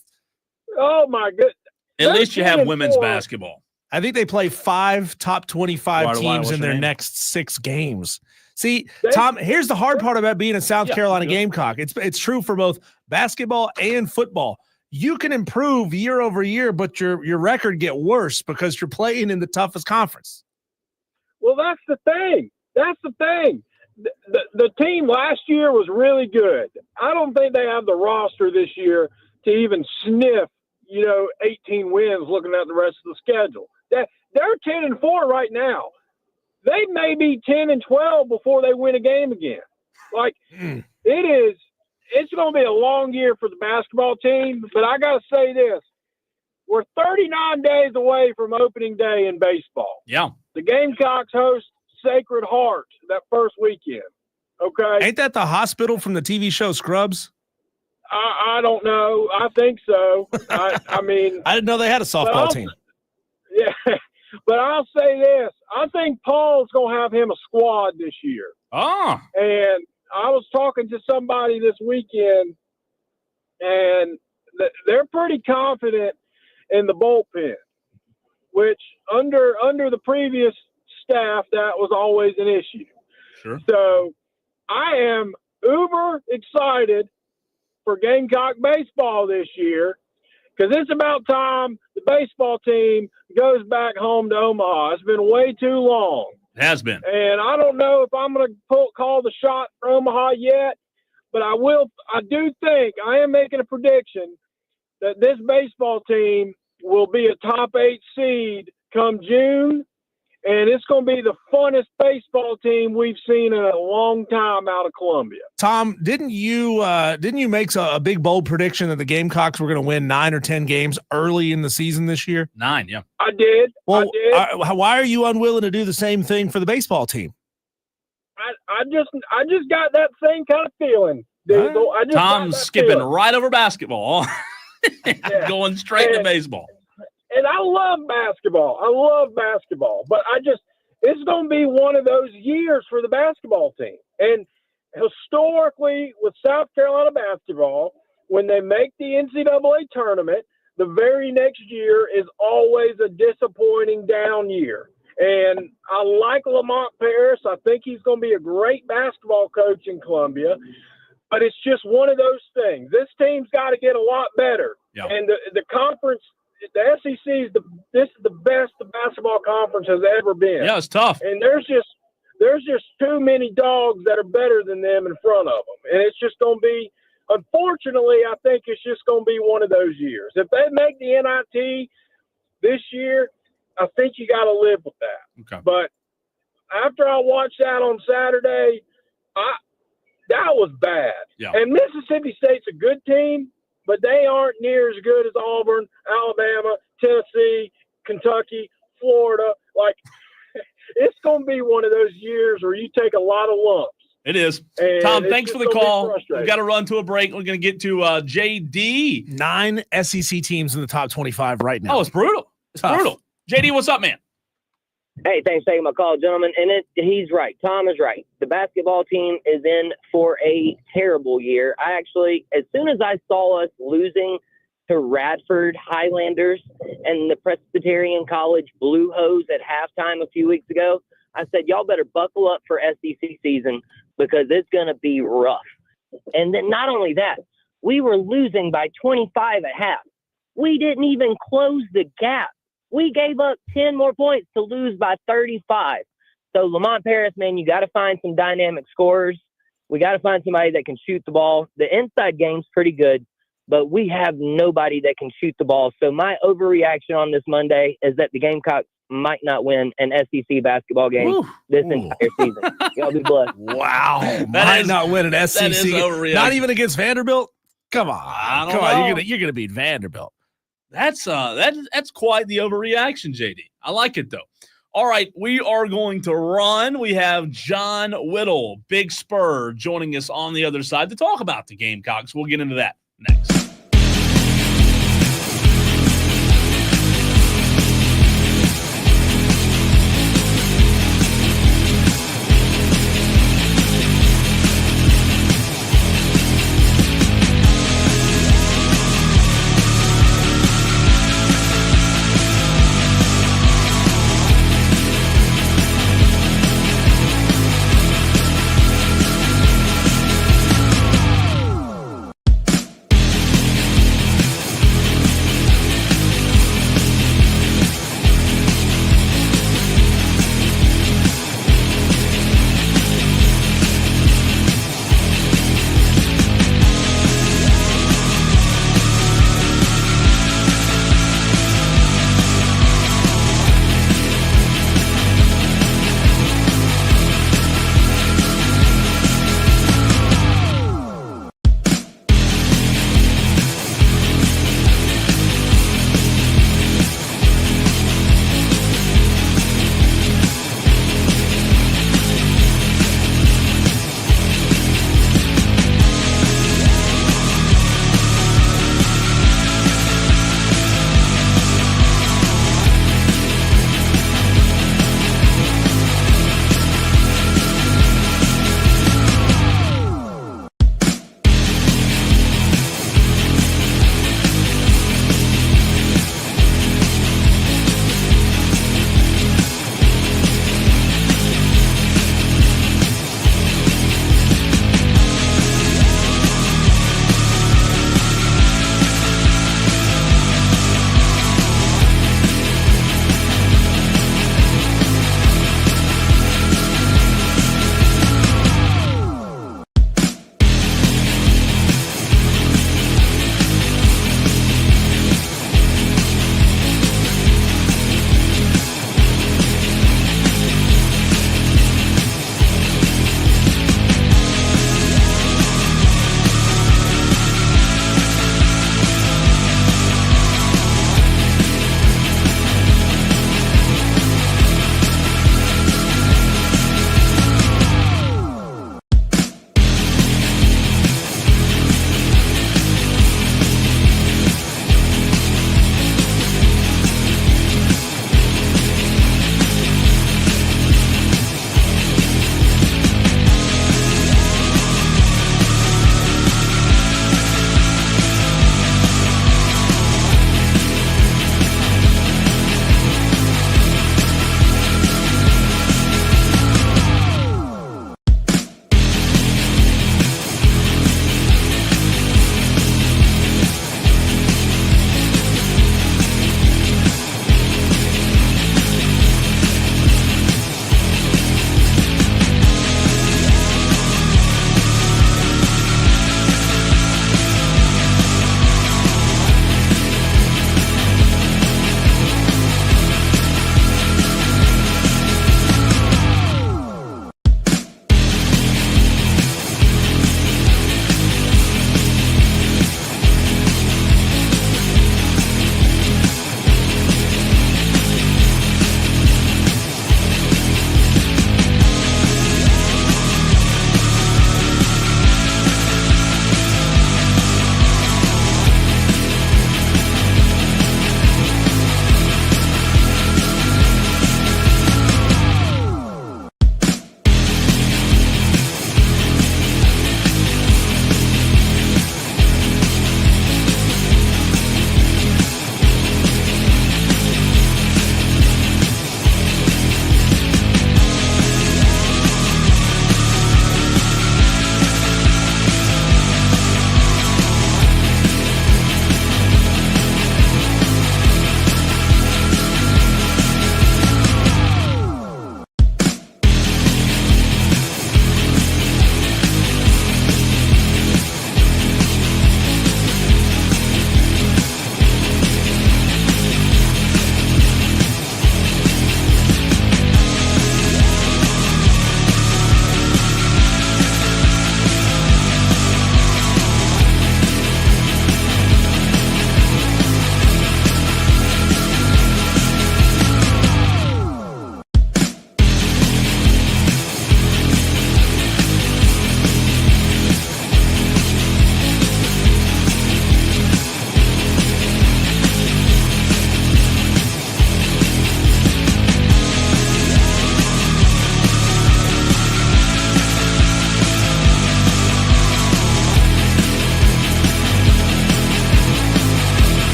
Oh, my goodness. At least you have women's basketball. I think they play 5 top 25 teams in their next 6 games. See, Tom, here's the hard part about being a South Carolina Gamecock. It's true for both basketball and football. You can improve year over year, but your record get worse because you're playing in the toughest conference. Well, that's the thing. That's the thing. The team last year was really good. I don't think they have the roster this year to even sniff, 18 wins looking at the rest of the schedule. They're 10-4 right now. They may be 10-12 before they win a game again. It's going to be a long year for the basketball team, but I got to say this. We're 39 days away from opening day in baseball. Yeah. The Gamecocks host Sacred Heart that first weekend. Okay. Ain't that the hospital from the TV show Scrubs? I don't know. I think so. I mean, I didn't know they had a softball team. Yeah. But I'll say this. I think Paul's going to have him a squad this year. Oh. And I was talking to somebody this weekend, and they're pretty confident in the bullpen, which under the previous staff, that was always an issue. Sure. So I am uber excited for Gamecock baseball this year, because it's about time the baseball team goes back home to Omaha. It's been way too long. It has been. And I don't know if I'm going to call the shot for Omaha yet, but I do think, I am making a prediction that this baseball team will be a top 8 seed come June, and it's going to be the funnest baseball team we've seen in a long time out of Columbia. Tom, didn't you make a big bold prediction that the Gamecocks were going to win 9 or 10 games early in the season this year? 9, yeah. I did. Well, I did. Why are you unwilling to do the same thing for the baseball team? I just got that same kind of feeling. Tom's skipping right over basketball, going straight to baseball. And I love basketball. But it's going to be one of those years for the basketball team. And historically, with South Carolina basketball, when they make the NCAA tournament, the very next year is always a disappointing down year. And I like Lamont Paris. I think he's going to be a great basketball coach in Columbia. But it's just one of those things. This team's got to get a lot better. Yeah. And the conference, the SEC this is the best the basketball conference has ever been. Yeah, it's tough. And there's just too many dogs that are better than them in front of them. And it's just going to be, unfortunately, I think it's just going to be one of those years. If they make the NIT this year, I think you got to live with that. Okay. But after I watched that on Saturday, that was bad. Yeah. And Mississippi State's a good team, but they aren't near as good as Auburn, Alabama, Tennessee, Kentucky, Florida. It's going to be one of those years where you take a lot of lumps. It is. And Tom, thanks for the call. We've got to to run to a break. We're going to get to JD. 9 SEC teams in the top 25 right now. Oh, it's brutal. It's Tough. brutal. JD, what's up, man? Hey, thanks for taking my call, gentlemen. And he's right. Tom is right. The basketball team is in for a terrible year. As soon as I saw us losing to Radford Highlanders and the Presbyterian College Blue Hose at halftime a few weeks ago, I said, y'all better buckle up for SEC season because it's going to be rough. And then not only that, we were losing by 25 at half. We didn't even close the gap. We gave up 10 more points to lose by 35. So Lamont Paris, man, you got to find some dynamic scorers. We got to find somebody that can shoot the ball. The inside game's pretty good, but we have nobody that can shoot the ball. So my overreaction on this Monday is that the Gamecocks might not win an SEC basketball game this entire season. Y'all be blessed. Wow. Might not win an SEC. That is overreaction. Not even against Vanderbilt? Come on. I don't Come on. know. You're gonna beat Vanderbilt. That's quite the overreaction, JD. I like it, though. All right, we are going to run. We have John Whittle, Big Spur, joining us on the other side to talk about the Gamecocks. We'll get into that next.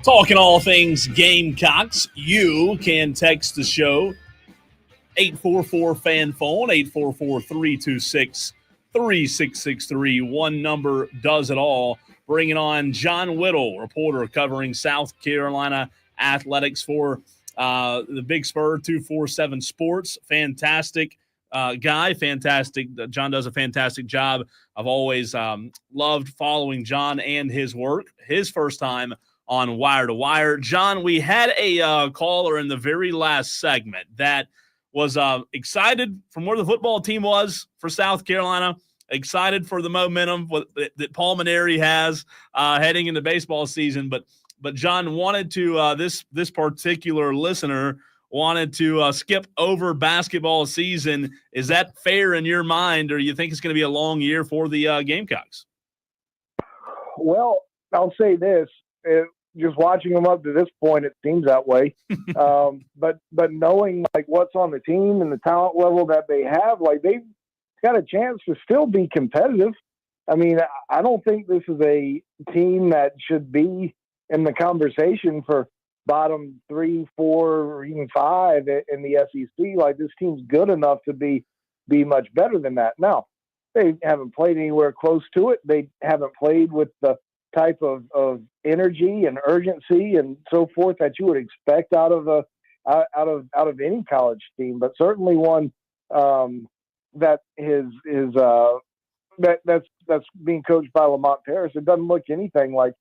Talking all things Gamecocks, you can text the show 844-FAN-PHONE, 844-326-3663. One number does it all. Bringing on John Whittle, reporter covering South Carolina athletics for the Big Spur 247 Sports. Fantastic guy, fantastic. John does a fantastic job. I've always loved following John and his work. His first time on Wire to Wire. John, we had a caller in the very last segment that was excited from where the football team was for South Carolina, excited for the momentum that Paul Maneri has heading into baseball season. But John wanted to this particular listener wanted to skip over basketball season. Is that fair in your mind, or you think it's going to be a long year for the Gamecocks? Well, I'll say this. Just watching them up to this point, it seems that way. But knowing like what's on the team and the talent level that they have, like they've got a chance to still be competitive. I mean, I don't think this is a team that should be in the conversation for bottom 3, 4, or even 5 in the SEC. Like this team's good enough to be much better than that. Now, they haven't played anywhere close to it. They haven't played with the type of energy and urgency and so forth that you would expect out of any college team, but certainly one that that's being coached by Lamont Paris. It doesn't look anything like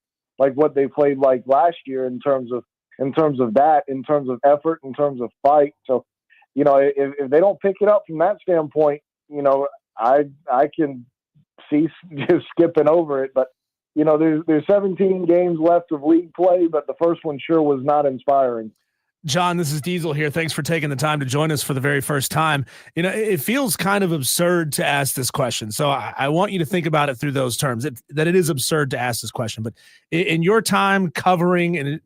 what they played like last year in terms of effort, in terms of fight. So, you know, if they don't pick it up from that standpoint, you know, I can see just skipping over it, but you know, there's 17 games left of league play, but the first one sure was not inspiring. John, this is Diesel here. Thanks for taking the time to join us for the very first time. You know, it feels kind of absurd to ask this question. So I want you to think about it through those terms, that it is absurd to ask this question. But in your time covering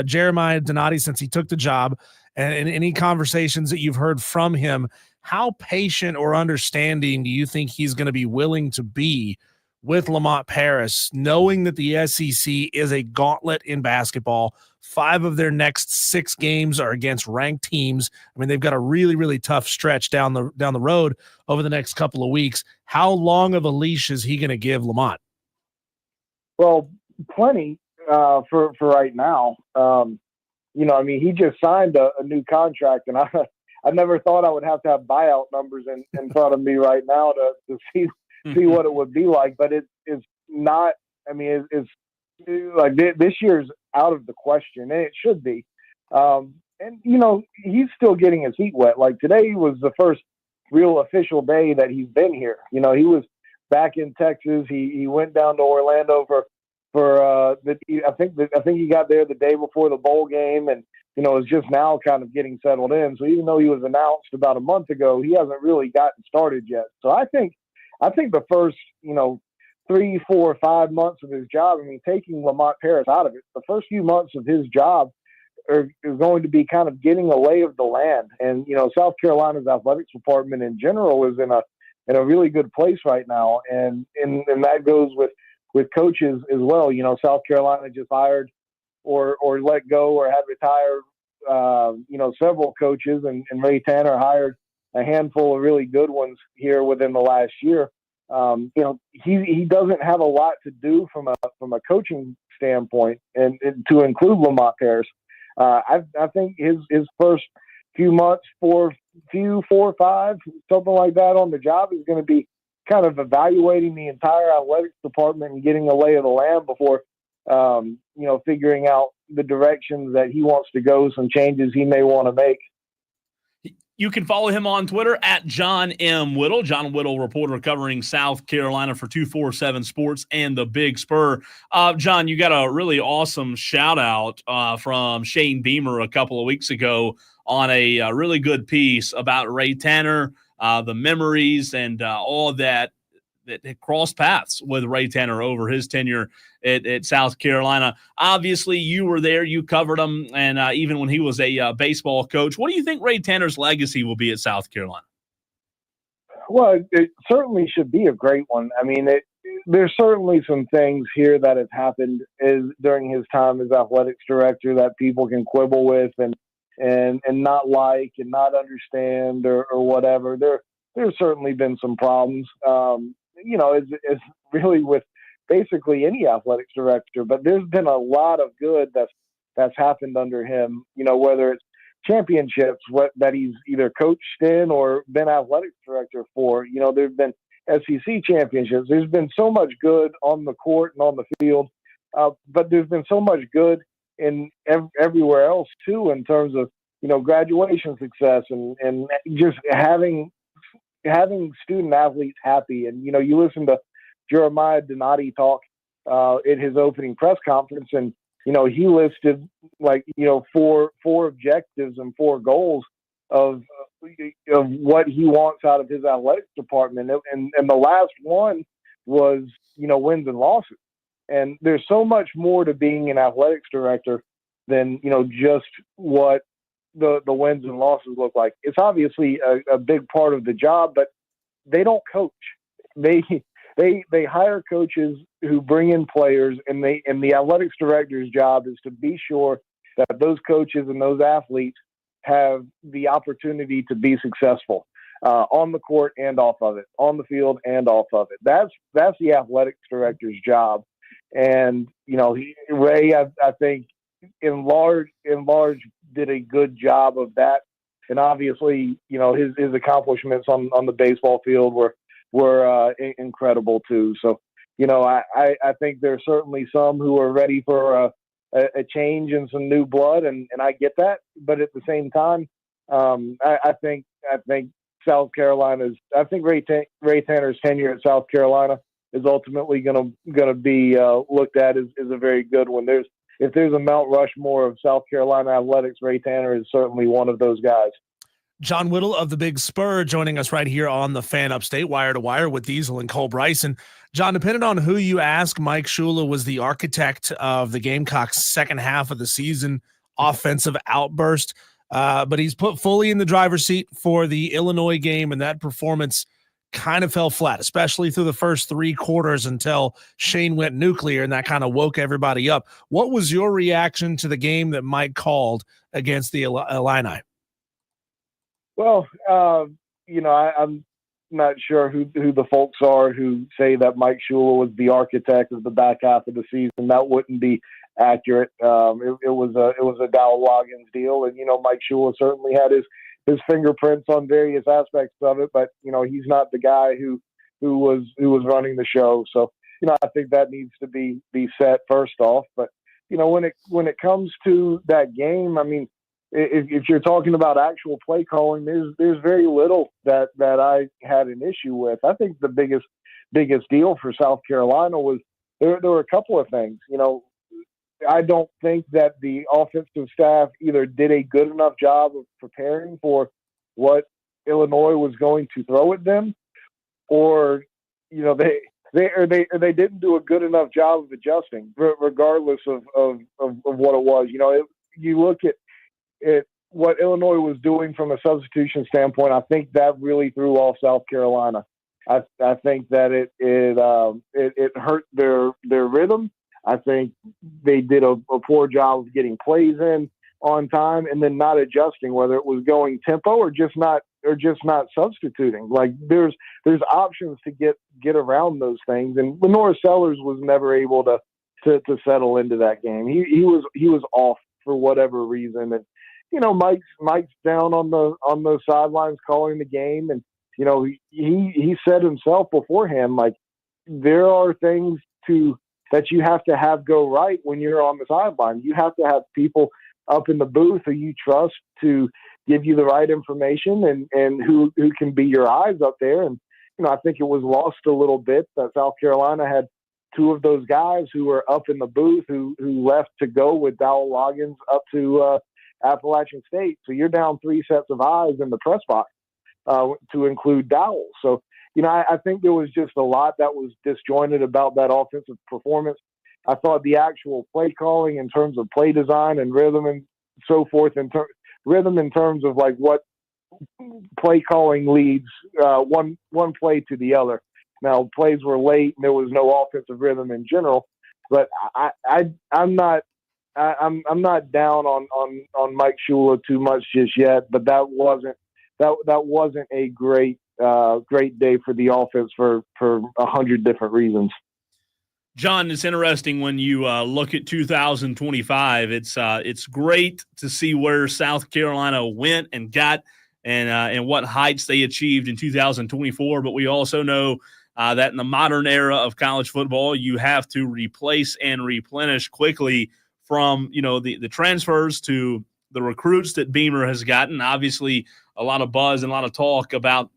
Jeremiah Donati since he took the job, and in any conversations that you've heard from him, how patient or understanding do you think he's going to be willing to be with Lamont Paris, knowing that the SEC is a gauntlet in basketball? 5 of their next 6 games are against ranked teams. I mean, they've got a really, really tough stretch down the road over the next couple of weeks. How long of a leash is he going to give Lamont? Well, plenty for right now. You know, I mean, he just signed a new contract, and I never thought I would have to have buyout numbers in front of me right now to see what it would be like, but it's not. I mean, it's like this year's out of the question, and it should be. And you know, he's still getting his feet wet. Like today was the first real official day that he's been here. You know, he was back in Texas. He went down to Orlando I think he got there the day before the bowl game, and you know, is just now kind of getting settled in. So even though he was announced about a month ago, he hasn't really gotten started yet. So I think the first, you know, 3, 4, 5 months of his job, I mean, taking Lamont Paris out of it, the first few months of his job are going to be kind of getting a lay of the land. And, you know, South Carolina's athletics department in general is in a really good place right now. And that goes with coaches as well. You know, South Carolina just hired or let go or had retired, you know, several coaches, and Ray Tanner hired a handful of really good ones here within the last year. You know, he doesn't have a lot to do from a coaching standpoint, and to include Lamont Paris. I think his first few months, 4 or 5, something like that on the job, is going to be kind of evaluating the entire athletics department and getting a lay of the land before, you know, figuring out the directions that he wants to go, some changes he may want to make. You can follow him on Twitter at John M. Whittle. John Whittle, reporter covering South Carolina for 247 Sports and the Big Spur. John, you got a really awesome shout-out from Shane Beamer a couple of weeks ago on a really good piece about Ray Tanner, the memories and all that crossed paths with Ray Tanner over his tenure at South Carolina. Obviously, you were there. You covered him, and even when he was a baseball coach. What do you think Ray Tanner's legacy will be at South Carolina? Well, it certainly should be a great one. I mean, there's certainly some things here that have happened during his time as athletics director that people can quibble with and not like and not understand or whatever. There's certainly been some problems. It's really with basically any athletics director, but there's been a lot of good that's happened under him. Whether it's championships that he's either coached in or been athletics director for. There's been SEC championships. There's been so much good on the court and on the field, but there's been so much good in everywhere else too, in terms of graduation success and just having student athletes happy. And you listen to Jeremiah Donati talk at his opening press conference, and he listed four objectives and 4 goals of what he wants out of his athletics department, and the last one was wins and losses. And there's so much more to being an athletics director than just what the wins and losses look like. It's obviously a big part of the job, but they don't coach. They hire coaches who bring in players, and the athletics director's job is to be sure that those coaches and those athletes have the opportunity to be successful on the court and off of it, on the field and off of it. That's the athletics director's job. And Ray, I think in large did a good job of that. And obviously, his accomplishments on the baseball field were incredible too. So, I think there's certainly some who are ready for a change and some new blood, and I get that. But at the same time, I think South Carolina's. I think Ray Tanner's tenure at South Carolina is ultimately going to be looked at as a very good one. If there's a Mount Rushmore of South Carolina athletics, Ray Tanner is certainly one of those guys. John Whittle of the Big Spur joining us right here on the Fan Upstate, Wire to Wire, with Diesel and Cole Bryson. John, depending on who you ask, Mike Shula was the architect of the Gamecocks' second half of the season offensive outburst, but he's put fully in the driver's seat for the Illinois game, and that performance kind of fell flat, especially through the first 3 quarters until Shane went nuclear, and that kind of woke everybody up. What was your reaction to the game that Mike called against the Illini? Well, I'm not sure who the folks are who say that Mike Shula was the architect of the back half of the season. That wouldn't be accurate. It was a Dowell Loggins deal, and Mike Shula certainly had his fingerprints on various aspects of it, but he's not the guy who was running the show. So I think that needs to be set first off. But when it comes to that game, I mean, if you're talking about actual play calling, there's very little that I had an issue with. I think the biggest deal for South Carolina was there were a couple of things. I don't think that the offensive staff either did a good enough job of preparing for what Illinois was going to throw at them, or they didn't do a good enough job of adjusting, regardless of what it was. You look at what Illinois was doing from a substitution standpoint, I think that really threw off South Carolina. I think that it hurt their rhythm. I think they did a poor job of getting plays in on time and then not adjusting, whether it was going tempo or just not substituting. Like there's options to get around those things. And Lenore Sellers was never able to settle into that game. He was off for whatever reason. And Mike's down on the sidelines calling the game, and he said himself beforehand, like, there are things that you have to have go right when you're on the sideline. You have to have people up in the booth who you trust to give you the right information and who can be your eyes up there. And I think it was lost a little bit that South Carolina had 2 of those guys who were up in the booth who left to go with Dowell Loggins up to Appalachian State. So you're down 3 sets of eyes in the press box to include Dowell. So, I think there was just a lot that was disjointed about that offensive performance. I thought the actual play calling in terms of play design and rhythm and so forth, rhythm in terms of like what play calling leads one play to the other. Now plays were late and there was no offensive rhythm in general, but I'm not down on Mike Shula too much just yet. But that wasn't a great day for the offense for 100 different reasons. John, it's interesting when you look at 2025. It's great to see where South Carolina went and got, and what heights they achieved in 2024. But we also know that in the modern era of college football, you have to replace and replenish quickly from the transfers to the recruits that Beamer has gotten. Obviously, a lot of buzz and a lot of talk about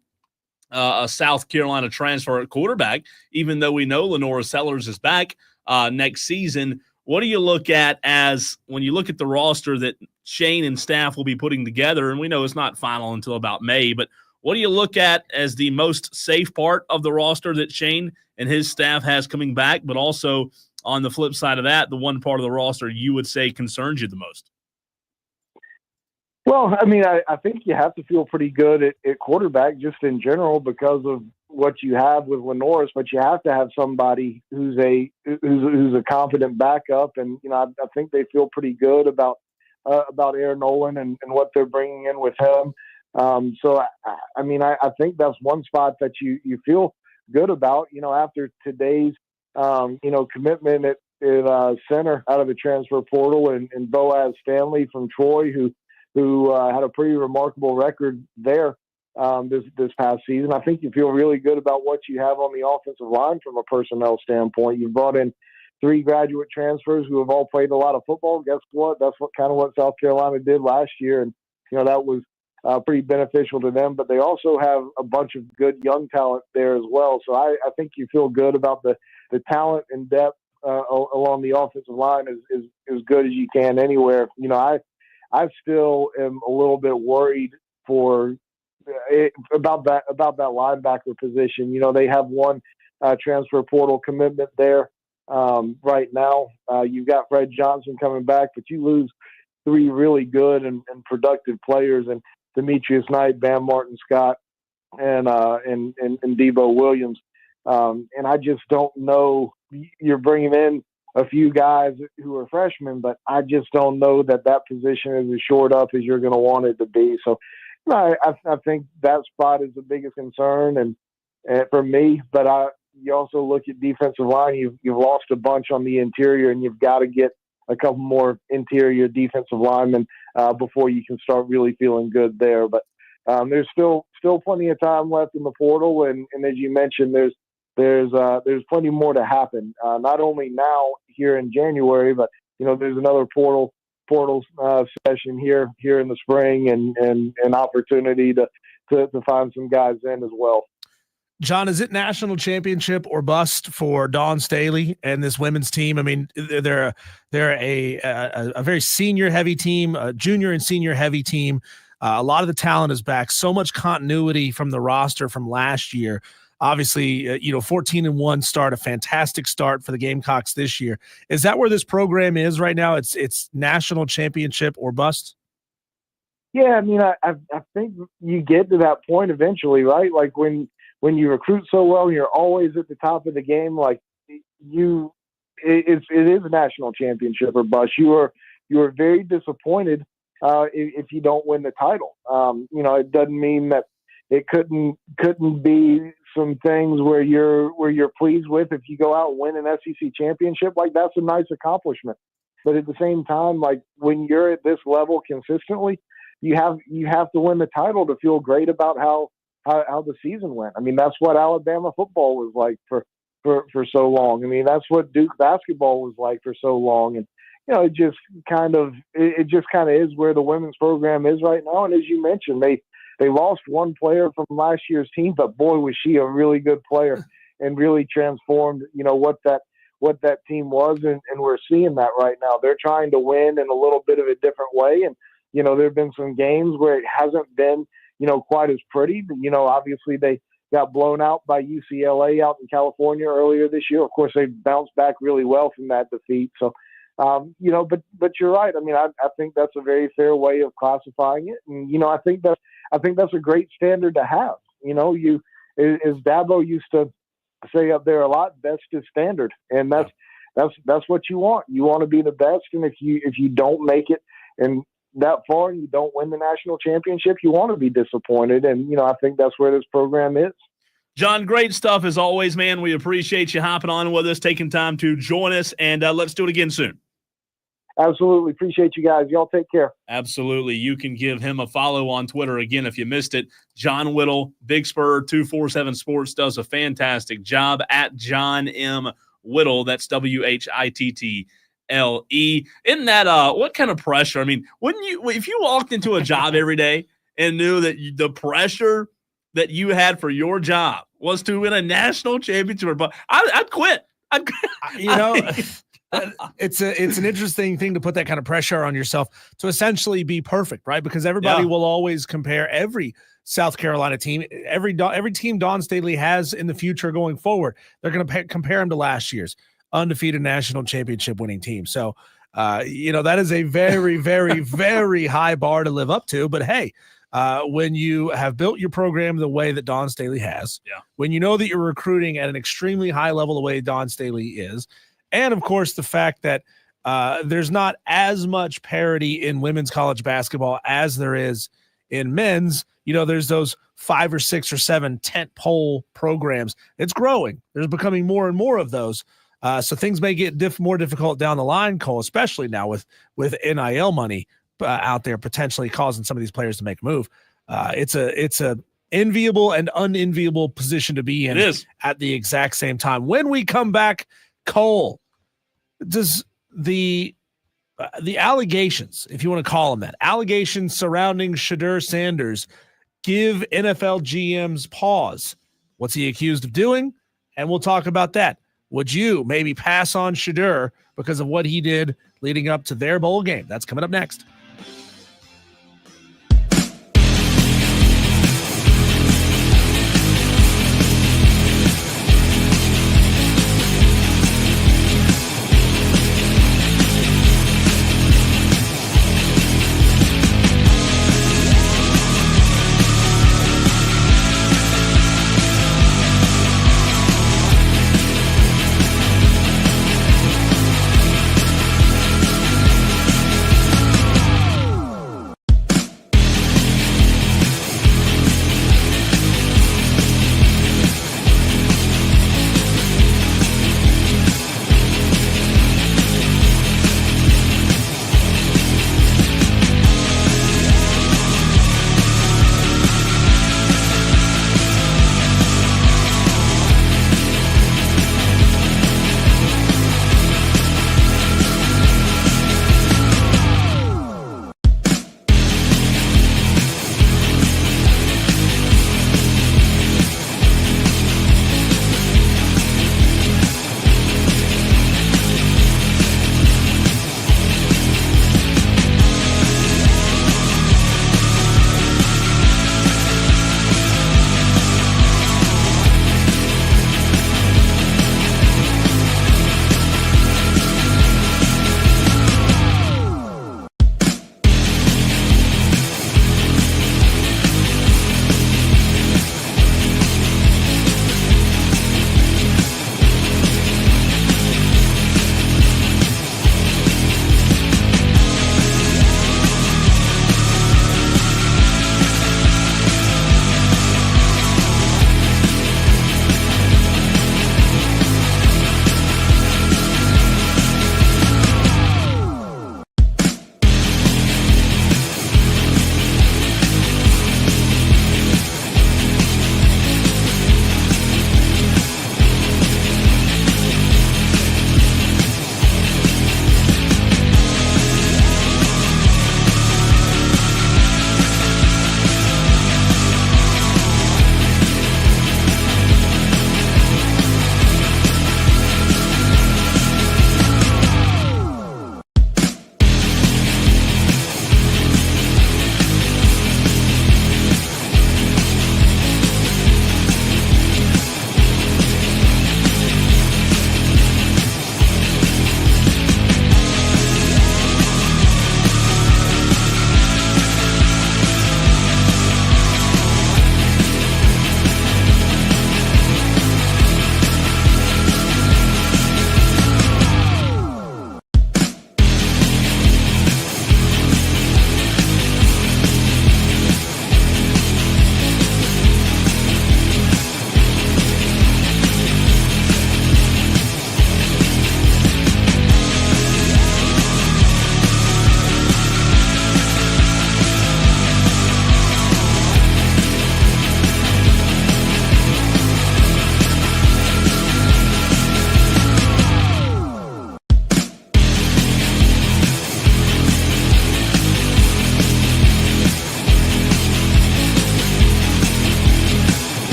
a South Carolina transfer at quarterback, even though we know Lenora Sellers is back next season. What do you look at as when you look at the roster that Shane and staff will be putting together? And we know it's not final until about May, but what do you look at as the most safe part of the roster that Shane and his staff has coming back, but also on the flip side of that, the one part of the roster you would say concerns you the most? Well, I mean, I think you have to feel pretty good at quarterback just in general because of what you have with Lenoris, but you have to have somebody who's a confident backup. And, I think they feel pretty good about Aaron Nolan and what they're bringing in with him. So, I think that's one spot that you feel good about, after today's, commitment at center out of the transfer portal and Boaz Stanley from Troy, who had a pretty remarkable record there this past season. I think you feel really good about what you have on the offensive line from a personnel standpoint. You've brought in 3 graduate transfers who have all played a lot of football. Guess what? That's what South Carolina did last year, and that was pretty beneficial to them. But they also have a bunch of good young talent there as well. So I think you feel good about the talent and depth along the offensive line as good as you can anywhere. I still am a little bit worried about that linebacker position. They have one transfer portal commitment there right now. You've got Fred Johnson coming back, but you lose 3 really good and productive players, and Demetrius Knight, Bam Martin Scott, and Debo Williams. And I just don't know. You're bringing in a few guys who are freshmen, but I just don't know that position is as shored up as you're going to want it to be. So I think that spot is the biggest concern and for me, but you also look at defensive line. You've lost a bunch on the interior, and you've got to get a couple more interior defensive linemen before you can start really feeling good there. But there's still plenty of time left in the portal. And as you mentioned, there's plenty more to happen. Not only now here in January, but there's another portal session here in the spring and an opportunity to find some guys in as well. John, is it national championship or bust for Dawn Staley and this women's team? I mean, they're a very senior heavy team, a junior and senior heavy team. A lot of the talent is back. So much continuity from the roster from last year. Obviously, 14-1 start, a fantastic start for the Gamecocks this year. Is that where this program is right now? It's national championship or bust? Yeah, I mean, I think you get to that point eventually, right? Like when you recruit so well, you're always at the top of the game. Like it is a national championship or bust. You are very disappointed if you don't win the title. It doesn't mean that it couldn't be some things where you're pleased with if you go out and win an SEC championship. Like that's a nice accomplishment. But at the same time, like when you're at this level consistently, you have to win the title to feel great about how the season went. I mean, that's what Alabama football was like for so long. I mean, that's what Duke basketball was like for so long. And, it just kind of is where the women's program is right now. And as you mentioned, they lost one player from last year's team, but boy, was she a really good player and really transformed, what that team was. And we're seeing that right now. They're trying to win in a little bit of a different way. And, there have been some games where it hasn't been, quite as pretty. Obviously they got blown out by UCLA out in California earlier this year. Of course, they bounced back really well from that defeat. So, but you're right. I mean, I think that's a very fair way of classifying it. And, I think that's a great standard to have. As Dabo used to say up there a lot. Best is standard, and that's what you want. You want to be the best, and if you don't make it and that far and you don't win the national championship, you want to be disappointed. And I think that's where this program is. John, great stuff as always, man. We appreciate you hopping on with us, taking time to join us, and let's do it again soon. Absolutely. Appreciate you guys. Y'all take care. Absolutely. You can give him a follow on Twitter. Again, if you missed it, John Whittle, Big Spur 247 Sports, does a fantastic job at John M. Whittle. That's WHITTLE. Isn't that what kind of pressure? I mean, wouldn't you, if you walked into a job every day and knew that the pressure that you had for your job was to win a national championship, I'd quit. It's an interesting thing to put that kind of pressure on yourself to essentially be perfect, right? Because everybody will always compare every South Carolina team, every team Dawn Staley has in the future going forward. They're going to compare them to last year's undefeated national championship winning team. So, that is a very, very, very high bar to live up to. But hey, when you have built your program the way that Dawn Staley has, when you know that you're recruiting at an extremely high level the way Dawn Staley is, and of course the fact that there's not as much parity in women's college basketball as there is in men's, there's those 5 or 6 or 7 tent pole programs. It's growing. There's becoming more and more of those. So things may get more difficult down the line, Cole, especially now with NIL money out there potentially causing some of these players to make a move. It's a enviable and unenviable position to be in at the exact same time. When we come back, Cole, does the allegations, if you want to call them that, allegations surrounding Shedeur Sanders give NFL GMs pause? What's he accused of doing? And we'll talk about that. Would you maybe pass on Shedeur because of what he did leading up to their bowl game? That's coming up next.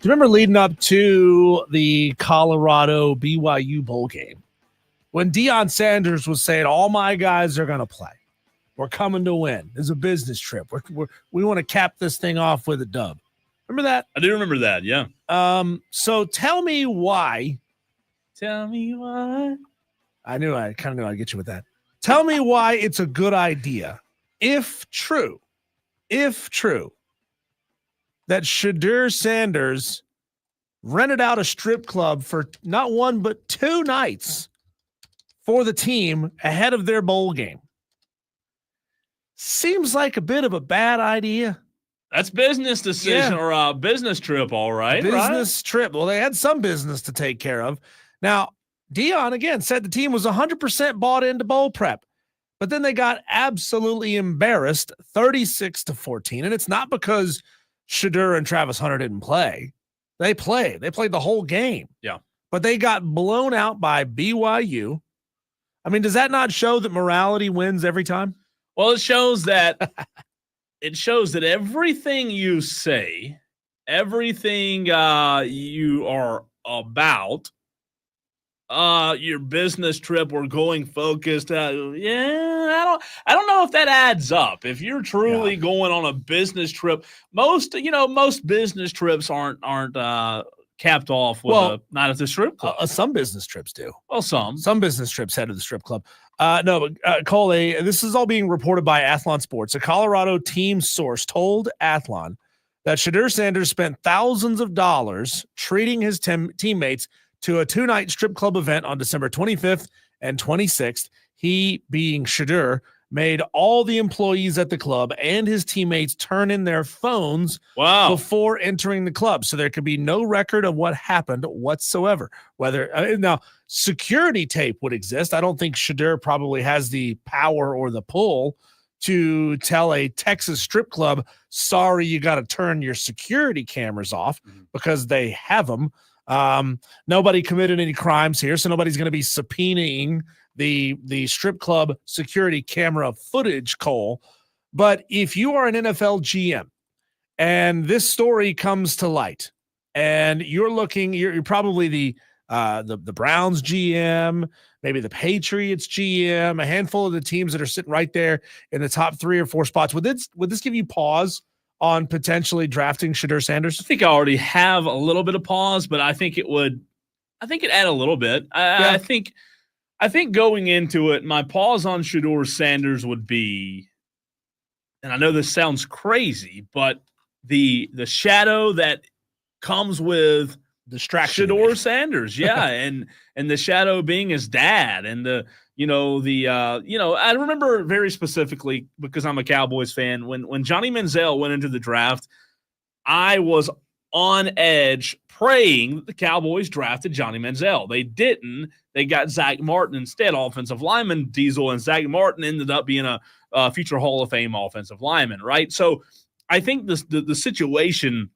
Do you remember leading up to the Colorado BYU bowl game when Deion Sanders was saying, all my guys are going to play. We're coming to win. It's a business trip. We want to cap this thing off with a dub. Remember that? I do remember that, yeah. So tell me why. Tell me why. I kind of knew I'd get you with that. Tell me why it's a good idea, if true, that Shedeur Sanders rented out a strip club for not one but 2 nights for the team ahead of their bowl game. Seems like a bit of a bad idea. That's business decision or a business trip, all right. Business trip. Well, they had some business to take care of. Now, Deion, again, said the team was 100% bought into bowl prep, but then they got absolutely embarrassed 36-14. And it's not because Shedeur and Travis Hunter didn't play. They played. They played the whole game. Yeah. But they got blown out by BYU. I mean, does that not show that morality wins every time? Well, it shows that everything you say, everything you are about, your business trip or going focused, I don't know if that adds up. If you're truly going on a business trip, most business trips aren't capped off with a night at the strip club. Some business trips do. Well, some business trips head to the strip club. Cole, this is all being reported by Athlon Sports. A Colorado team source told Athlon that Shedeur Sanders spent thousands of dollars treating his teammates to a 2-night strip club event on December 25th and 26th. He, being Shedeur, made all the employees at the club and his teammates turn in their phones before entering the club. So there could be no record of what happened whatsoever. Now, security tape would exist. I don't think Shedeur probably has the power or the pull to tell a Texas strip club, sorry, you got to turn your security cameras off because they have them. Nobody committed any crimes here, so nobody's going to be subpoenaing the strip club security camera footage, Cole. But if you are an NFL GM and this story comes to light and you're probably the Browns GM, maybe the Patriots GM, a handful of the teams that are sitting right there in the top 3 or 4 spots. Would this give you pause on potentially drafting Shedeur Sanders? I think I already have a little bit of pause, but I think it'd add a little bit. I think going into it, my pause on Shedeur Sanders would be, and I know this sounds crazy, but the shadow that comes with distraction. Shedeur Sanders, and the shadow being his dad, and I remember very specifically because I'm a Cowboys fan when Johnny Manziel went into the draft, I was on edge praying that the Cowboys drafted Johnny Manziel. They didn't. They got Zach Martin instead, offensive lineman Diesel, and Zach Martin ended up being a future Hall of Fame offensive lineman, right? So I think the situation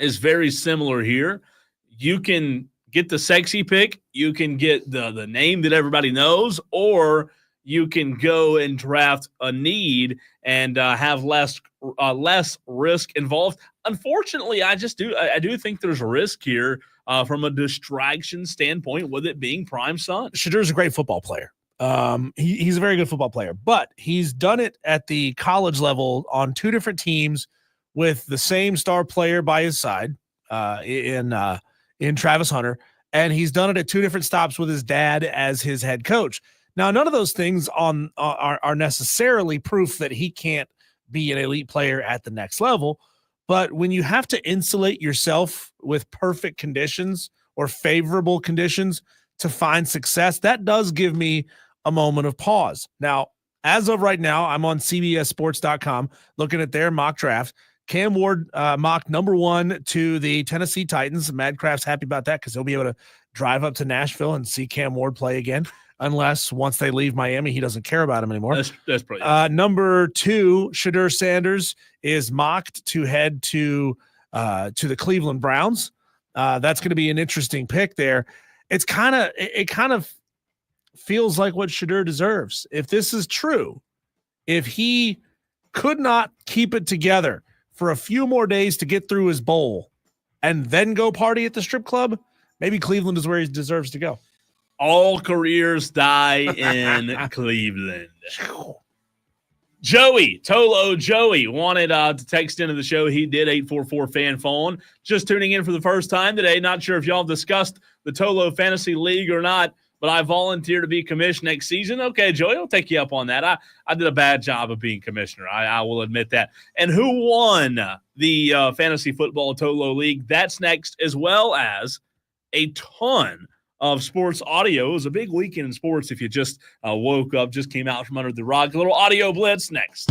is very similar here. You can get the sexy pick, you can get the name that everybody knows, or you can go and draft a need and have less risk involved. Unfortunately, I do think there's a risk here from a distraction standpoint with it being Prime Son. Shedeur's a great football player. He's a very good football player, but he's done it at the college level on 2 different teams with the same star player by his side in Travis Hunter, and he's done it at 2 different stops with his dad as his head coach. Now, none of those things are necessarily proof that he can't be an elite player at the next level. But when you have to insulate yourself with perfect conditions or favorable conditions to find success, that does give me a moment of pause. Now, as of right now, I'm on CBSSports.com looking at their mock draft. Cam Ward mocked number 1 to the Tennessee Titans. Madcraft's happy about that because he'll be able to drive up to Nashville and see Cam Ward play again. Unless once they leave Miami, he doesn't care about him anymore. That's brilliant. Number 2, Shedeur Sanders is mocked to head to the Cleveland Browns. That's going to be an interesting pick there. It kind of feels like what Shedeur deserves. If this is true, if he could not keep it together for a few more days to get through his bowl and then go party at the strip club, maybe Cleveland is where he deserves to go. All careers die in Cleveland. Joey, Tolo Joey, wanted to text into the show. He did, 844-FAN phone. Just tuning in for the first time today. Not sure if y'all have discussed the Tolo Fantasy League or not, but I volunteer to be commissioner next season. Okay, Joey, I'll take you up on that. I did a bad job of being commissioner. I will admit that. And who won the Fantasy Football Tolo League? That's next, as well as a ton of sports audio. It was a big weekend in sports if you just woke up, just came out from under the rock. A little audio blitz next.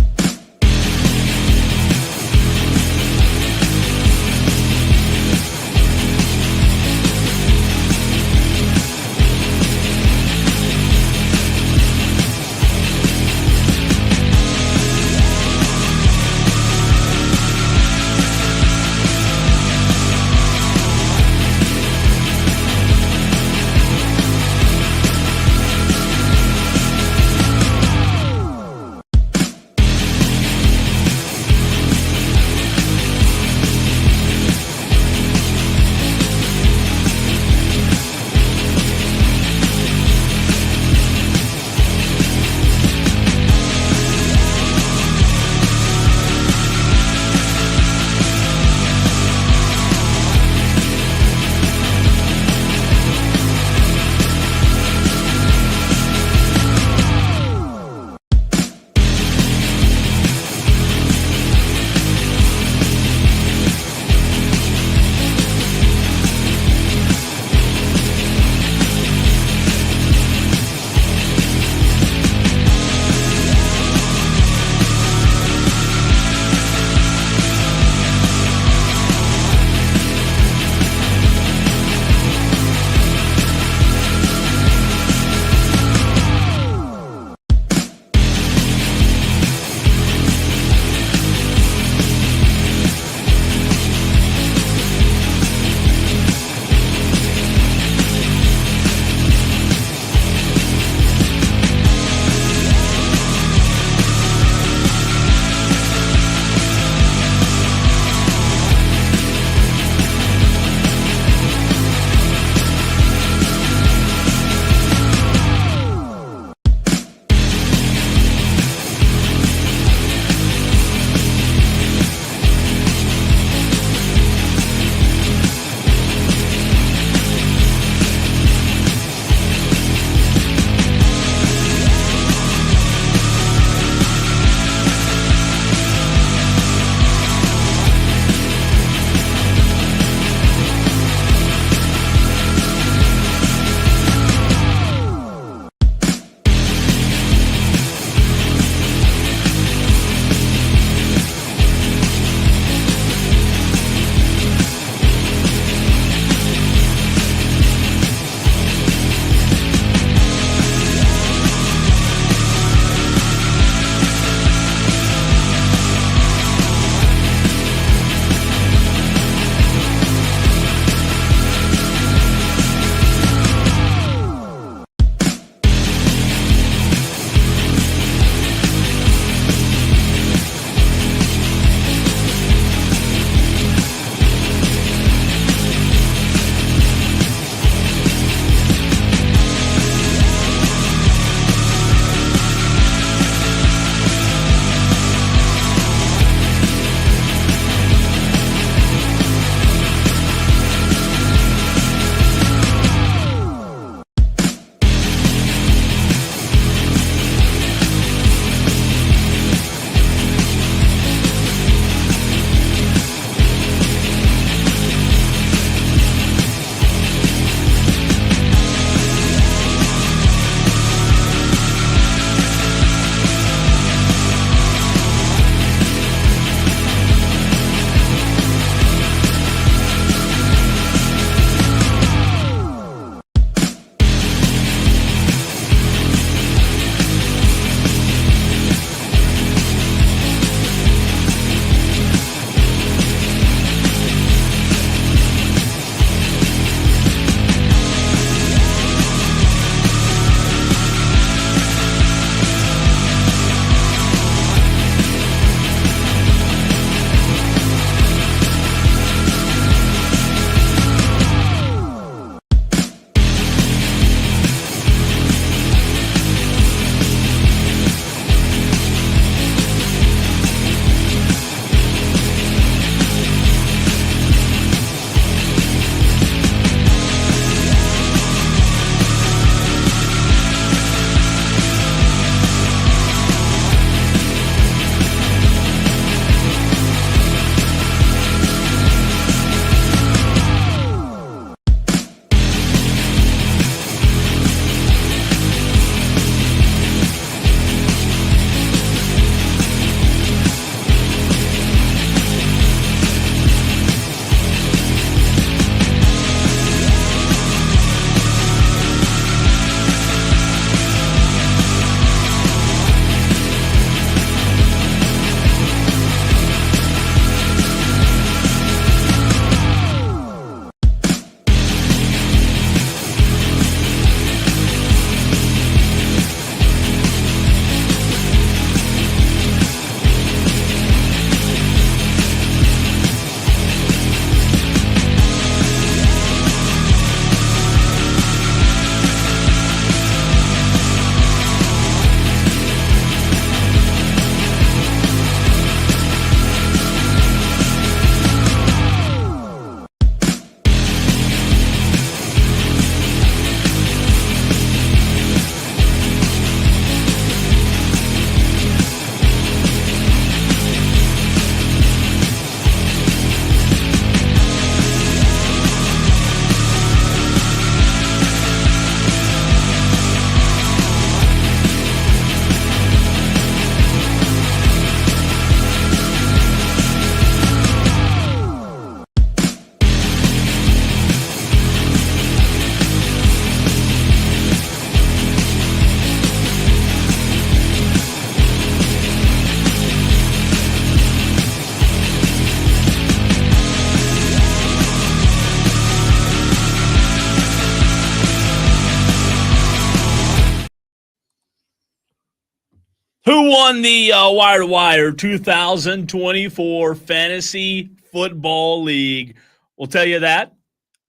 Who won the Wire to Wire 2024 Fantasy Football League? We'll tell you that.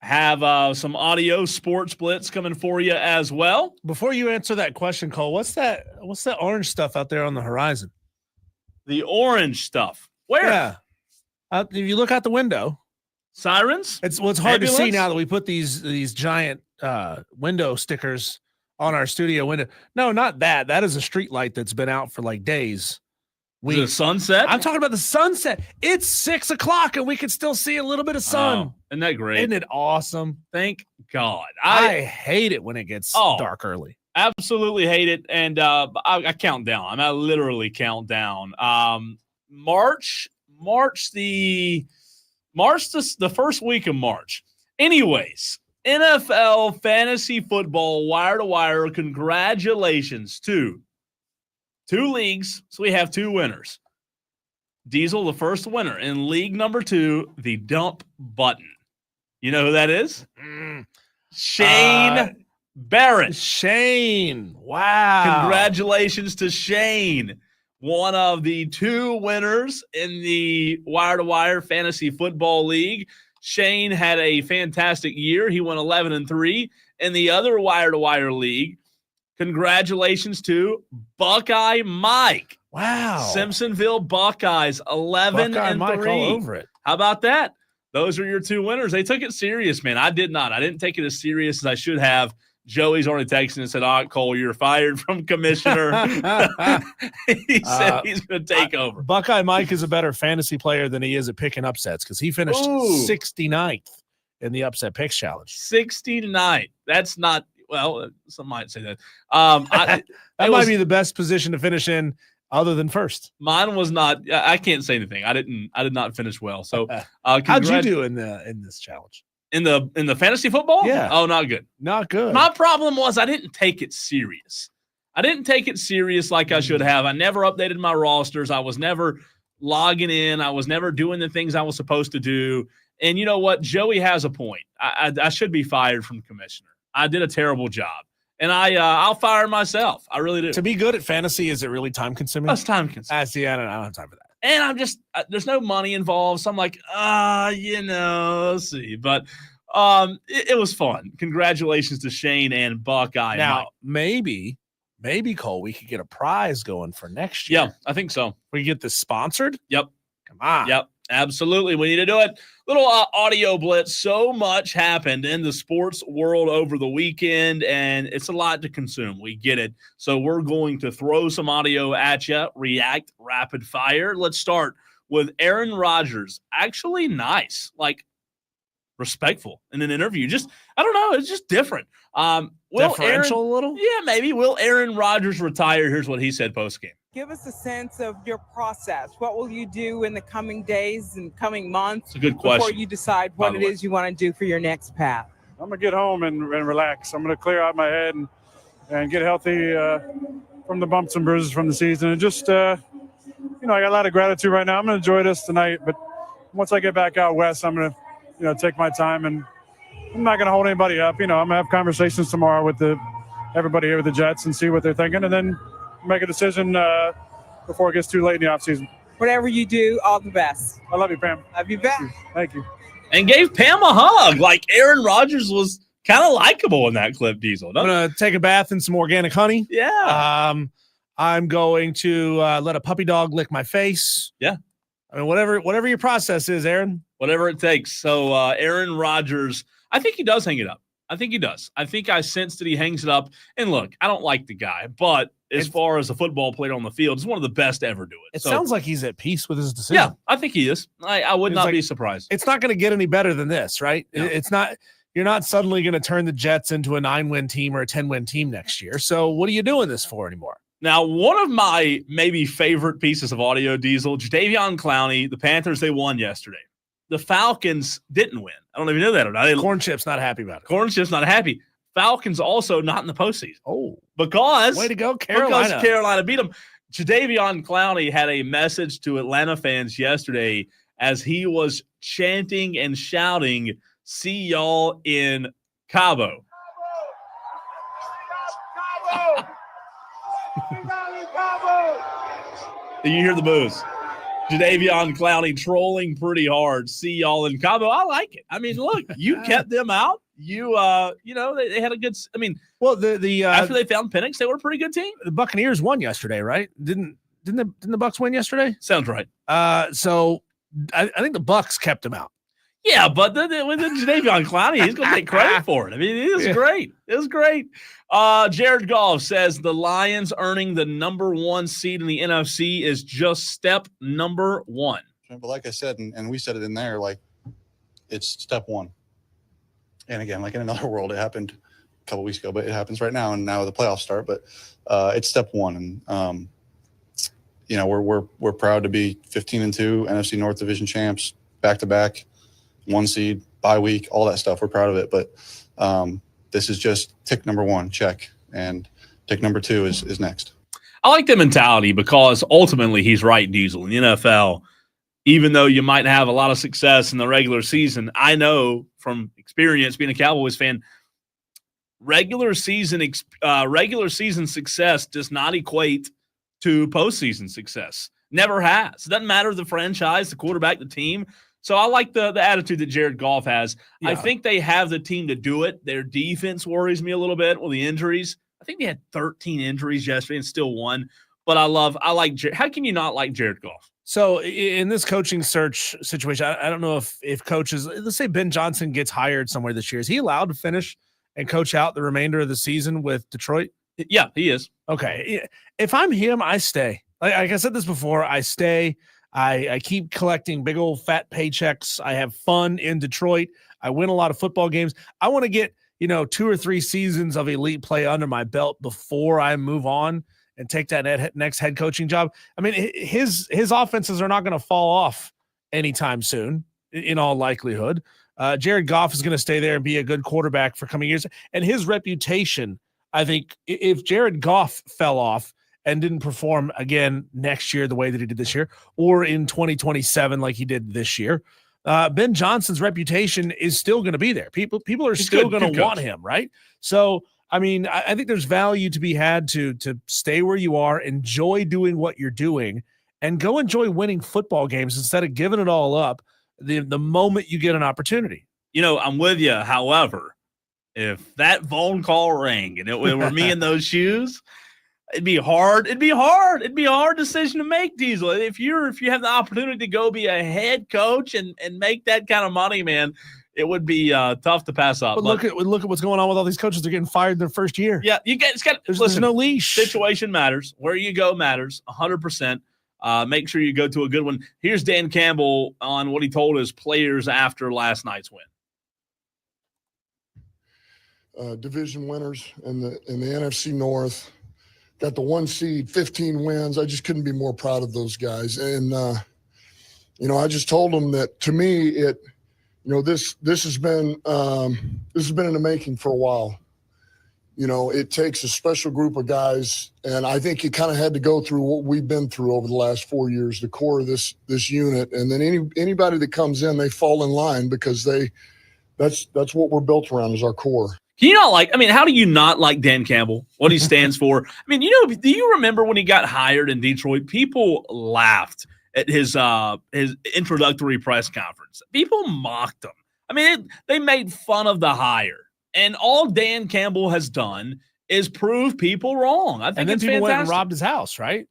Have some audio sports blitz coming for you as well. Before you answer that question, Cole, what's that orange stuff out there on the horizon? The orange stuff. Where? Yeah. If you look out the window. Sirens? It's hard to see now that we put these giant window stickers on our studio window. No, not that. That is a street light that's been out for like days. The sunset? I'm talking about the sunset. It's 6 o'clock and we can still see a little bit of sun. Oh, isn't that great? Isn't it awesome? Thank God. I hate it when it gets dark early. Absolutely hate it. And I count down. I literally count down. March the first week of March. Anyways, NFL fantasy football wire to wire. Congratulations to 2 leagues. So we have 2 winners. Diesel, the first winner in league number 2, the dump button. You know who that is? Shane Barrett. Shane. Wow. Congratulations to Shane. One of the 2 winners in the Wire to Wire Fantasy Football League. Shane had a fantastic year. He won 11-3. In the other Wire to Wire League, congratulations to Buckeye Mike. Wow. Simpsonville Buckeyes, 11-3. Mike all over it. How about that? Those are your 2 winners. They took it serious, man. I did not. I didn't take it as serious as I should have. Joey's already texted and said, all right, Cole, you're fired from commissioner. He said he's going to take over. Buckeye Mike is a better fantasy player than he is at picking upsets because he finished 69th in the upset picks challenge. 69th. That's not, well, some might say that. That might be the best position to finish in other than first. Mine was not, I can't say anything. I did not finish well. So how'd you do in this challenge? In the fantasy football? Yeah. Oh, not good. Not good. My problem was I didn't take it serious. I didn't take it serious like I should have. I never updated my rosters. I was never logging in. I was never doing the things I was supposed to do. And you know what? Joey has a point. I should be fired from commissioner. I did a terrible job. And I'll fire myself. I really do. To be good at fantasy, is it really time consuming? That's time consuming. See, I don't have time for that. And I'm just, there's no money involved. So I'm like, let's see. But it was fun. Congratulations to Shane and Buckeye. Now, maybe, Cole, we could get a prize going for next year. Yeah, I think so. We get this sponsored? Yep. Come on. Yep. Absolutely. We need to do it. Little audio blitz. So much happened in the sports world over the weekend, and it's a lot to consume. We get it. So we're going to throw some audio at you, react rapid fire. Let's start with Aaron Rodgers. Actually nice, like respectful in an interview. Just, I don't know. It's just different. Deferential a little? Yeah, maybe. Will Aaron Rodgers retire? Here's what he said post-game. Give us a sense of your process. What will you do in the coming days and coming months? It's a good question. Before you decide what it is you want to do for your next path. I'm going to get home and relax. I'm going to clear out my head and get healthy from the bumps and bruises from the season. And just, I got a lot of gratitude right now. I'm going to enjoy this tonight. But once I get back out west, I'm going to, take my time. And I'm not going to hold anybody up. I'm going to have conversations tomorrow with everybody here with the Jets and see what they're thinking. And then make a decision before it gets too late in the offseason. Whatever you do, all the best. I love you, Pam. Love you back. Thank you. And gave Pam a hug. Like Aaron Rodgers was kind of likable in that clip, Diesel. I'm going to take a bath in some organic honey. Yeah. I'm going to let a puppy dog lick my face. Yeah. I mean, whatever your process is, Aaron. Whatever it takes. So Aaron Rodgers, I think he does hang it up. I think he does. I think I sense that he hangs it up. And look, I don't like the guy, but as far as a football player on the field, he's one of the best to ever do it. It sounds like he's at peace with his decision. Yeah, I think he is. I would not be surprised. It's not going to get any better than this, right? No. It's not. You're not suddenly going to turn the Jets into a 9-win team or a 10-win team next year. So what are you doing this for anymore? Now, one of my maybe favorite pieces of audio, Diesel, Jadeveon Clowney, the Panthers, they won yesterday. The Falcons didn't win. I don't even know that or not. Corn Chip's not happy about it. Corn Chip's not happy. Falcons also not in the postseason. Oh. Because way to go, Carolina. Because Carolina beat them. Jadeveon Clowney had a message to Atlanta fans yesterday as he was chanting and shouting, "See y'all in Cabo." Cabo! You hear the boos. Jadeveon Clowney trolling pretty hard. See y'all in Cabo. I like it. I mean, look, you kept them out. You know, they had a good. I mean, well, the after they found Penix, they were a pretty good team. The Buccaneers won yesterday, right? Didn't the Bucs win yesterday? Sounds right. So I think the Bucs kept them out. Yeah, but with the Jadeveon Clowney, he's going to take credit for it. I mean, it was great. It was great. Jared Goff says the Lions earning the number 1 seed in the NFC is just step number 1. But like I said, and we said it in there, like it's step 1. And again, like in another world, it happened a couple weeks ago, but it happens right now, and now the playoffs start. But it's step 1, and you know we're proud to be 15-2 NFC North Division champs, back to back. 1 seed, bye week, all that stuff. We're proud of it. But this is just tick number 1, check. And tick number 2 is next. I like the mentality because ultimately he's right, Diesel. In the NFL, even though you might have a lot of success in the regular season, I know from experience being a Cowboys fan, regular season success does not equate to postseason success. Never has. It doesn't matter the franchise, the quarterback, the team. So I like the attitude that Jared Goff has. Yeah. I think they have the team to do it. Their defense worries me a little bit with the injuries. I think they had 13 injuries yesterday and still won. But I like Jared. How can you not like Jared Goff? So in this coaching search situation, I don't know if coaches, let's say Ben Johnson gets hired somewhere this year. Is he allowed to finish and coach out the remainder of the season with Detroit? Yeah, he is. Okay. If I'm him, I stay. Like I said this before, I stay. I keep collecting big old fat paychecks. I have fun in Detroit. I win a lot of football games. I want to get, 2 or 3 seasons of elite play under my belt before I move on and take that next head coaching job. I mean, his offenses are not going to fall off anytime soon, in all likelihood. Jared Goff is going to stay there and be a good quarterback for coming years. And his reputation, I think, if Jared Goff fell off and didn't perform again next year the way that he did this year, or in 2027 like he did this year, Ben Johnson's reputation is still going to be there. People are still going to want him, right? So, I mean, I think there's value to be had to stay where you are, enjoy doing what you're doing, and go enjoy winning football games instead of giving it all up the moment you get an opportunity. I'm with you. However, if that phone call rang and it were me in those shoes, it'd be hard. It'd be a hard decision to make, Diesel. If you have the opportunity to go be a head coach and make that kind of money, man, it would be tough to pass up. But look at what's going on with all these coaches. They're getting fired in their first year. Yeah, there's no leash. Situation matters. Where you go matters 100%. Make sure you go to a good one. Here's Dan Campbell on what he told his players after last night's win. Division winners in the NFC North. Got the 1 seed, 15 wins. I just couldn't be more proud of those guys. And, I just told them that to me, this has been in the making for a while. It takes a special group of guys. And I think you kind of had to go through what we've been through over the last 4 years, the core of this unit. And then anybody that comes in, they fall in line because that's what we're built around is our core. Can you not how do you not like Dan Campbell, what he stands for? Do you remember when he got hired in Detroit? People laughed at his introductory press conference. People mocked him. They made fun of the hire. And all Dan Campbell has done is prove people wrong. I think and then it's people fantastic. Went and robbed his house, right?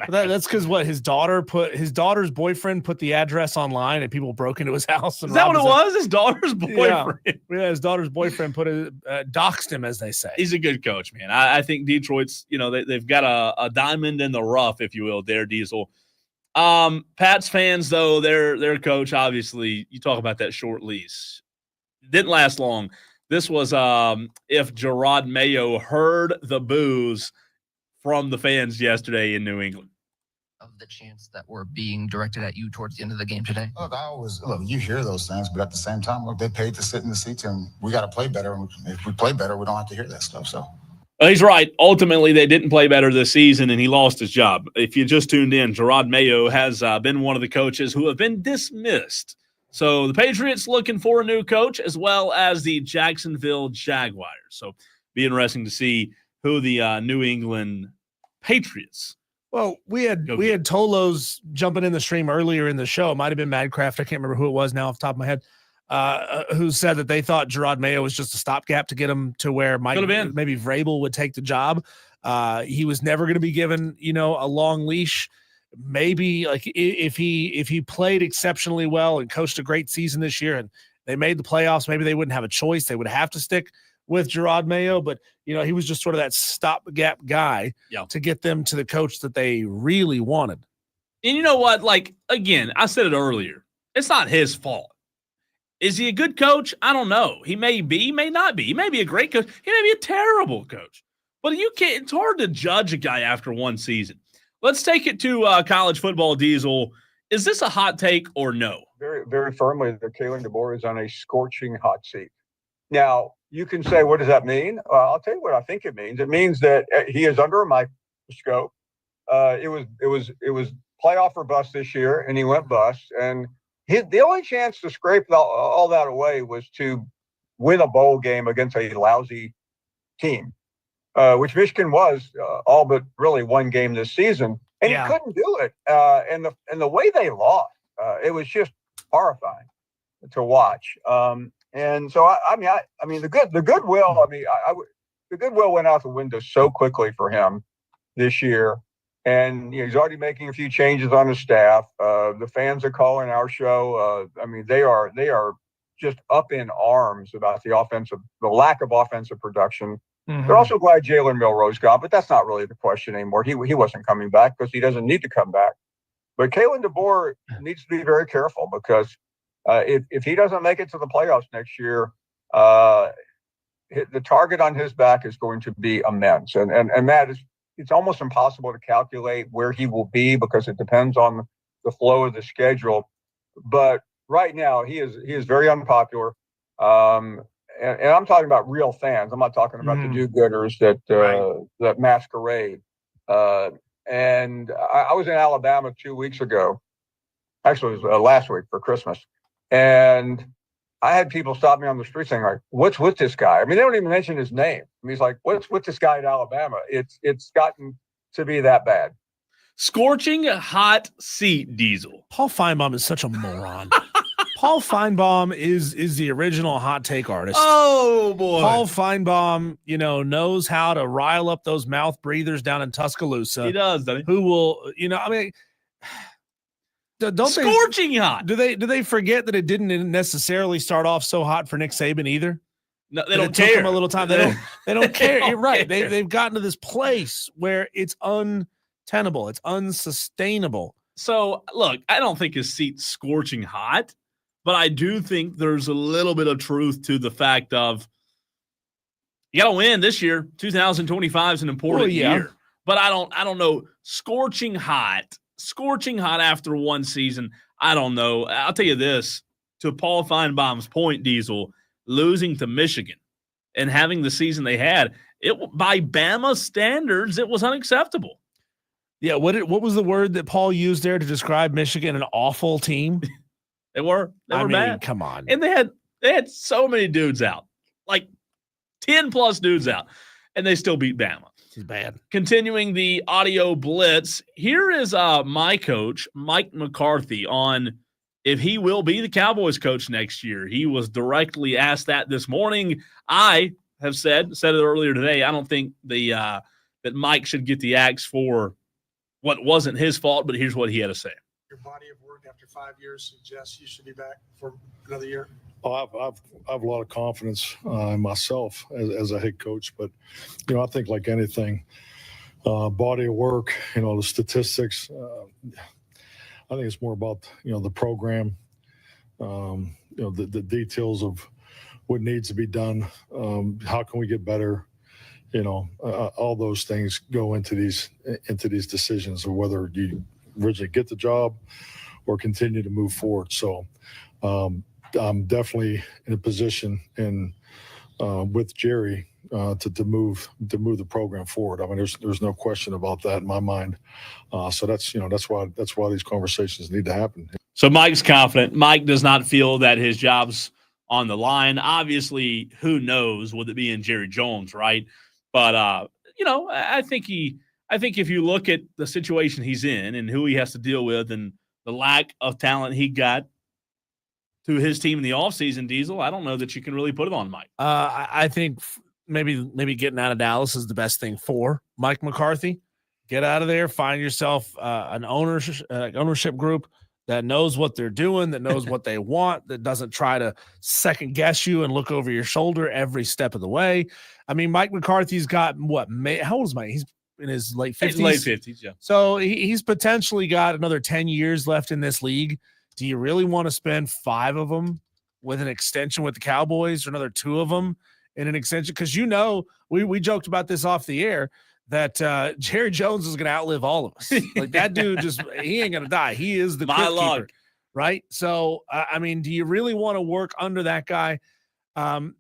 That's because his daughter's boyfriend put the address online and people broke into his house. And is that what it was? His daughter's boyfriend. Yeah, his daughter's boyfriend doxed him, as they say. He's a good coach, man. I think Detroit's, they've got a diamond in the rough, if you will, there, Diesel. Pats fans, though, their coach, obviously, you talk about that short lease. It didn't last long. This was if Gerard Mayo heard the boos from the fans yesterday in New England. Of the chants that were being directed at you towards the end of the game today? Look, you hear those things, but at the same time, look, they paid to sit in the seats, and we got to play better. And if we play better, we don't have to hear that stuff. So he's right. Ultimately, they didn't play better this season, and he lost his job. If you just tuned in, Gerard Mayo has been one of the coaches who have been dismissed. So the Patriots looking for a new coach, as well as the Jacksonville Jaguars. So be interesting to see who the New England Patriots Well, we had Tolos jumping in the stream earlier in the show. It might have been Madcraft. I can't remember who it was now off the top of my head. Who said that they thought Gerard Mayo was just a stopgap to get him to where maybe Vrabel would take the job. He was never going to be given, a long leash. Maybe like if he played exceptionally well and coached a great season this year and they made the playoffs, maybe they wouldn't have a choice. They would have to stick with Gerard Mayo, but he was just sort of that stopgap guy to get them to the coach that they really wanted. And you know what? Like, again, I said it earlier. It's not his fault. Is he a good coach? I don't know. He may be, he may not be. He may be a great coach. He may be a terrible coach. But it's hard to judge a guy after one season. Let's take it to college football, Diesel. Is this a hot take or no? Very, very firmly that Kalen DeBoer is on a scorching hot seat. Now, you can say, what does that mean? I'll tell you what I think it means. It means that he is under a microscope. It was playoff or bust this year, and he went bust. And the only chance to scrape all that away was to win a bowl game against a lousy team, which Michigan was all but really one game this season, and he couldn't do it. And the way they lost, it was just horrifying to watch. And so I mean the goodwill. The goodwill went out the window so quickly for him this year. And he's already making a few changes on his staff. The fans are calling our show. They are just up in arms about the lack of offensive production. Mm-hmm. They're also glad Jalen Milroe's gone, but that's not really the question anymore. He wasn't coming back because he doesn't need to come back. But Kalen DeBoer needs to be very careful because if he doesn't make it to the playoffs next year, the target on his back is going to be immense. And Matt, it's almost impossible to calculate where he will be because it depends on the flow of the schedule. But right now, he is very unpopular. And I'm talking about real fans. I'm not talking about the do-gooders that masquerade. And I was in Alabama 2 weeks ago. Actually, it was last week for Christmas. And I had people stop me on the street saying, like, what's with this guy? I mean, they don't even mention his name. I mean, he's like, what's with this guy in Alabama? It's gotten to be that bad. Scorching hot seat, Diesel. Paul Feinbaum is such a moron. Paul Feinbaum is the original hot take artist. Oh, boy. Paul Feinbaum, knows how to rile up those mouth breathers down in Tuscaloosa. He does, doesn't he? Who will, don't scorching hot. Do they forget that it didn't necessarily start off so hot for Nick Saban either? No, they don't it care. Took them a little time. They don't care. You're right. Care. They've gotten to this place where it's untenable. It's unsustainable. So look, I don't think his seat's scorching hot, but I do think there's a little bit of truth to the fact of you got to win this year. 2025 is an important year, but I don't know. Scorching hot after one season. I don't know. I'll tell you this, to Paul Feinbaum's point, Diesel, losing to Michigan and having the season they had, by Bama standards, it was unacceptable. Yeah. What was the word that Paul used there to describe Michigan? An awful team. They were bad. Come on. And they had so many dudes out, like 10 plus dudes out, and they still beat Bama. He's bad. Continuing the audio blitz, here is my coach, Mike McCarthy, on if he will be the Cowboys coach next year. He was directly asked that this morning. I have said it earlier today, I don't think that Mike should get the axe for what wasn't his fault, but here's what he had to say. Your body of work after 5 years suggests you should be back for another year? Oh, I've a lot of confidence in myself as a head coach, but I think like anything, body of work, the statistics. I think it's more about the program, the details of what needs to be done. How can we get better? All those things go into these decisions of whether you originally get the job or continue to move forward. So I'm definitely in a position with Jerry to move the program forward. I mean, there's no question about that in my mind. So that's why these conversations need to happen. So Mike's confident. Mike does not feel that his job's on the line. Obviously, who knows with it being Jerry Jones, right? But I think I think if you look at the situation he's in and who he has to deal with and the lack of talent he got to his team in the offseason, Diesel, I don't know that you can really put it on Mike. I think maybe getting out of Dallas is the best thing for Mike McCarthy. Get out of there, find yourself an ownership group that knows what they're doing, that knows what they want, that doesn't try to second guess you and look over your shoulder every step of the way. I mean, Mike McCarthy's got how old is Mike? He's in his late 50s. Late 50s, yeah. So he's potentially got another 10 years left in this league. Do you really want to spend 5 of them with an extension with the Cowboys or another 2 of them in an extension? Because we joked about this off the air that Jerry Jones is going to outlive all of us. Like that dude he ain't going to die. He is the crypt keeper, right? So, I mean, do you really want to work under that guy? The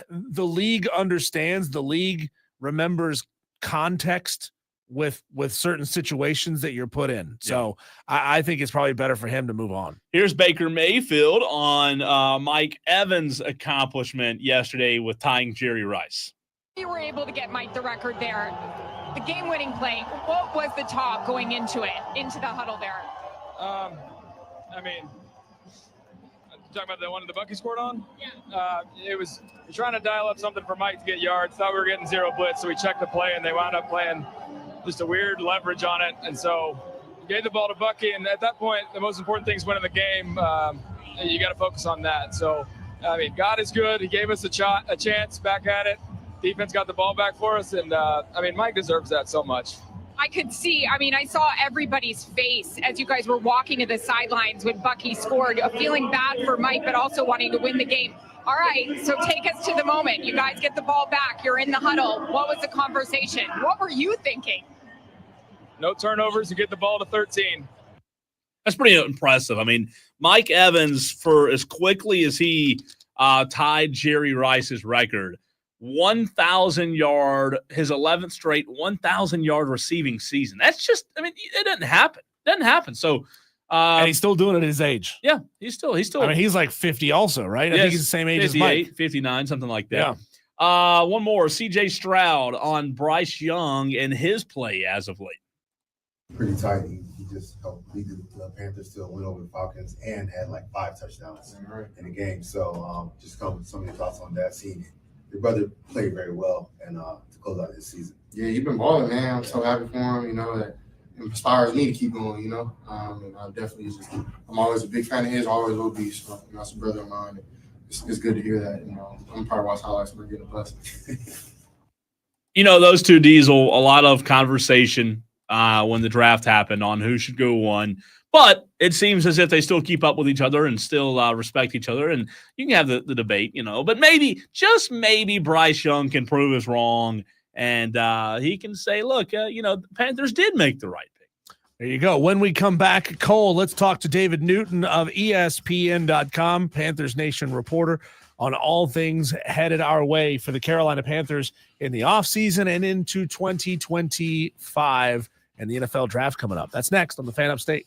league understands, the league remembers context with certain situations that you're put in. So I think it's probably better for him to move on. Here's Baker Mayfield on Mike Evans' accomplishment yesterday with tying Jerry Rice. You were able to get Mike the record there. The game-winning play, what was the talk going into the huddle there? I mean, talking about the one the Bucky scored on? Yeah. It was trying to dial up something for Mike to get yards. Thought we were getting 0 blitz, so we checked the play, and they wound up playing just a weird leverage on it. And so gave the ball to Bucky, and at that point, the most important thing is winning the game. And you got to focus on that. So, I mean, God is good. He gave us a chance back at it. Defense got the ball back for us, and I mean, Mike deserves that so much. I could see, I saw everybody's face as you guys were walking to the sidelines when Bucky scored, feeling bad for Mike, but also wanting to win the game. All right, so take us to the moment. You guys get the ball back. You're in the huddle. What was the conversation? What were you thinking? No turnovers. You get the ball to 13. That's pretty impressive. I mean, Mike Evans, for as quickly as he tied Jerry Rice's record, 1,000-yard, his 11th straight 1,000-yard receiving season. That's just, I mean, it doesn't happen. It doesn't happen. So, and he's still doing it at his age. Yeah, he's still. I mean, he's like 50 also, right? I think he's the same age as Mike. 59, something like that. Yeah. One more, C.J. Stroud on Bryce Young and his play as of late. Pretty tight. He just helped lead the Panthers to a win over the Falcons and had like 5 touchdowns in the game. So just some of your thoughts on that. Seeing your brother play very well and to close out this season. Yeah, you've been balling, man. I'm so happy for him. You know, that inspires me to keep going. You know, and I definitely I'm always a big fan of his. Always will be. So that's a brother of mine. It's good to hear that. You know, I'm probably watch highlights when we're getting a blessing. You know, those two, Diesel, a lot of conversation when the draft happened on who should go 1. But it seems as if they still keep up with each other and still respect each other. And you can have the debate, you know. But maybe, just maybe, Bryce Young can prove us wrong. And he can say, look, you know, the Panthers did make the right pick. There you go. When we come back, Cole, let's talk to David Newton of ESPN.com, Panthers Nation reporter, on all things headed our way for the Carolina Panthers in the offseason and into 2025 and the NFL draft coming up. That's next on the Fan Upstate.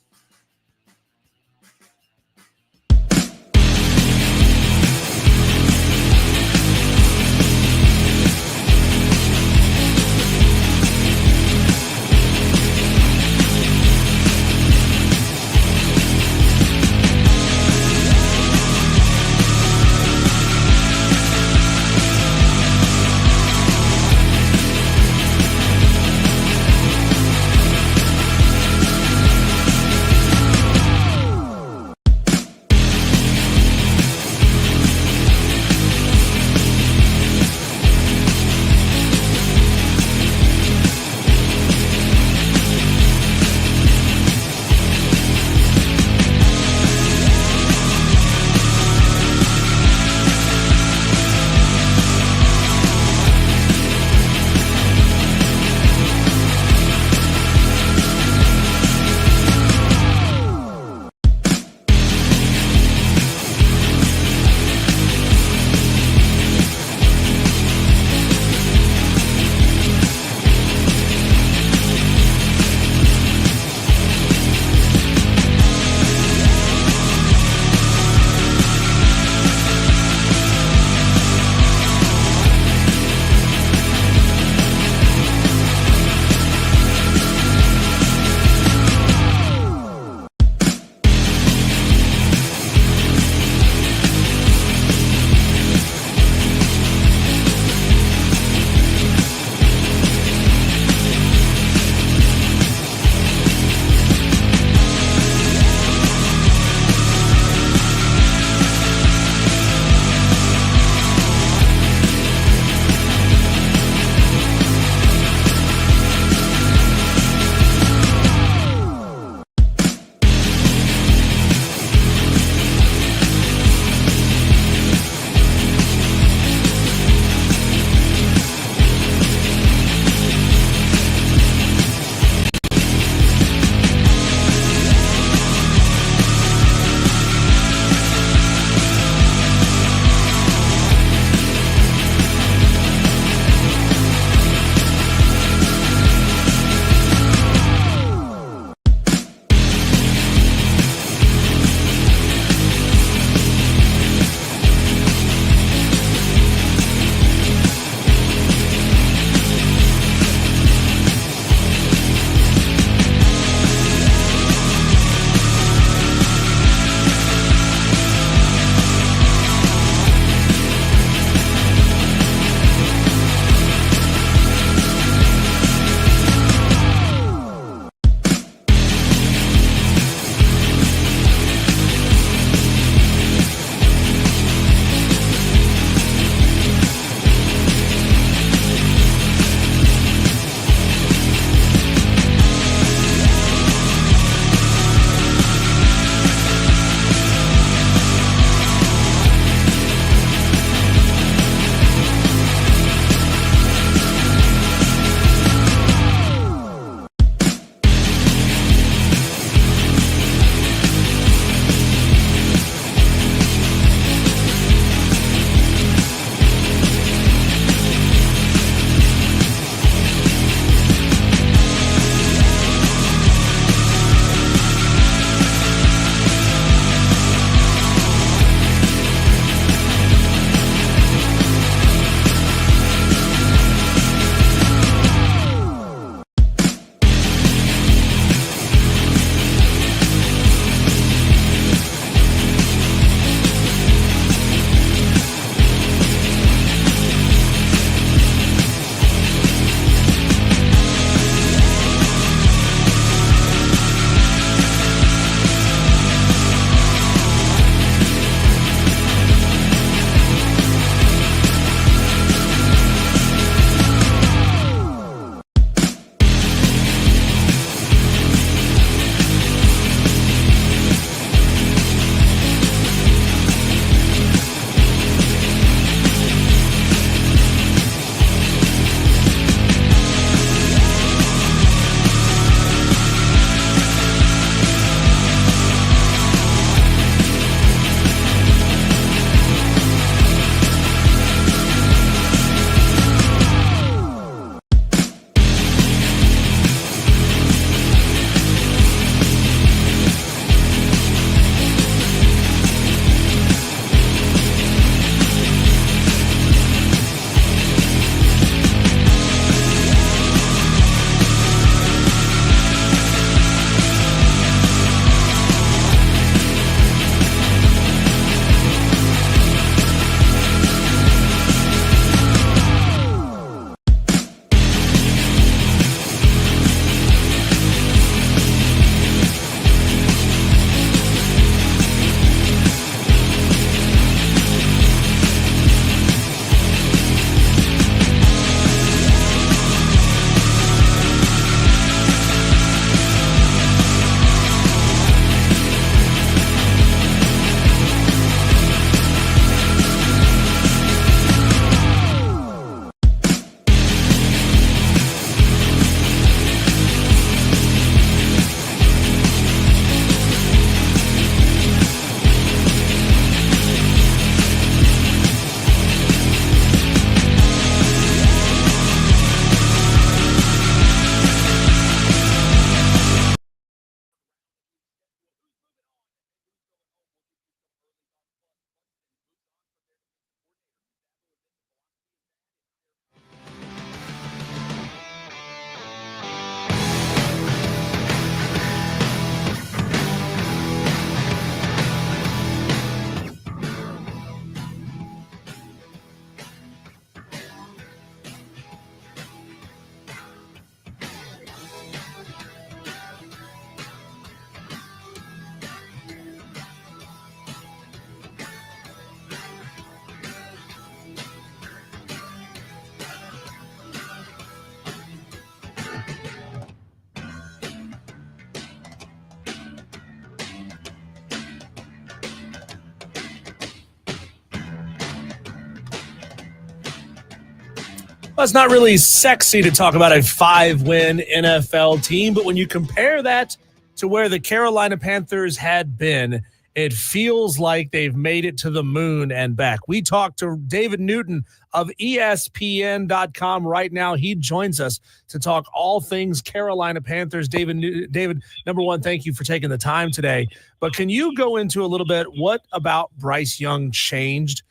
Well, it's not really sexy to talk about a 5-win NFL team, but when you compare that to where the Carolina Panthers had been, it feels like they've made it to the moon and back. We talked to David Newton of ESPN.com right now. He joins us to talk all things Carolina Panthers. David, number one, thank you for taking the time today. But can you go into a little bit what about Bryce Young changed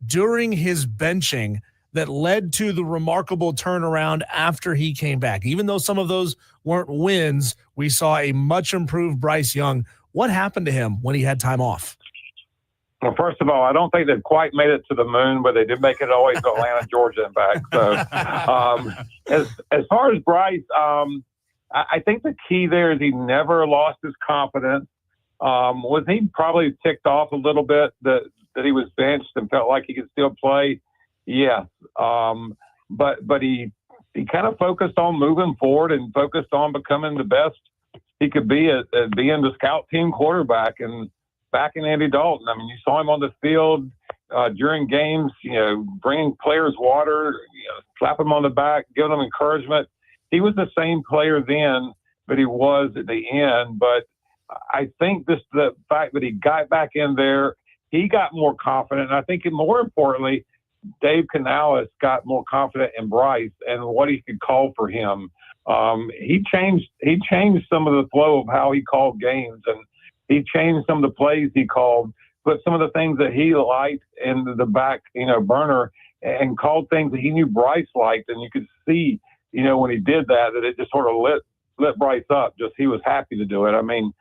during his benching that led to the remarkable turnaround after he came back? Even though some of those weren't wins, we saw a much improved Bryce Young. What happened to him when he had time off? Well, first of all, I don't think they've quite made it to the moon, but they did make it always to Atlanta, Georgia, and back. So, as far as Bryce, I think the key there is he never lost his confidence. Was he probably ticked off a little bit that he was benched and felt like he could still play? Yes. But he kind of focused on moving forward and focused on becoming the best he could be at being the scout team quarterback and backing Andy Dalton. I mean, you saw him on the field during games, bringing players water, slap them on the back, giving them encouragement. He was the same player then, but he was at the end. But I think the fact that he got back in there, he got more confident. And I think more importantly, Dave Canales got more confident in Bryce and what he could call for him. He changed some of the flow of how he called games, and he changed some of the plays he called, put some of the things that he liked into the back, burner, and called things that he knew Bryce liked. And you could see, when he did that it just sort of lit Bryce up. Just he was happy to do it. I mean,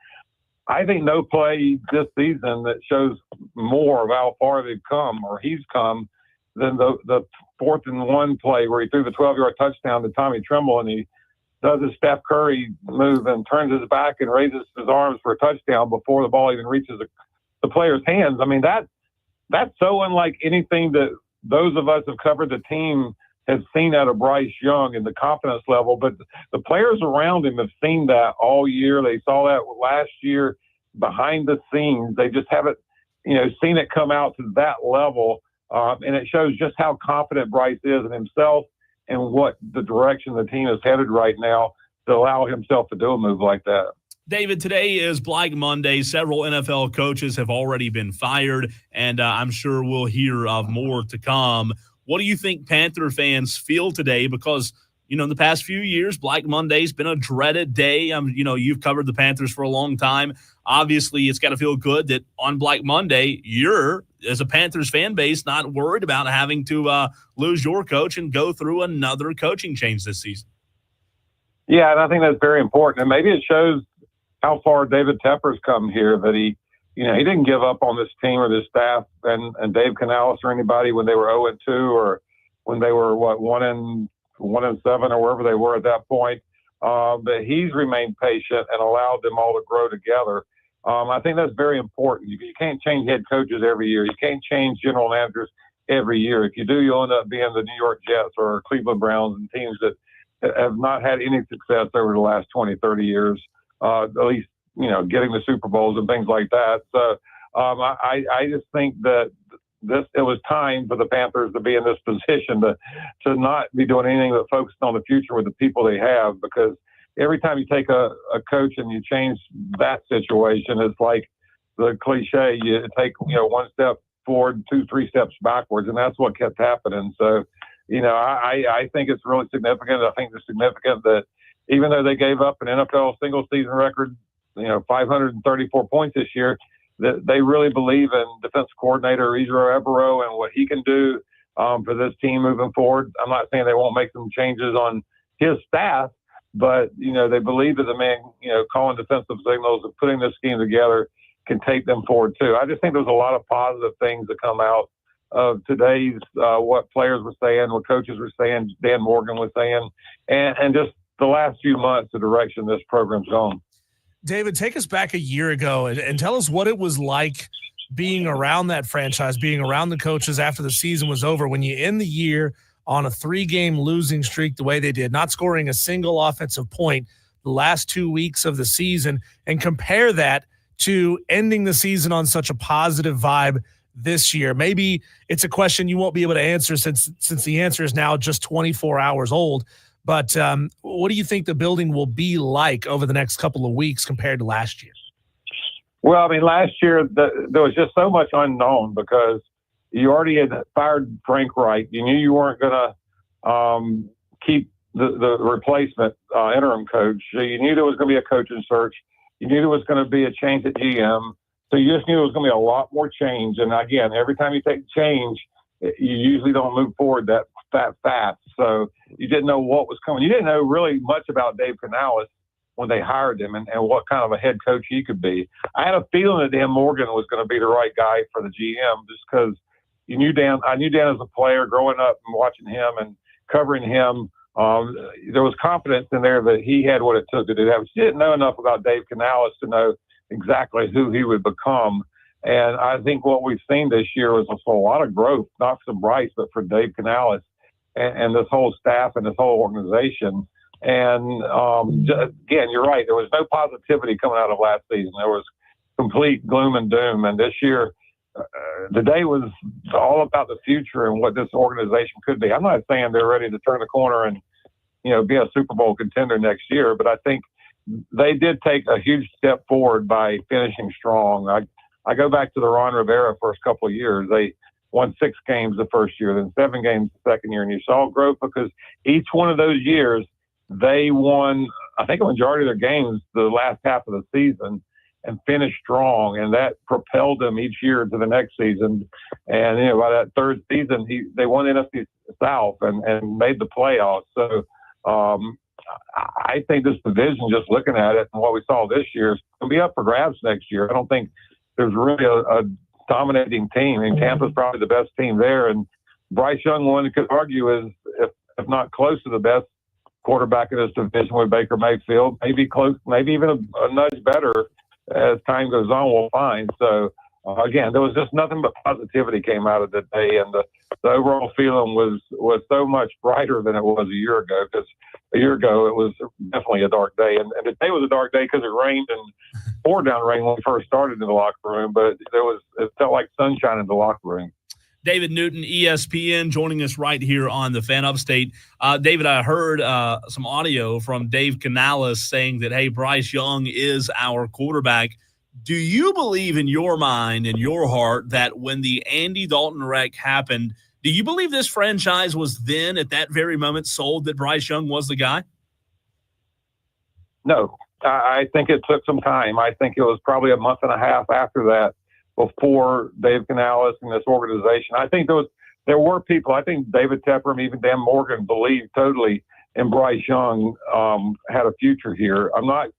I think no play this season that shows more of how far they've come or he's come than the 4th and 1 play where he threw the 12-yard touchdown to Tommy Tremble, and he does a Steph Curry move and turns his back and raises his arms for a touchdown before the ball even reaches the player's hands. I mean, that's so unlike anything that those of us have covered the team have seen out of Bryce Young and the confidence level. But the players around him have seen that all year. They saw that last year behind the scenes. They just haven't, seen it come out to that level. And it shows just how confident Bryce is in himself and what the direction the team is headed right now to allow himself to do a move like that. David, today is Black Monday. Several NFL coaches have already been fired, and I'm sure we'll hear of more to come. What do you think Panther fans feel today? Because, in the past few years, Black Monday's been a dreaded day. You've covered the Panthers for a long time. Obviously, it's got to feel good that on Black Monday, you're, as a Panthers fan base, not worried about having to lose your coach and go through another coaching change this season. Yeah, and I think that's very important. And maybe it shows how far David Tepper's come here, that he didn't give up on this team or this staff and Dave Canales or anybody when they were 0-2 or when they were 1-7 or wherever they were at that point. But he's remained patient and allowed them all to grow together. I think that's very important. You can't change head coaches every year. You can't change general managers every year. If you do, you'll end up being the New York Jets or Cleveland Browns and teams that have not had any success over the last 20, 30 years, at least, getting the Super Bowls and things like that. So I just think that it was time for the Panthers to be in this position to not be doing anything but focused on the future with the people they have, because every time you take a coach and you change that situation, it's like the cliche, you take, one step forward, 2-3 steps backwards. And that's what kept happening. So, I think it's really significant. I think it's significant that even though they gave up an NFL single season record, 534 points this year, that they really believe in defense coordinator Ejiro Evero and what he can do for this team moving forward. I'm not saying they won't make some changes on his staff, but, they believe that the man, calling defensive signals and putting this scheme together can take them forward too. I just think there's a lot of positive things that come out of today's, what players were saying, what coaches were saying, Dan Morgan was saying, and just the last few months, the direction this program's gone. David, take us back a year ago and tell us what it was like being around that franchise, being around the coaches after the season was over, when you end the year on a 3-game losing streak the way they did, not scoring a single offensive point the last 2 weeks of the season, and compare that to ending the season on such a positive vibe this year? Maybe it's a question you won't be able to answer since the answer is now just 24 hours old. But what do you think the building will be like over the next couple of weeks compared to last year? Well, I mean, last year there was just so much unknown because you already had fired Frank Reich. You knew you weren't going to keep the replacement interim coach. So you knew there was going to be a coaching search. You knew there was going to be a change at GM. So you just knew there was going to be a lot more change. And again, every time you take change, you usually don't move forward that fast. So you didn't know what was coming. You didn't know really much about Dave Canales when they hired him and what kind of a head coach he could be. I had a feeling that Dan Morgan was going to be the right guy for the GM just because you knew Dan. I knew Dan as a player growing up and watching him and covering him. There was confidence in there that he had what it took to do that. But you didn't know enough about Dave Canales to know exactly who he would become. And I think what we've seen this year was a lot of growth, not for Bryce, but for Dave Canales and this whole staff and this whole organization. And again, you're right. There was no positivity coming out of last season. There was complete gloom and doom. And this year, today was all about the future and what this organization could be. I'm not saying they're ready to turn the corner and, be a Super Bowl contender next year, but I think they did take a huge step forward by finishing strong. I go back to the Ron Rivera first couple of years. They won 6 games the first year, then 7 games the second year, and you saw growth because each one of those years they won, I think, a majority of their games the last half of the season and finished strong, and that propelled them each year to the next season. And by that third season, they won NFC South and made the playoffs. So I think this division, just looking at it and what we saw this year, is going to be up for grabs next year. I don't think there's really a dominating team. I mean, Tampa's probably the best team there, and Bryce Young, one could argue, is if not close to the best quarterback in this division with Baker Mayfield, maybe close, maybe even a nudge better as time goes on. We'll find. So again, there was just nothing but positivity came out of the day, and the overall feeling was so much brighter than it was a year ago. Because a year ago it was definitely a dark day, and today was a dark day because it rained and poured down rain when we first started in the locker room. But it felt like sunshine in the locker room. David Newton, ESPN, joining us right here on the Fan Upstate. David, I heard some audio from Dave Canales saying that, hey, Bryce Young is our quarterback. Do you believe in your mind, in your heart, that when the Andy Dalton wreck happened, do you believe this franchise was then at that very moment sold that Bryce Young was the guy? No, I think it took some time. I think it was probably a month and a half after that before Dave Canales and this organization. I think there were people. I think David Tepper and even Dan Morgan believed totally in Bryce Young had a future here. I'm not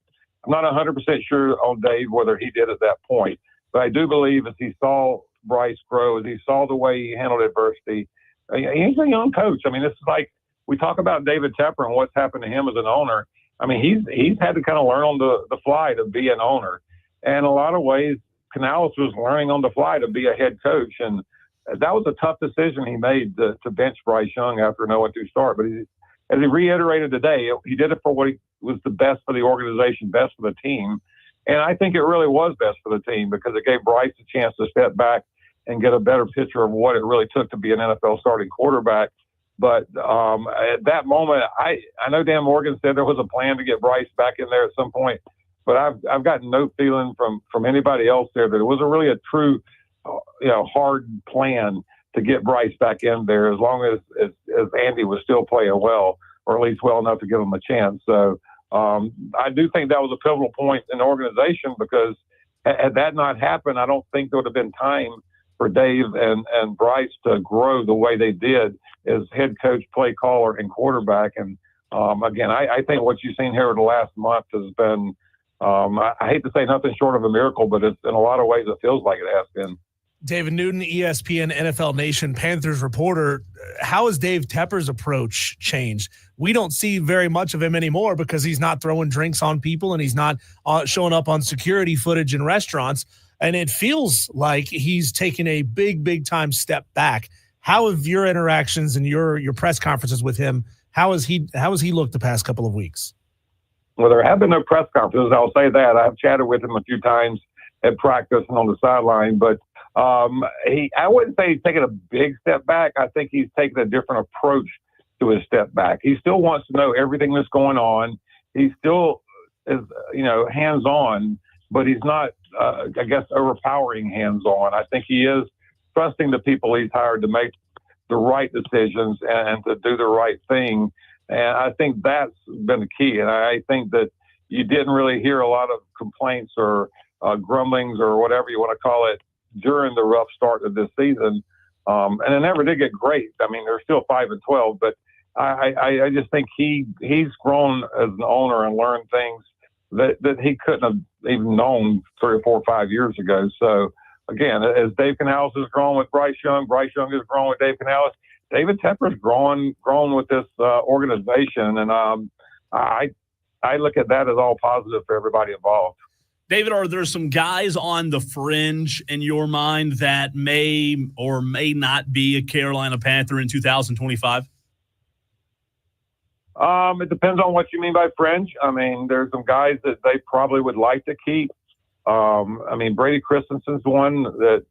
100% sure on Dave whether he did at that point, but I do believe as he saw Bryce grow, as he saw the way he handled adversity. He's a young coach. I mean, it's like we talk about David Tepper and what's happened to him as an owner. I mean, he's had to kind of learn on the fly to be an owner, and in a lot of ways, Canales was learning on the fly to be a head coach, and that was a tough decision he made to bench Bryce Young after an 0-2 start. But as he reiterated today, he did it for what was the best for the organization, best for the team. And I think it really was best for the team because it gave Bryce a chance to step back and get a better picture of what it really took to be an NFL starting quarterback. But at that moment, I know Dan Morgan said there was a plan to get Bryce back in there at some point, but I've gotten no feeling from anybody else there that it was really a true, hard plan to get Bryce back in there as long as Andy was still playing well, or at least well enough to give him a chance. So I do think that was a pivotal point in the organization because had that not happened, I don't think there would have been time for Dave and Bryce to grow the way they did as head coach, play caller, and quarterback. And again, I think what you've seen here over the last month has been, I hate to say nothing short of a miracle, but it's in a lot of ways it feels like it has been. David Newton, ESPN, NFL Nation, Panthers reporter. How has Dave Tepper's approach changed? We don't see very much of him anymore because he's not throwing drinks on people and he's not showing up on security footage in restaurants. And it feels like he's taken a big time step back. How have your interactions and your press conferences with him, how has he looked the past couple of weeks? Well, there have been no press conferences. I'll say that. I've chatted with him a few times at practice and on the sideline, but I wouldn't say he's taken a big step back. I think he's taken a different approach to his step back. He still wants to know everything that's going on. He still is, hands-on, but he's not, I guess, overpowering hands-on. I think he is trusting the people he's hired to make the right decisions and to do the right thing. And I think that's been the key. And I think that you didn't really hear a lot of complaints or grumblings or whatever you want to call it during the rough start of this season. And it never did get great. I mean, they're still 5-12, but I just think he's grown as an owner and learned things that he couldn't have even known 3 or 4 or 5 years ago. So again, as Dave Canales has grown with Bryce Young has grown with Dave Canales. David Tepper's grown with this organization, and I look at that as all positive for everybody involved. David, are there some guys on the fringe in your mind that may or may not be a Carolina Panther in 2025? It depends on what you mean by fringe. I mean, there's some guys that they probably would like to keep. I mean, Brady Christensen's one that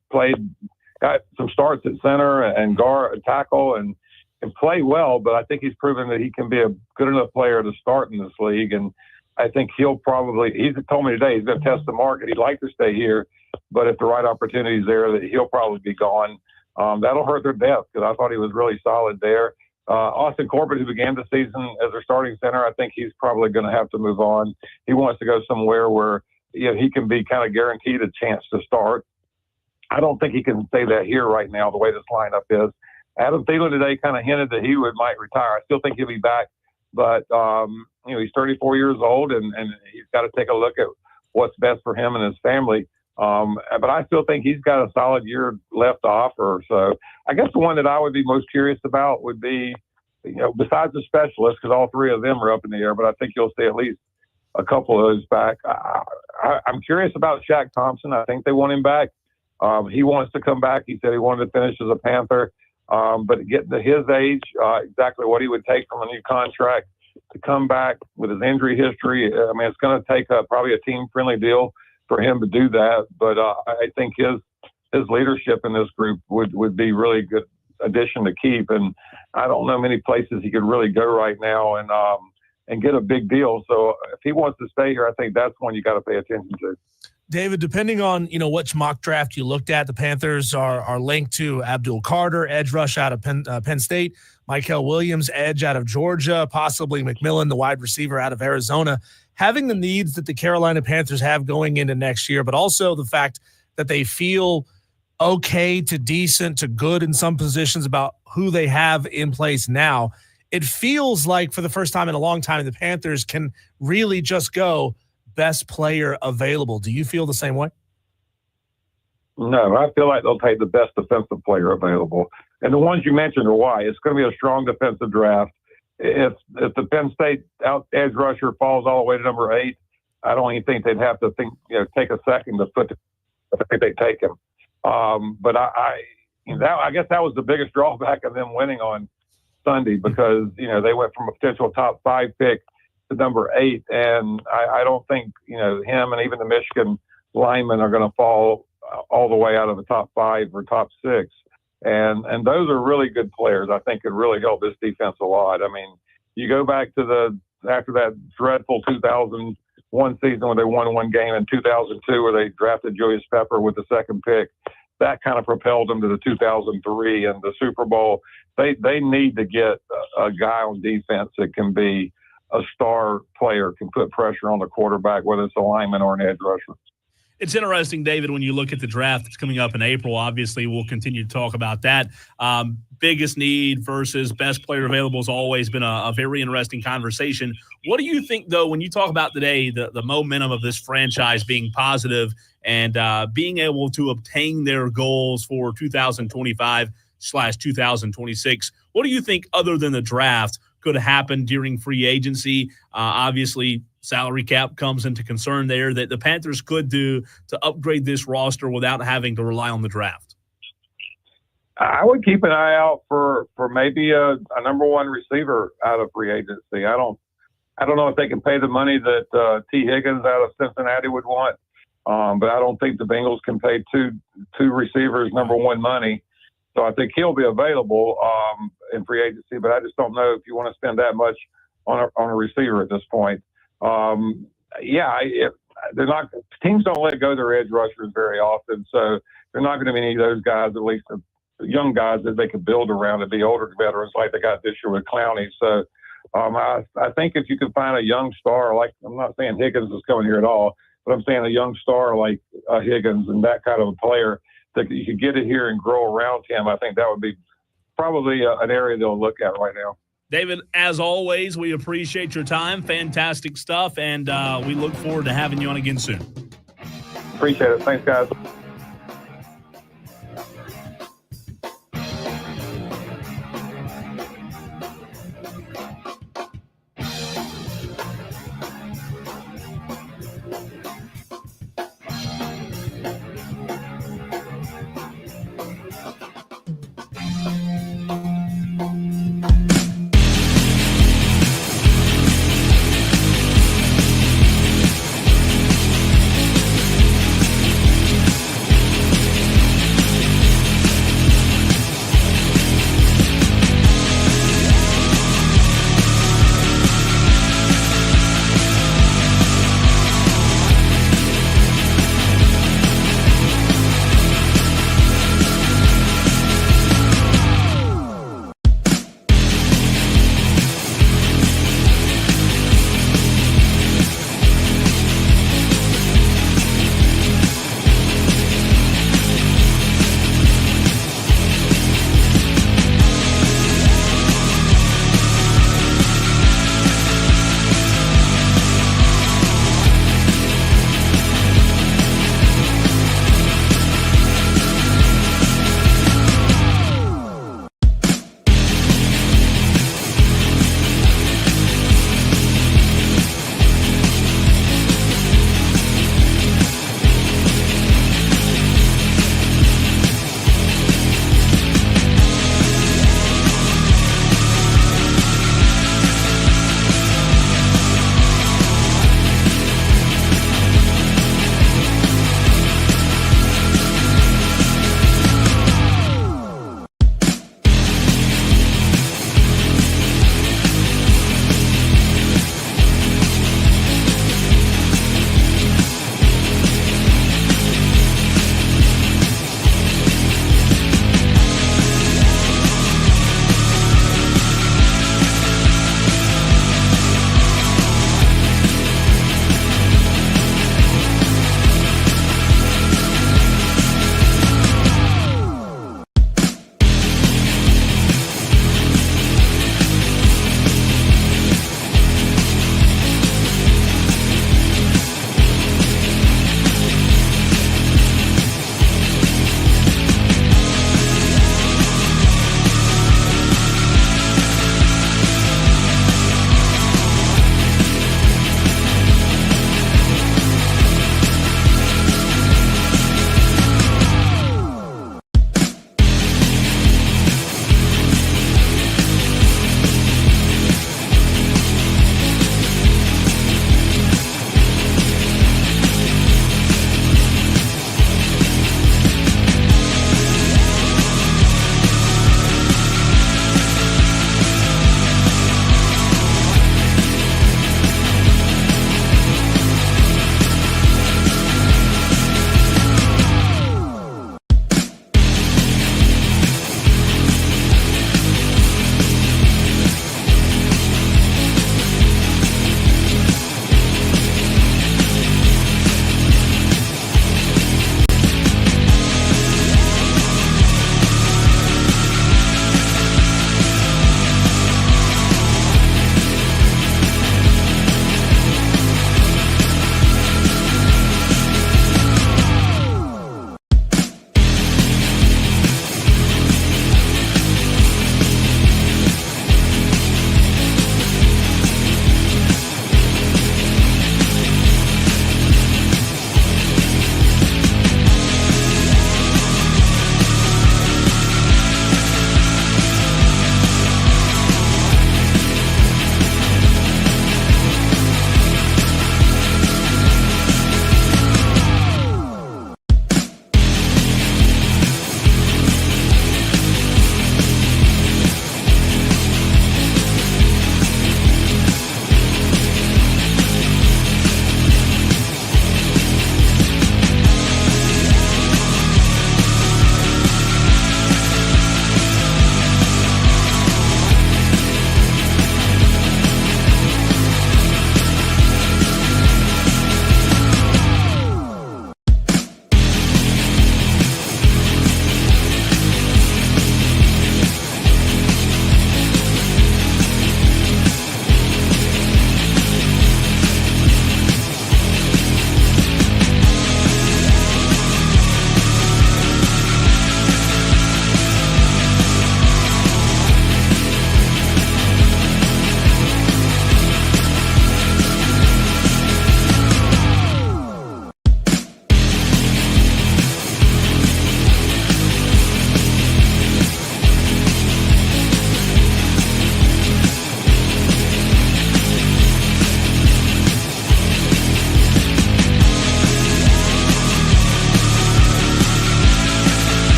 got some starts at center and guard, tackle, and can play well, but I think he's proven that he can be a good enough player to start in this league. And I think he's told me today he's going to test the market. He'd like to stay here, but if the right opportunity is there, that he'll probably be gone. That'll hurt their depth because I thought he was really solid there. Austin Corbett, who began the season as their starting center, I think he's probably going to have to move on. He wants to go somewhere where he can be kind of guaranteed a chance to start. I don't think he can say that here right now, the way this lineup is. Adam Thielen today kind of hinted that he might retire. I still think he'll be back, but he's 34 years old, and he's got to take a look at what's best for him and his family. But I still think he's got a solid year left to offer. So I guess the one that I would be most curious about would be, besides the specialists, because all three of them are up in the air, but I think you'll see at least a couple of those back. I'm curious about Shaq Thompson. I think they want him back. He wants to come back. He said he wanted to finish as a Panther. But getting to his age, exactly what he would take from a new contract to come back with his injury history. I mean, it's going to take probably a team-friendly deal for him to do that. But I think his leadership in this group would be really good addition to keep. And I don't know many places he could really go right now and get a big deal. So if he wants to stay here, I think that's one you got to pay attention to. David, depending on which mock draft you looked at, the Panthers are linked to Abdul Carter, edge rush out of Penn State, Michael Williams, edge out of Georgia, possibly McMillan, the wide receiver out of Arizona. Having the needs that the Carolina Panthers have going into next year, but also the fact that they feel okay to decent to good in some positions about who they have in place now, it feels like for the first time in a long time, the Panthers can really just go best player available. Do you feel the same way? No, I feel like they'll take the best defensive player available. And the ones you mentioned are why. It's going to be a strong defensive draft. If the Penn State edge rusher falls all the way to number 8, I don't even think they'd have to take a second to put I think they take him. But I guess that was the biggest drawback of them winning on Sunday because, they went from a potential top 5 pick to number 8. And I don't think, him and even the Michigan linemen are going to fall all the way out of the top 5 or top 6. And those are really good players. I think could really help this defense a lot. I mean, you go back to after that dreadful 2001 season where they won one game, in 2002 where they drafted Julius Pepper with the 2nd pick. That kind of propelled them to the 2003 and the Super Bowl. They need to get a guy on defense that can be a star player, can put pressure on the quarterback, whether it's a lineman or an edge rusher. It's interesting, David, when you look at the draft that's coming up in April. Obviously, we'll continue to talk about that. Biggest need versus best player available has always been a very interesting conversation. What do you think, though, when you talk about today the momentum of this franchise being positive and being able to obtain their goals for 2025/2026, what do you think, other than the draft, could happen during free agency? Obviously, salary cap comes into concern there that the Panthers could do to upgrade this roster without having to rely on the draft. I would keep an eye out for maybe a number 1 receiver out of free agency. I don't know if they can pay the money that T. Higgins out of Cincinnati would want. But I don't think the Bengals can pay two receivers number one money. So I think he'll be available in free agency, but I just don't know if you want to spend that much on a receiver at this point. They're not, teams don't let go their edge rushers very often, so they're not going to be any of those guys, at least the young guys that they could build around and be older veterans like they got this year with Clowney. So I think if you could find a young star, like, I'm not saying Higgins is coming here at all, but I'm saying a young star like Higgins and that kind of a player that you could get it here and grow around him, I think that would be probably an area they'll look at right now. David, as always, we appreciate your time. Fantastic stuff, and we look forward to having you on again soon. Appreciate it. Thanks, guys.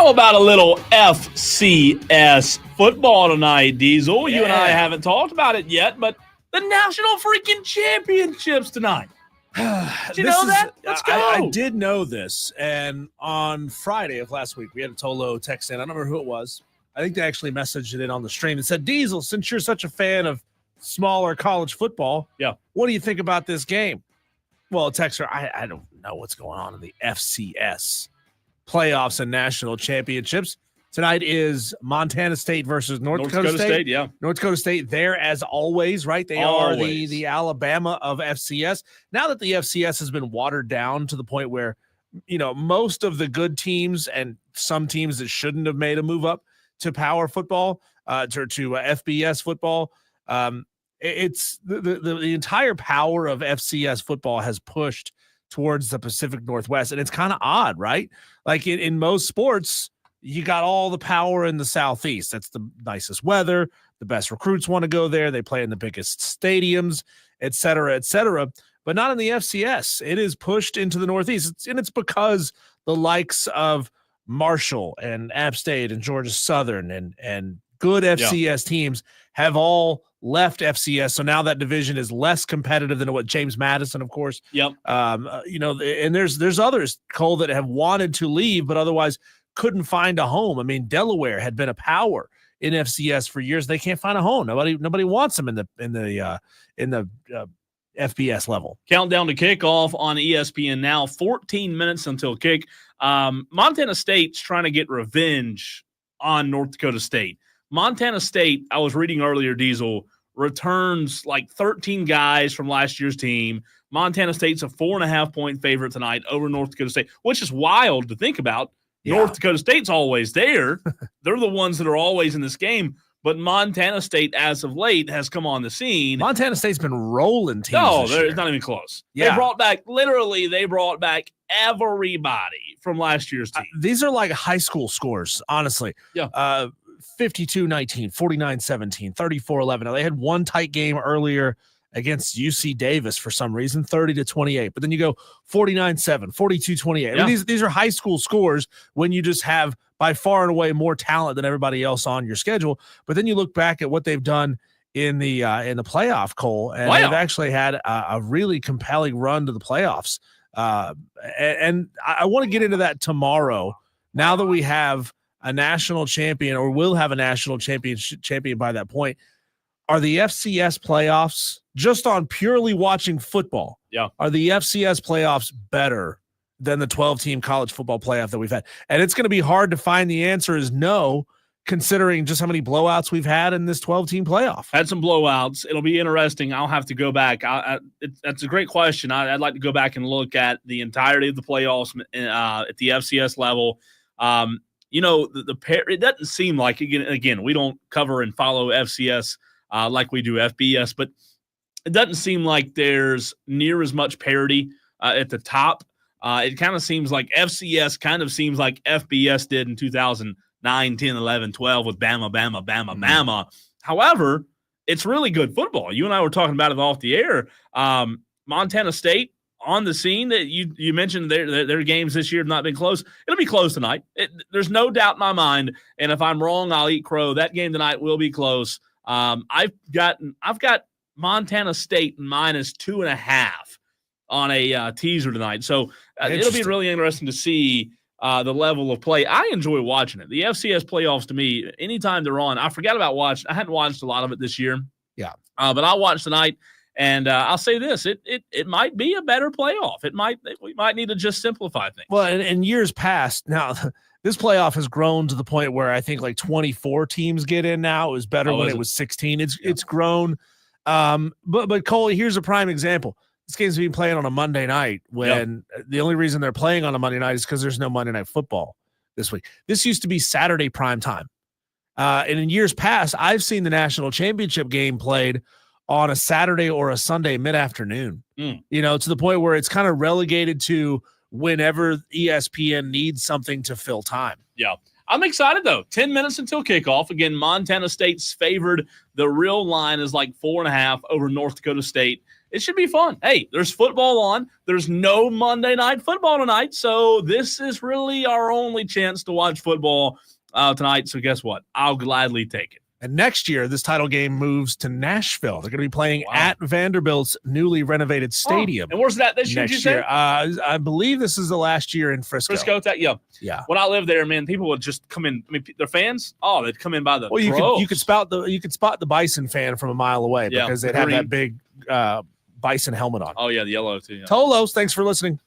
How about a little FCS football tonight, Diesel? You and I haven't talked about it yet, but the national freaking championships tonight. Did you know that? Let's go. I did know this, and on Friday of last week, we had a Tolo text in. I don't remember who it was. I think they actually messaged it in on the stream and said, Diesel, since you're such a fan of smaller college football, what do you think about this game? Well, texter, I don't know what's going on in the FCS playoffs and national championships. Tonight is Montana State versus North Dakota State. North Dakota State there as always, right? They are the Alabama of FCS. Now that the FCS has been watered down to the point where, most of the good teams and some teams that shouldn't have made a move up to power football, to FBS football, it's the entire power of FCS football has pushed towards the Pacific Northwest, and it's kind of odd, right? Like in most sports, you got all the power in the Southeast. That's the nicest weather. The best recruits want to go there. They play in the biggest stadiums, et cetera, et cetera. But not in the FCS. It is pushed into the Northeast. It's because the likes of Marshall and App State and Georgia Southern and good FCS teams have all left FCS. So now that division is less competitive than what James Madison, of course. And there's others, Cole, that have wanted to leave, but otherwise couldn't find a home. I mean, Delaware had been a power in FCS for years. They can't find a home. Nobody wants them in the FBS level. Countdown to kickoff on ESPN now. 14 minutes until kick. Montana State's trying to get revenge on North Dakota State. Montana State, I was reading earlier, Diesel, returns like 13 guys from last year's team. Montana State's a 4.5-point favorite tonight over North Dakota State, which is wild to think about. North Dakota State's always there. They're the ones that are always in this game. But Montana State, as of late, has come on the scene. Montana State's been rolling teams. No, it's not even close. Yeah. They brought back everybody from last year's team. These are like high school scores, honestly. 52-19, 49-17, 34-11. Now, they had one tight game earlier against UC Davis for some reason, 30-28. But then you go 49-7, 42-28. I mean, these are high school scores when you just have by far and away more talent than everybody else on your schedule. But then you look back at what they've done in the playoff, Cole, and they've actually had a really compelling run to the playoffs. And I want to get into that tomorrow. Now that we have a national champion, or will have a national champion by that point, are the FCS playoffs, just on purely watching football, are the FCS playoffs better than the 12-team college football playoff that we've had? And it's going to be hard to find the answer is no, considering just how many blowouts we've had in this 12-team playoff. Had some blowouts. It'll be interesting. I'll have to go back. That's a great question. I'd like to go back and look at the entirety of the playoffs at the FCS level. It doesn't seem like, again, we don't cover and follow FCS like we do FBS, but it doesn't seem like there's near as much parity at the top. It kind of seems like FCS kind of seems like FBS did in 2009, 10, 11, 12 with Bama. However, it's really good football. You and I were talking about it off the air. Montana State on the scene that you mentioned their games this year have not been close. It'll be close tonight. There's no doubt in my mind. And if I'm wrong, I'll eat crow. That game tonight will be close. I've got Montana State -2.5 on a teaser tonight. So it'll be really interesting to see the level of play. I enjoy watching it. The FCS playoffs, to me, anytime they're on, I forgot about watching. I hadn't watched a lot of it this year. But I'll watch tonight. And I'll say this: it might be a better playoff. We might need to just simplify things. Well, in years past, now this playoff has grown to the point where I think like 24 teams get in now. It was better when it was 16. It's grown. But Cole, here's a prime example. This game's being played on a Monday night when the only reason they're playing on a Monday night is because there's no Monday Night Football this week. This used to be Saturday prime time. And in years past, I've seen the national championship game played on a Saturday or a Sunday mid-afternoon, to the point where it's kind of relegated to whenever ESPN needs something to fill time. Yeah. I'm excited, though. 10 minutes until kickoff. Again, Montana State's favored. The real line is like 4.5 over North Dakota State. it should be fun. Hey, there's football on. There's no Monday Night Football tonight, so this is really our only chance to watch football tonight. So guess what? I'll gladly take it. And next year, this title game moves to Nashville. They're going to be playing at Vanderbilt's newly renovated stadium. And where's that this year, next did you say? year? I believe this is the last year in Frisco. Yeah. When I lived there, man, people would just come in. I mean, their fans, they'd come in by the Well, you could spot the Bison fan from a mile away because they'd have that big Bison helmet on. Oh, yeah, the yellow, too. Yeah. Tolos, thanks for listening.